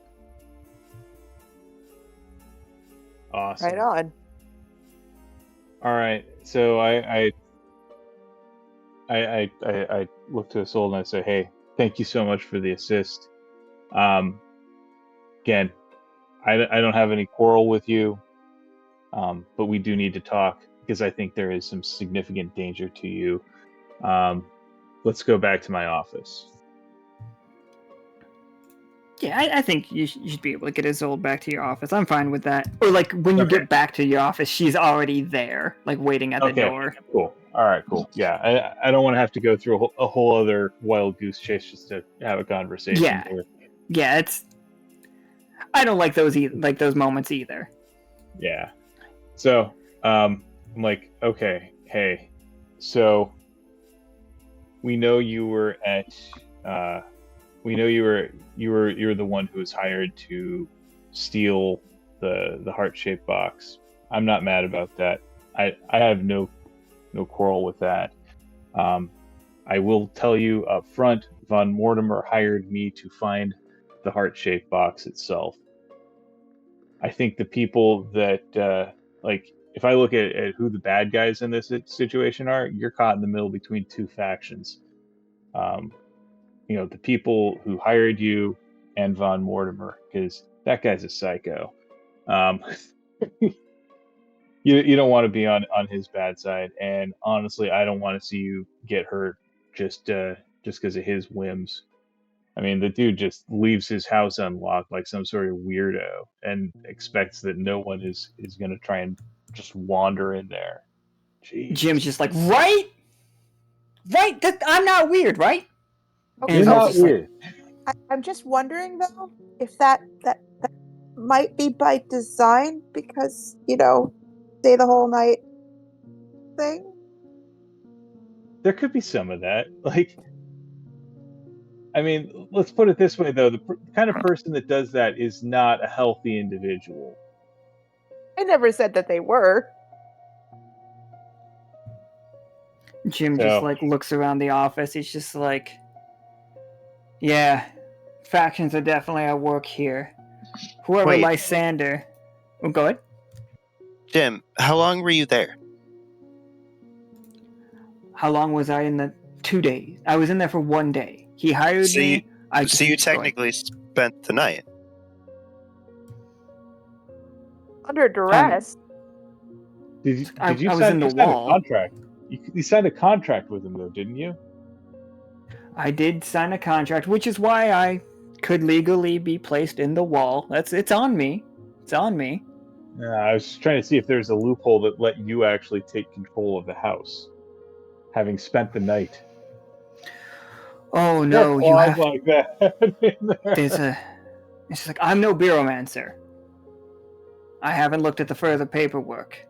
Awesome. Right on. All right, so I look to Isolde and I say, "Hey, thank you so much for the assist. Again, I don't have any quarrel with you, but we do need to talk because I think there is some significant danger to you. Let's go back to my office." Yeah, I think you should be able to get Isolde back to your office. I'm fine with that. Or like when you get back to your office, she's already there, like waiting at the door. Cool. All right, cool. Yeah, I don't want to have to go through a whole other wild goose chase just to have a conversation. Yeah. Yeah, I don't like those those moments either. Yeah. So, I'm like, okay, hey, so we know you were at, we know you were the one who was hired to steal the heart-shaped box. I'm not mad about that. I have no quarrel with that. I will tell you up front, Von Mortimer hired me to find the heart-shaped box itself. I think the people that like, if I look at who the bad guys in this situation are, you're caught in the middle between two factions. The people who hired you and Von Mortimer, because that guy's a psycho. You don't want to be on his bad side, and honestly, I don't want to see you get hurt just because of his whims. I mean, the dude just leaves his house unlocked like some sort of weirdo and expects that no one is going to try and just wander in there. Jeez. Jim's just like, right? I'm not weird, right? Okay, You're And not just like- weird. I'm just wondering though if that might be by design because stay the whole night thing. There could be some of that. Like, I mean, let's put it this way though: the kind of person that does that is not a healthy individual. I never said that they were. Jim So- just like looks around the office. He's just like, yeah, factions are definitely at work here. Whoever Wait. Lysander. Oh, go ahead. Jim, how long were you there? How long was I in the 2 days? I was in there for 1 day. He hired So me. you technically spent the night. Under duress. Did you I was sign, in the you signed wall. a contract? You signed a contract with him though, didn't you? I did sign a contract, which is why I could legally be placed in the wall. It's on me. It's on me. I was just trying to see if there's a loophole that let you actually take control of the house, having spent the night. Oh no, you Clause have. like that in there. There's a. It's just like, I'm no bureaumancer. I haven't looked at the further paperwork.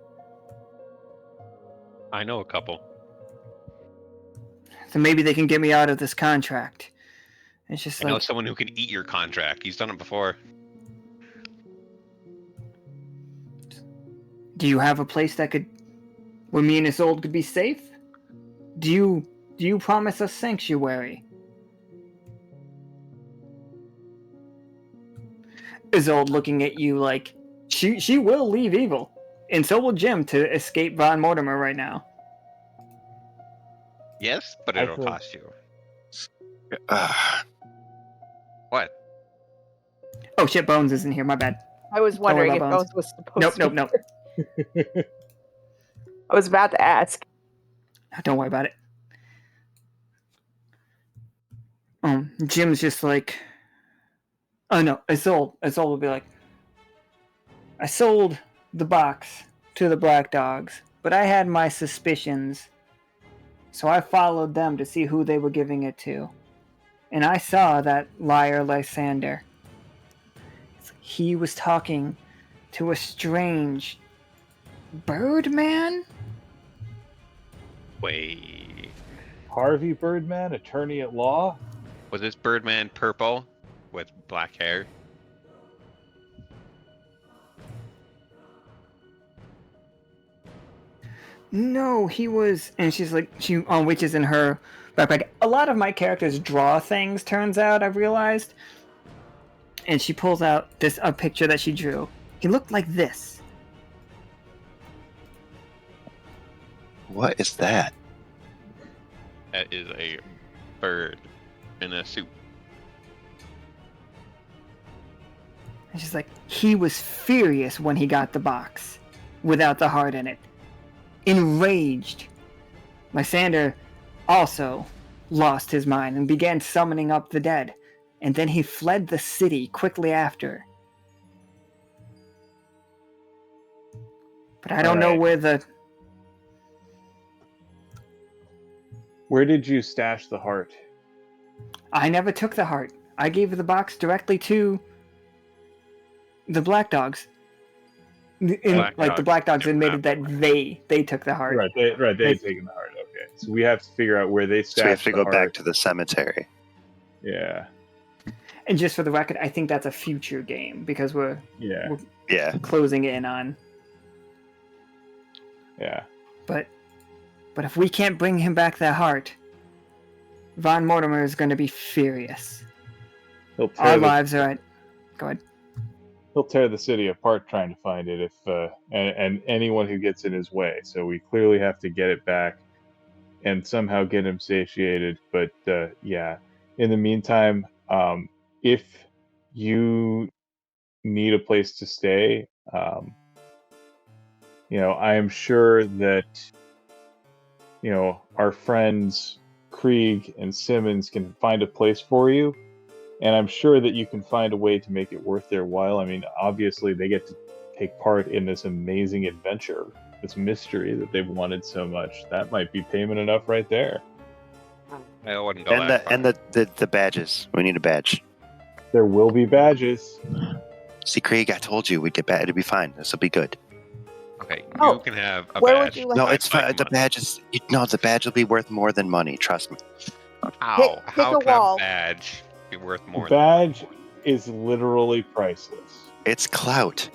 I know a couple. So maybe they can get me out of this contract. It's just I know like, someone who can eat your contract. He's done it before. do you have a place that could, where me and Isolde could be safe? Do you promise us sanctuary? Isolde looking at you like, she will leave evil. And so will Jim to escape Von Mortimer right now. Yes, but I it'll think- cost you. Ugh. What? Oh shit, Bones isn't here, my bad. I was wondering if about Bones Bones. was supposed to. Nope. I was about to ask. Don't worry about it. Jim's just like, oh no, Isolde will be like, I sold the box to the Black Dogs, but I had my suspicions, so I followed them to see who they were giving it to, and I saw that liar Lysander. He was talking to a strange Birdman? Wait. Harvey Birdman, attorney at law. Was this Birdman purple with black hair? No, he was, and she's like, she on witches in her backpack. A lot of my characters draw things. Turns out, I've realized. And she pulls out a picture that she drew. He looked like this. What is that? That is a bird in a suit. And she's like, he was furious when he got the box, without the heart in it. Enraged. Lysander also lost his mind and began summoning up the dead, and then he fled the city quickly after. But I don't know Alright. Where did you stash the heart? I never took the heart. I gave the box directly to the Black Dogs. The Black Dogs took admitted that they took the heart. Right, they had taken the heart. Okay, so we have to figure out where they stashed So we have to the go heart. back to the cemetery. Yeah, And just for the record, I think that's a future game because we're yeah, Yeah. closing in on. yeah. But if we can't bring him back that heart, Von Mortimer is going to be furious. He'll Our tear lives are at... Go ahead. he'll tear the city apart trying to find it if and anyone who gets in his way. So we clearly have to get it back and somehow get him satiated. But yeah, in the meantime, if you need a place to stay, I am sure that our friends Krieg and Simmons can find a place for you. And I'm sure that you can find a way to make it worth their while. I mean, obviously, they get to take part in this amazing adventure, this mystery that they've wanted so much. That might be payment enough right there. I wouldn't go And that far. the badges. We need a badge. There will be badges. See, Krieg, I told you we'd get badge. It'd be fine. This will be good. Okay, Oh, you can have a where would badge. you like- No, I it's fine. find The money. badges. No, the badge will be worth more than money. Trust me. How? Pick How a can wall. a badge be worth The more badge is literally priceless. It's clout.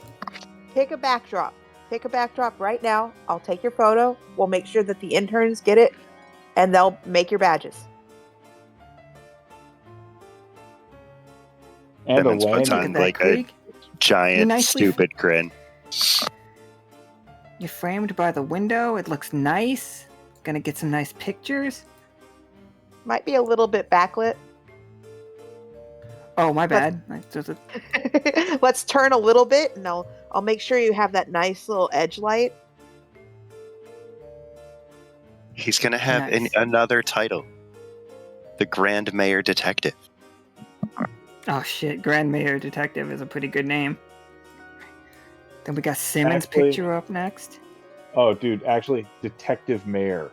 Pick a backdrop. Pick a backdrop right now. I'll take your photo. We'll make sure that the interns get it, and they'll make your badges. And a Simmons puts landing. Look on at that, like a Krieg. giant, You nicely- stupid grin. You're framed by the window. It looks nice. Gonna get some nice pictures. Might be a little bit backlit. Oh, my bad. There's a- Let's turn a little bit, and I'll make sure you have that nice little edge light. He's gonna have Nice. another title, the Grand Mayor Detective. Oh shit, Grand Mayor Detective is a pretty good name. Then we got Simmons' Actually- picture up next. Oh, dude, actually, Detective Mayor.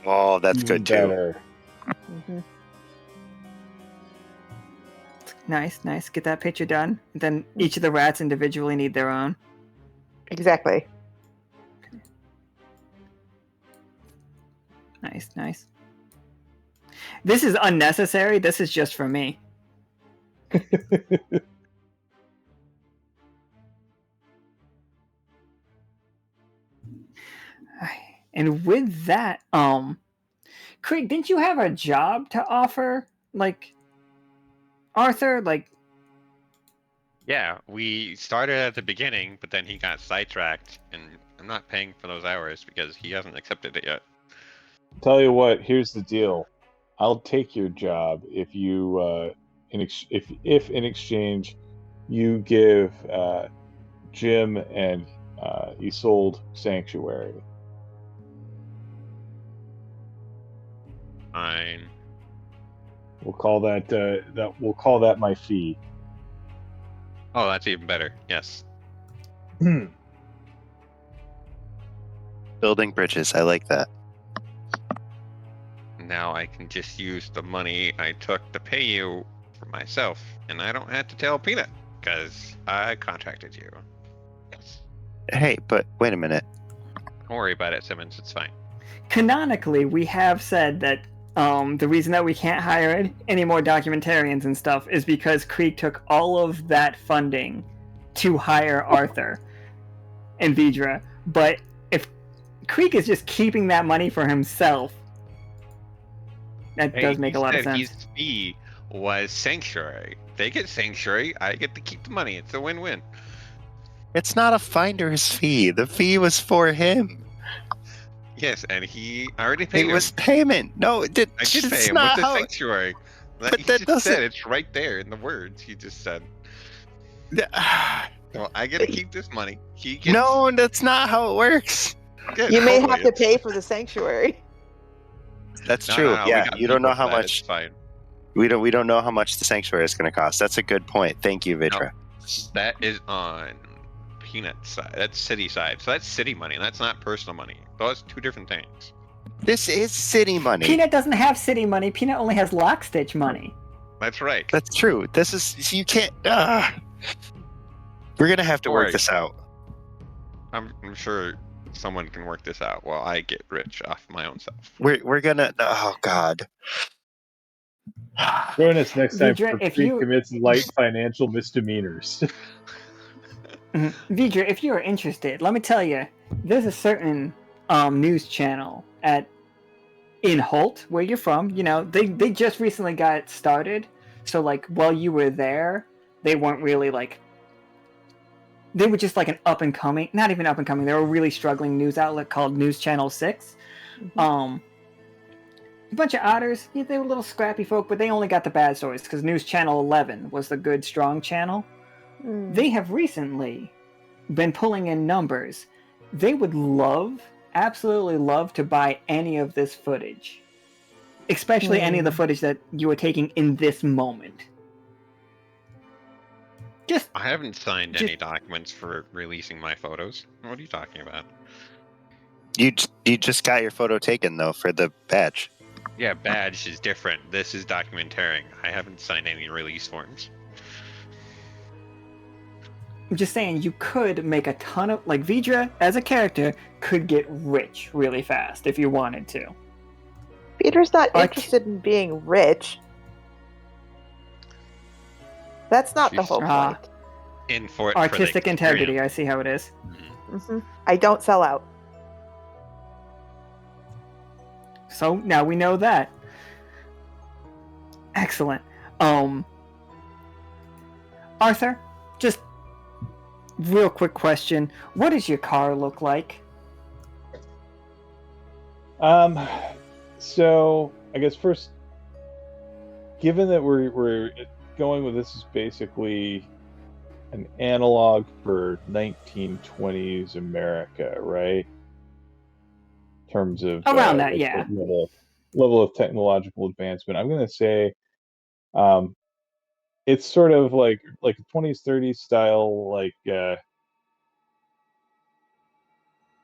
Oh, that's Even good too. better. Mhm. Nice, nice. Get that picture done. Then each of the rats individually need their own. Exactly. Nice, nice. This is unnecessary. This is just for me. And with that, Krieg, didn't you have a job to offer? Like, Arthur? Like, Yeah, we started at the beginning, but then he got sidetracked, and I'm not paying for those hours because he hasn't accepted it yet. Tell you what, here's the deal. I'll take your job if you, if in exchange, you give Jim and Isolde sanctuary. Fine. We'll call that my fee. Oh, that's even better. Yes. Building bridges. I like that. Now I can just use the money I took to pay you for myself, and I don't have to tell Peanut because I contracted you. Hey, but wait a minute. Don't worry about it, Simmons. It's fine. canonically, we have said that the reason that we can't hire any more documentarians and stuff is because Krieg took all of that funding to hire Arthur and Vidra. But if Krieg is just keeping that money for himself, that does make a lot of sense. His fee was sanctuary. They get sanctuary. I get to keep the money. It's a win-win. It's not a finder's fee. The fee was for him. Yes, and he already paid It him. was payment. No, it did. I did it's pay him not with the how- sanctuary. But He that just doesn't- said it's right there in the words he just said. Well, I get to keep this money. He gets. No, that's not how it works. Good, You may hopefully have to it's- pay for the sanctuary. That's No, true. no, no, we Yeah, got you don't know people how for that, much. It's fine. We don't know how much the sanctuary is going to cost. That's a good point. Thank you, Vidra. That is on Peanut's side. That's city side. So that's city money. That's not personal money. Those are two different things. This is city money. Peanut doesn't have city money. Peanut only has Lockstitch money. That's right. That's true. This is you can't. We're gonna have to Don't work worry. this out. I'm sure someone can work this out while I get rich off my own self. We're gonna. Oh God. Join us next time Vidra, for if Krieg you- commits light financial misdemeanors. Vidra, if you are interested, let me tell you, there's a certain news channel in Holt, where you're from. You know, they just recently got started, So like while you were there, they weren't really like. They were just like an up and coming, not even up and coming. They were a really struggling news outlet called News Channel 6. A bunch of otters. Yeah, they were little scrappy folk, but they only got the bad stories because News Channel 11 was the good, strong channel. They have recently been pulling in numbers. They would absolutely love to buy any of this footage, especially any of the footage that you are taking in this moment. I haven't signed any documents for releasing my photos. What are you talking about? You just got your photo taken though for the badge. Yeah, badge is different. This is documenting. I haven't signed any release forms. I'm just saying, you could make a ton of... Like, Vidra, as a character, could get rich really fast if you wanted to. Peter's not interested in being rich. That's not the whole point. Artistic integrity, I see how it is. I don't sell out. So, now we know that. Excellent. Arthur, just real quick question. What does your car look like? So I guess first, given that we're going with this is basically an analog for 1920s America, right? In terms of around that, yeah. Level of technological advancement, I'm going to say it's sort of like a 20s 30s style, like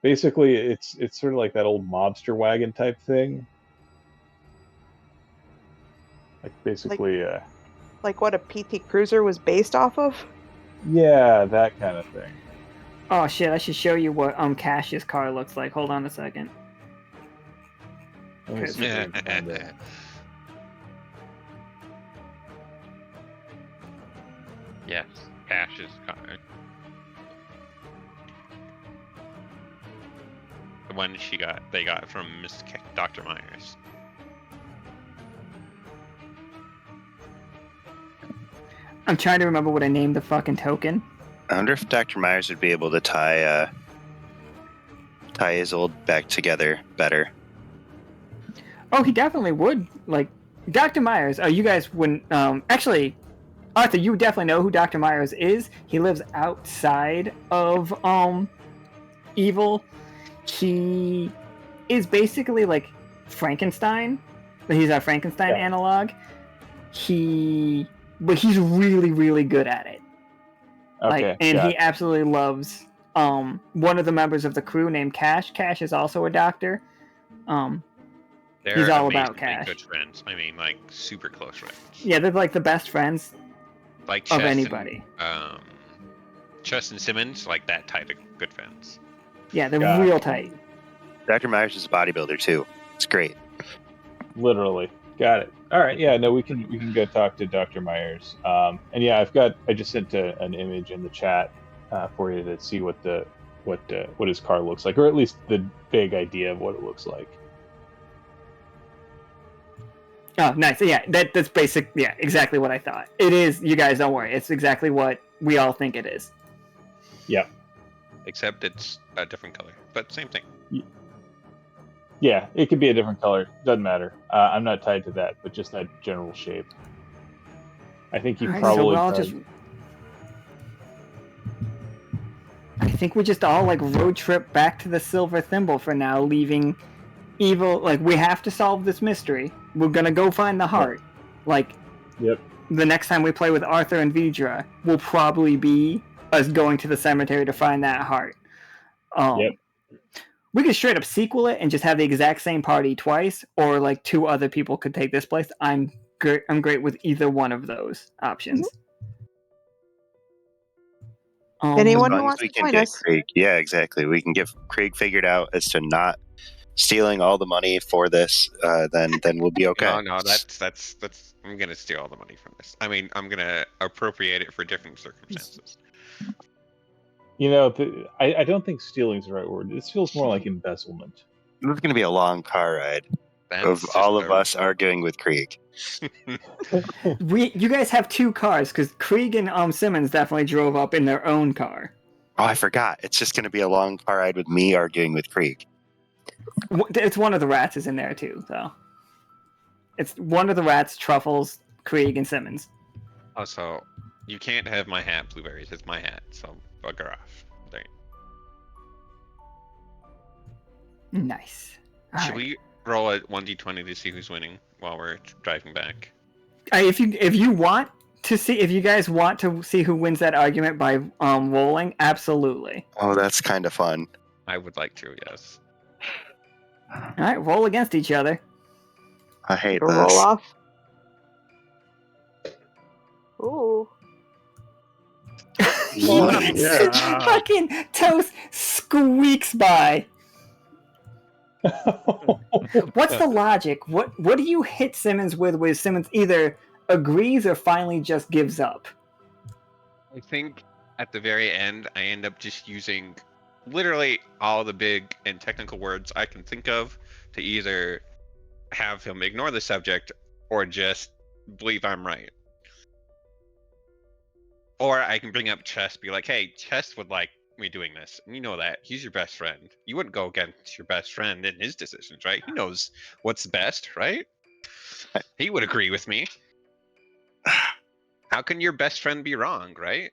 basically it's sort of like that old mobster wagon type thing, like basically like what a PT Cruiser was based off of. Yeah, that kind of thing. Oh shit, I should show you what Cash's car looks like. Hold on a second. Yes, Cash's car. The one they got from Dr. Myers. I'm trying to remember what I named the fucking token. I wonder if Dr. Myers would be able to tie Isolde back together better. Oh, he definitely would. Like, Dr. Myers, you guys wouldn't... actually, Arthur, you definitely know who Dr. Myers is. He lives outside of Evil. He is basically like Frankenstein. He's our Frankenstein analog. But he's really, really good at it. Okay. And he absolutely loves one of the members of the crew named Cash. Cash is also a doctor. He's all about Cash. Good friends. I mean, like super close friends. Yeah, they're like the best friends like of anybody. Chess and Simmons, like that type of good friends. Yeah, they're real tight. Dr. Myers is a bodybuilder too. It's great. Literally. Got it. All right. Yeah. No, we can go talk to Dr. Myers. And yeah, I just sent an image in the chat for you to see what his car looks like, or at least the big idea of what it looks like. Oh, nice. Yeah, that's basic. Yeah, exactly what I thought. It is. You guys don't worry. It's exactly what we all think it is. Yeah. Except it's a different color, but same thing. Yeah, it could be a different color. Doesn't matter. I'm not tied to that, but just that general shape. I think you probably. I think we just all like road trip back to the Silverthimble for now, leaving Evil. Like, we have to solve this mystery. We're gonna go find the heart. Like, yep. The next time we play with Arthur and Vidra will probably be us going to the cemetery to find that heart. Yep. We could straight up sequel it and just have the exact same party twice, or like 2 other people could take this place. I'm great with either one of those options. Anyone who wants to join us. Krieg. Yeah, exactly. We can get Krieg figured out as to not stealing all the money for this. Then we'll be okay. No, that's. I'm gonna steal all the money from this. I mean, I'm gonna appropriate it for different circumstances. You know, I don't think stealing is the right word. This feels more like embezzlement. This is going to be a long car ride. of just all of a- us arguing with Krieg. You guys have 2 cars because Krieg and Simmons definitely drove up in their own car. Oh, I forgot. It's just going to be a long car ride with me arguing with Krieg. It's one of the rats is in there too, though. It's one of the rats, Truffles, Krieg, and Simmons. Also, you can't have my hat, Blueberries. It's my hat, so bugger off. There. Nice. Should Alright. we roll a 1d20 to see who's winning while we're driving back? If you want to see, if you guys want to see who wins that argument by rolling, absolutely. Oh, that's kind of fun. I would like to, yes. All right, roll against each other. I hate Go this. roll off. Ooh. Fucking Toast squeaks by. What's the logic? What do you hit Simmons with where Simmons either agrees or finally just gives up? I think at the very end, I end up just using literally all the big and technical words I can think of to either have him ignore the subject or just believe I'm right. Or I can bring up Chess, be like, hey, Chess would like me doing this. And you know that. He's your best friend. You wouldn't go against your best friend in his decisions, right? He knows what's best, right? He would agree with me. How can your best friend be wrong, right?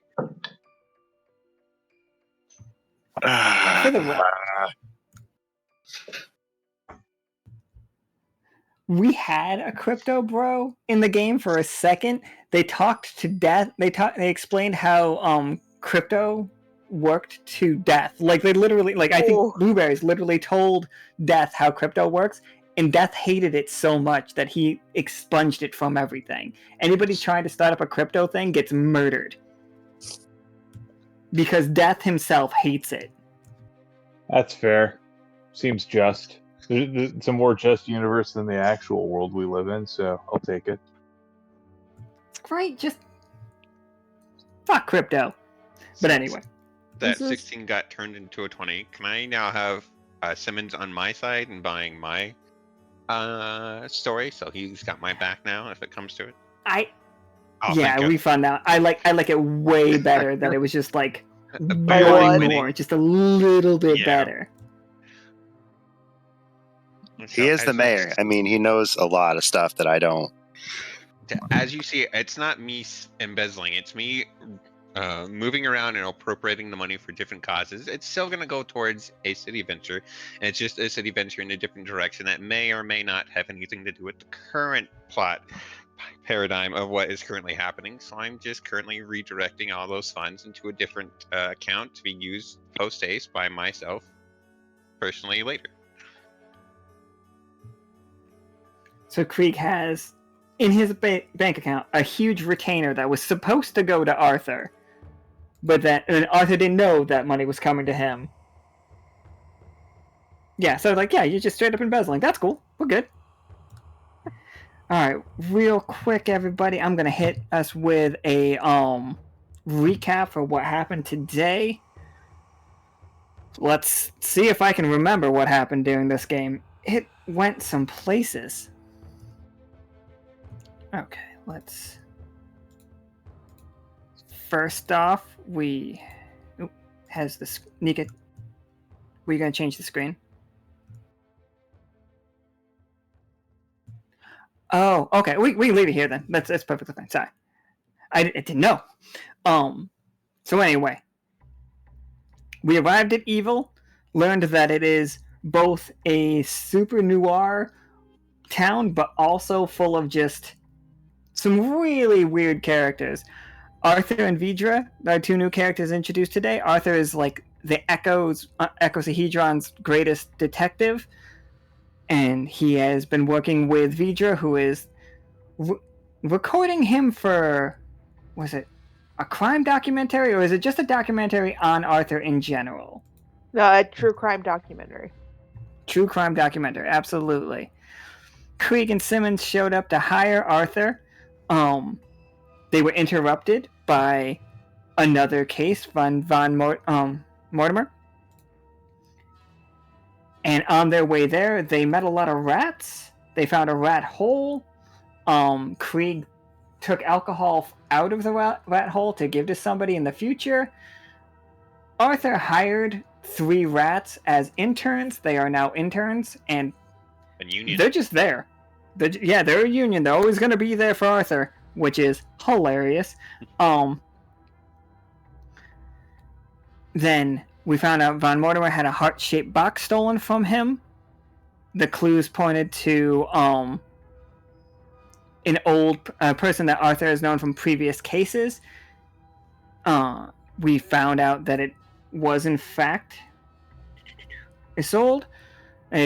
For the we had a crypto bro in the game for a second. They talked to death. They explained how crypto worked to death. Like they literally, like I think Blueberries literally told Death how crypto works, and Death hated it so much that he expunged it from everything. Anybody trying to start up a crypto thing gets murdered because Death himself hates it. That's fair. Seems just. It's a more just universe than the actual world we live in, so I'll take it. It's great. Just fuck crypto. But anyway. That 16 got turned into a 20. Can I now have Simmons on my side and buying my story? So he's got my back now if it comes to it. We found out. I like it way better that it was just like Barely one more, just a little bit better. He is the mayor. I mean, he knows a lot of stuff that I don't. As you see, it's not me embezzling. It's me moving around and appropriating the money for different causes. It's still going to go towards a city venture, and it's just a city venture in a different direction that may or may not have anything to do with the current plot paradigm of what is currently happening. So I'm just currently redirecting all those funds into a different account to be used post-haste by myself personally later. So Krieg has in his bank account a huge retainer that was supposed to go to Arthur, but and Arthur didn't know that money was coming to him. Yeah, so like, yeah, you're just straight up embezzling. That's cool. We're good. All right, real quick, everybody. I'm gonna hit us with a recap for what happened today. Let's see if I can remember what happened during this game. It went some places. Okay, let's... First off, we... has this... Nika, were you going to change the screen? Oh, okay. We can leave it here then. That's perfectly fine. Sorry. I didn't know. So anyway. We arrived at Evil, learned that it is both a super noir town, but also full of just some really weird characters. Arthur and Vidra are 2 new characters introduced today. Arthur is like the Ecosahedron's greatest detective, and he has been working with Vidra, who is recording him for, was it a crime documentary, or is it just a documentary on Arthur in general? A true crime documentary. True crime documentary, absolutely. Krieg and Simmons showed up to hire Arthur. They were interrupted by another case, Mortimer. And on their way there, they met a lot of rats They found a rat hole. Krieg took alcohol out of the rat hole to give to somebody in the future. Arthur hired 3 rats as interns. They are now interns, and A union. they're just there. They're a union. They're always going to be there for Arthur, which is hilarious. Then we found out Von Mortimer had a heart-shaped box stolen from him. The clues pointed to an old person that Arthur has known from previous cases. We found out that it was in fact Isolde.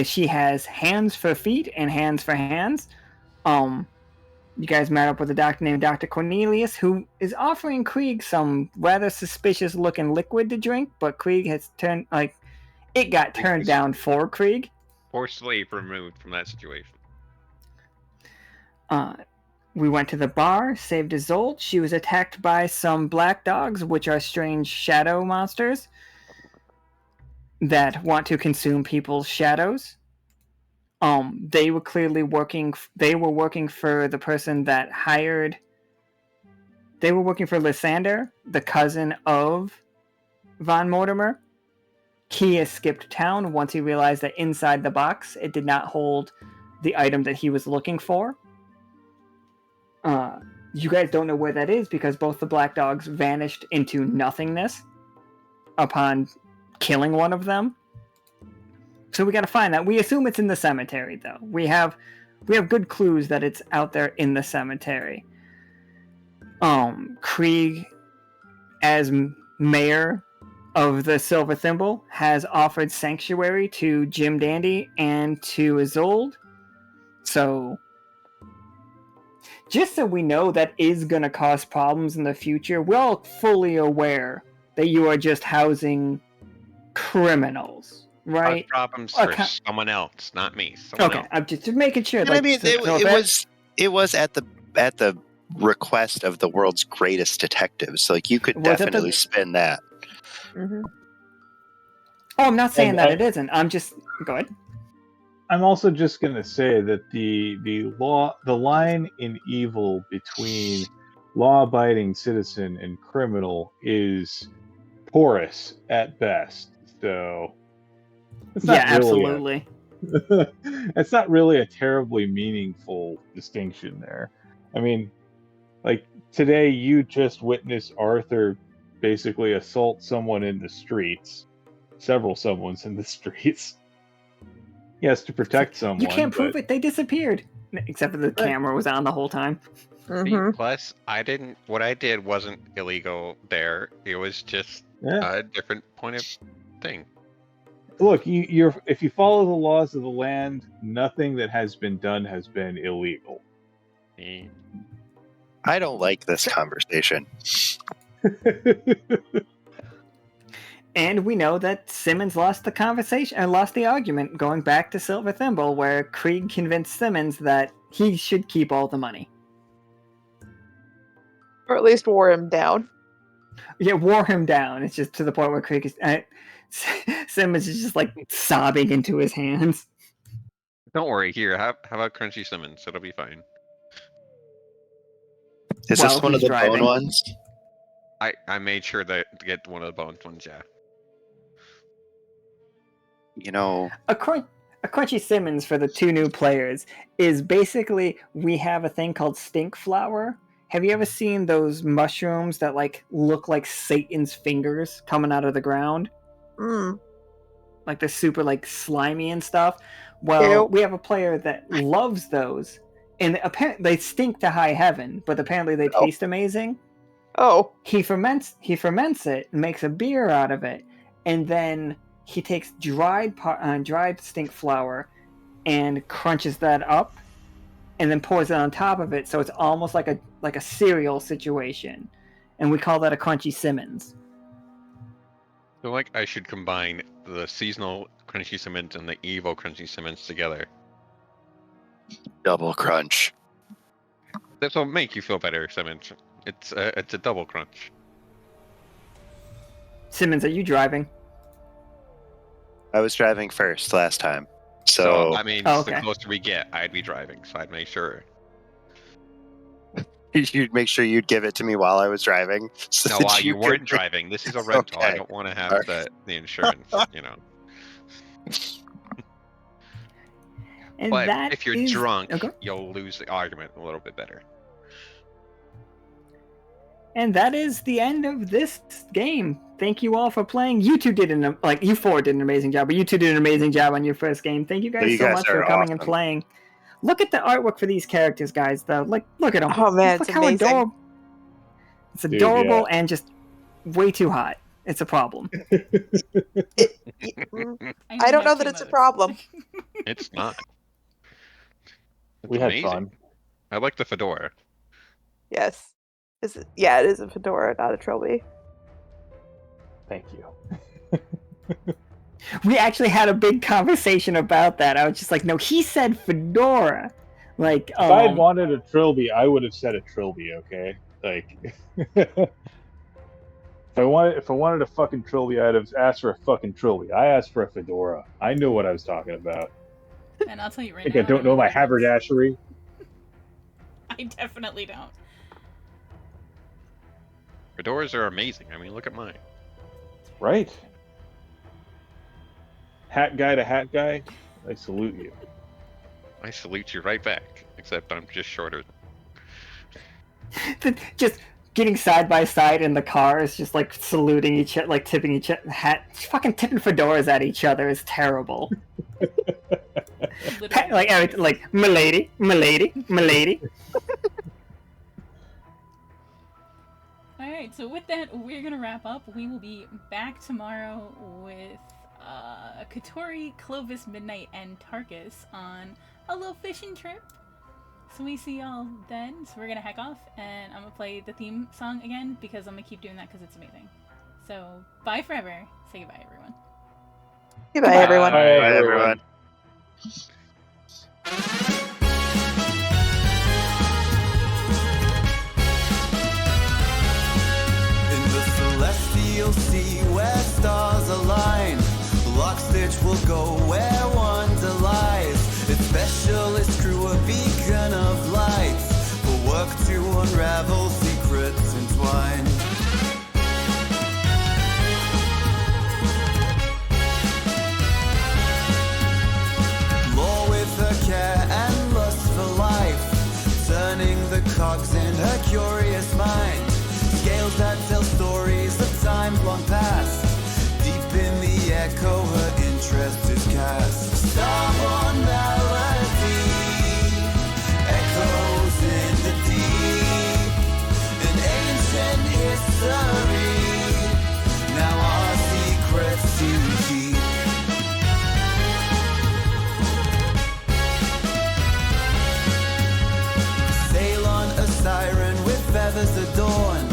She has hands for feet and hands for hands. You guys met up with a doctor named Dr. Cornelius, who is offering Krieg some rather suspicious-looking liquid to drink, but Krieg has turned down for Krieg. Forcefully removed from that situation. We went to the bar, saved Isolde. She was attacked by some black dogs, which are strange shadow monsters that want to consume people's shadows. They were clearly working. They were working for the person that hired. They were working for Lysander, the cousin of Von Mortimer. He escaped town once he realized that inside the box it did not hold the item that he was looking for. You guys don't know where that is because both the black dogs vanished into nothingness upon killing one of them. So we gotta find that. We assume it's in the cemetery, though. We have good clues that it's out there in the cemetery. Krieg, as mayor of the Silverthimble, has offered sanctuary to Jim Dandy and to Isolde. So, just so we know that is gonna cause problems in the future, we're all fully aware that you are just housing criminals. Right. Problems for someone else, not me. Okay, I'm just making sure. And like, I mean, it was at the request of the world's greatest detectives. Like you could definitely spin that. Mm-hmm. Oh, I'm not saying that it isn't. I'm just go ahead. I'm also just going to say that the line in evil between law-abiding citizen and criminal is porous at best. So. Absolutely. It's not really a terribly meaningful distinction there. I mean, like today you just witnessed Arthur basically assault someone in the streets. Several someones in the streets. He has to protect someone. You can't prove it. They disappeared. Except for the camera was on the whole time. Mm-hmm. Plus, what I did wasn't illegal there. It was just a different point of thing. Look, if you follow the laws of the land, nothing that has been done has been illegal. I don't like this conversation. And we know that Simmons lost the conversation and lost the argument going back to Silverthimble, where Krieg convinced Simmons that he should keep all the money. Or at least wore him down. Yeah, wore him down. It's just to the point where Krieg is... Simmons is just like sobbing into his hands. Don't worry. Here, how about Crunchy Simmons? It'll be fine. Is this one of the bone ones? I made sure to get one of the bone ones. Yeah. You know, a Crunchy Simmons for the 2 new players is basically we have a thing called stink flower. Have you ever seen those mushrooms that like look like Satan's fingers coming out of the ground? Like they're super like slimy and stuff. Well, we have a player that loves those, and apparently they stink to high heaven, but apparently they taste amazing. Oh, he ferments it and makes a beer out of it, and then he takes dried stink flour and crunches that up, and then pours it on top of it, so it's almost like a cereal situation, and we call that a Crunchy Simmons. I feel like I should combine the seasonal Crunchy Simmons and the evil Crunchy Simmons together. Double crunch. This will make you feel better, Simmons. It's a double crunch. Simmons, are you driving? I was driving first last time. So I mean, Oh, the okay. closer we get, I'd be driving, so I'd make sure. you'd make sure you'd give it to me while I was driving. So No, that while you could weren't bring- driving. This is a rental. I Okay. don't want to have Alright. the insurance, you know. And But that if you're is- drunk, Okay. you'll lose the argument a little bit better. And that is the end of this game. Thank you all for playing. You two did you four did an amazing job, but you two did an amazing job on your first game. Thank you guys You so guys much for are coming and awesome. playing. Look at the artwork for these characters, guys. Though, look at them. Oh, man, look it's how amazing. adorable. It's Dude, adorable and just way too hot. It's a problem. I don't know that it's a problem. It's not. It's We had amazing. fun. I like the fedora. Yes. Yeah, it is a fedora, not a trilby. Thank you. We actually had a big conversation about that. I was just like, no, he said fedora. Like, If I had wanted a trilby, I would have said a trilby. Okay, like if I wanted a fucking trilby, I'd have asked for a fucking trilby. I asked for a fedora. I know what I was talking about. And I'll tell you right I think now. I don't know my what it is. haberdashery. I definitely don't. Fedoras are amazing. I mean, look at mine. Right. Hat guy to hat guy, I salute you. I salute you right back, except I'm just shorter. just getting side by side in the cars, just like saluting each other, like tipping each other, fucking tipping fedoras at each other is terrible. Literally. like milady, milady, milady. Alright, so with that, we're gonna wrap up. We will be back tomorrow with Katori, Clovis, Midnight, and Tarkus on a little fishing trip. So we see y'all then. So we're gonna heck off, and I'm gonna play the theme song again because I'm gonna keep doing that because it's amazing. So bye forever. Say goodbye, everyone. Goodbye, everyone. Bye, everyone. In the celestial sea where stars align, Lockstitch will go where wonder lies. Its specialist crew a beacon of light, will work to unravel secrets entwined. Lore with her care and lust for life, turning the cogs in her curious mind. Scales that tell stories of times long past. Deep in the echo, her interest is cast. Starborne Melody echoes in the deep. An ancient history, now our secrets to keep. Sail on a siren with feathers adorned,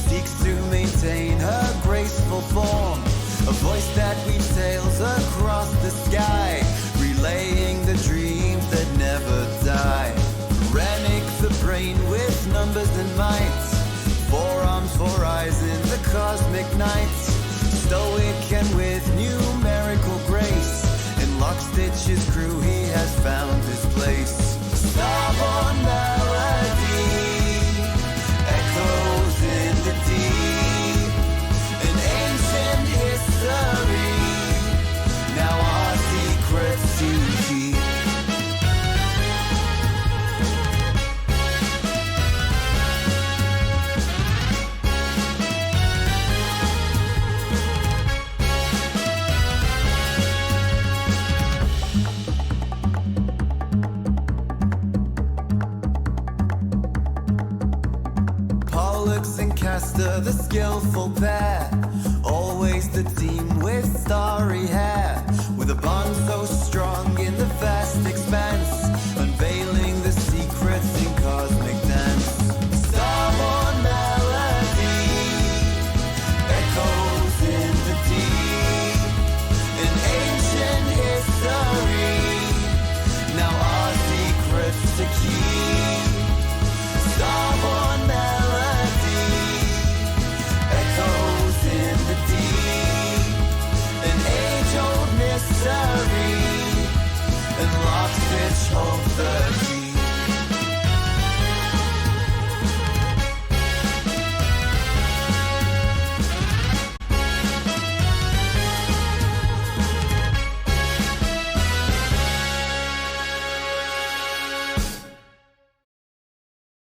seeks to maintain her graceful form. A voice that weaves tales across the sky, relaying the dreams that never die. Renick the brain with numbers and might, 4 arms, 4 eyes in the cosmic night. Stoic and with numerical grace, in Lockstitch's crew he has found his place. Starborne Melody echoes in the deep. An ancient history, now our secrets to keep. Pollux and Castor, the skillful pair, always the team with starry hair, with a bond so strong in the vast expanse.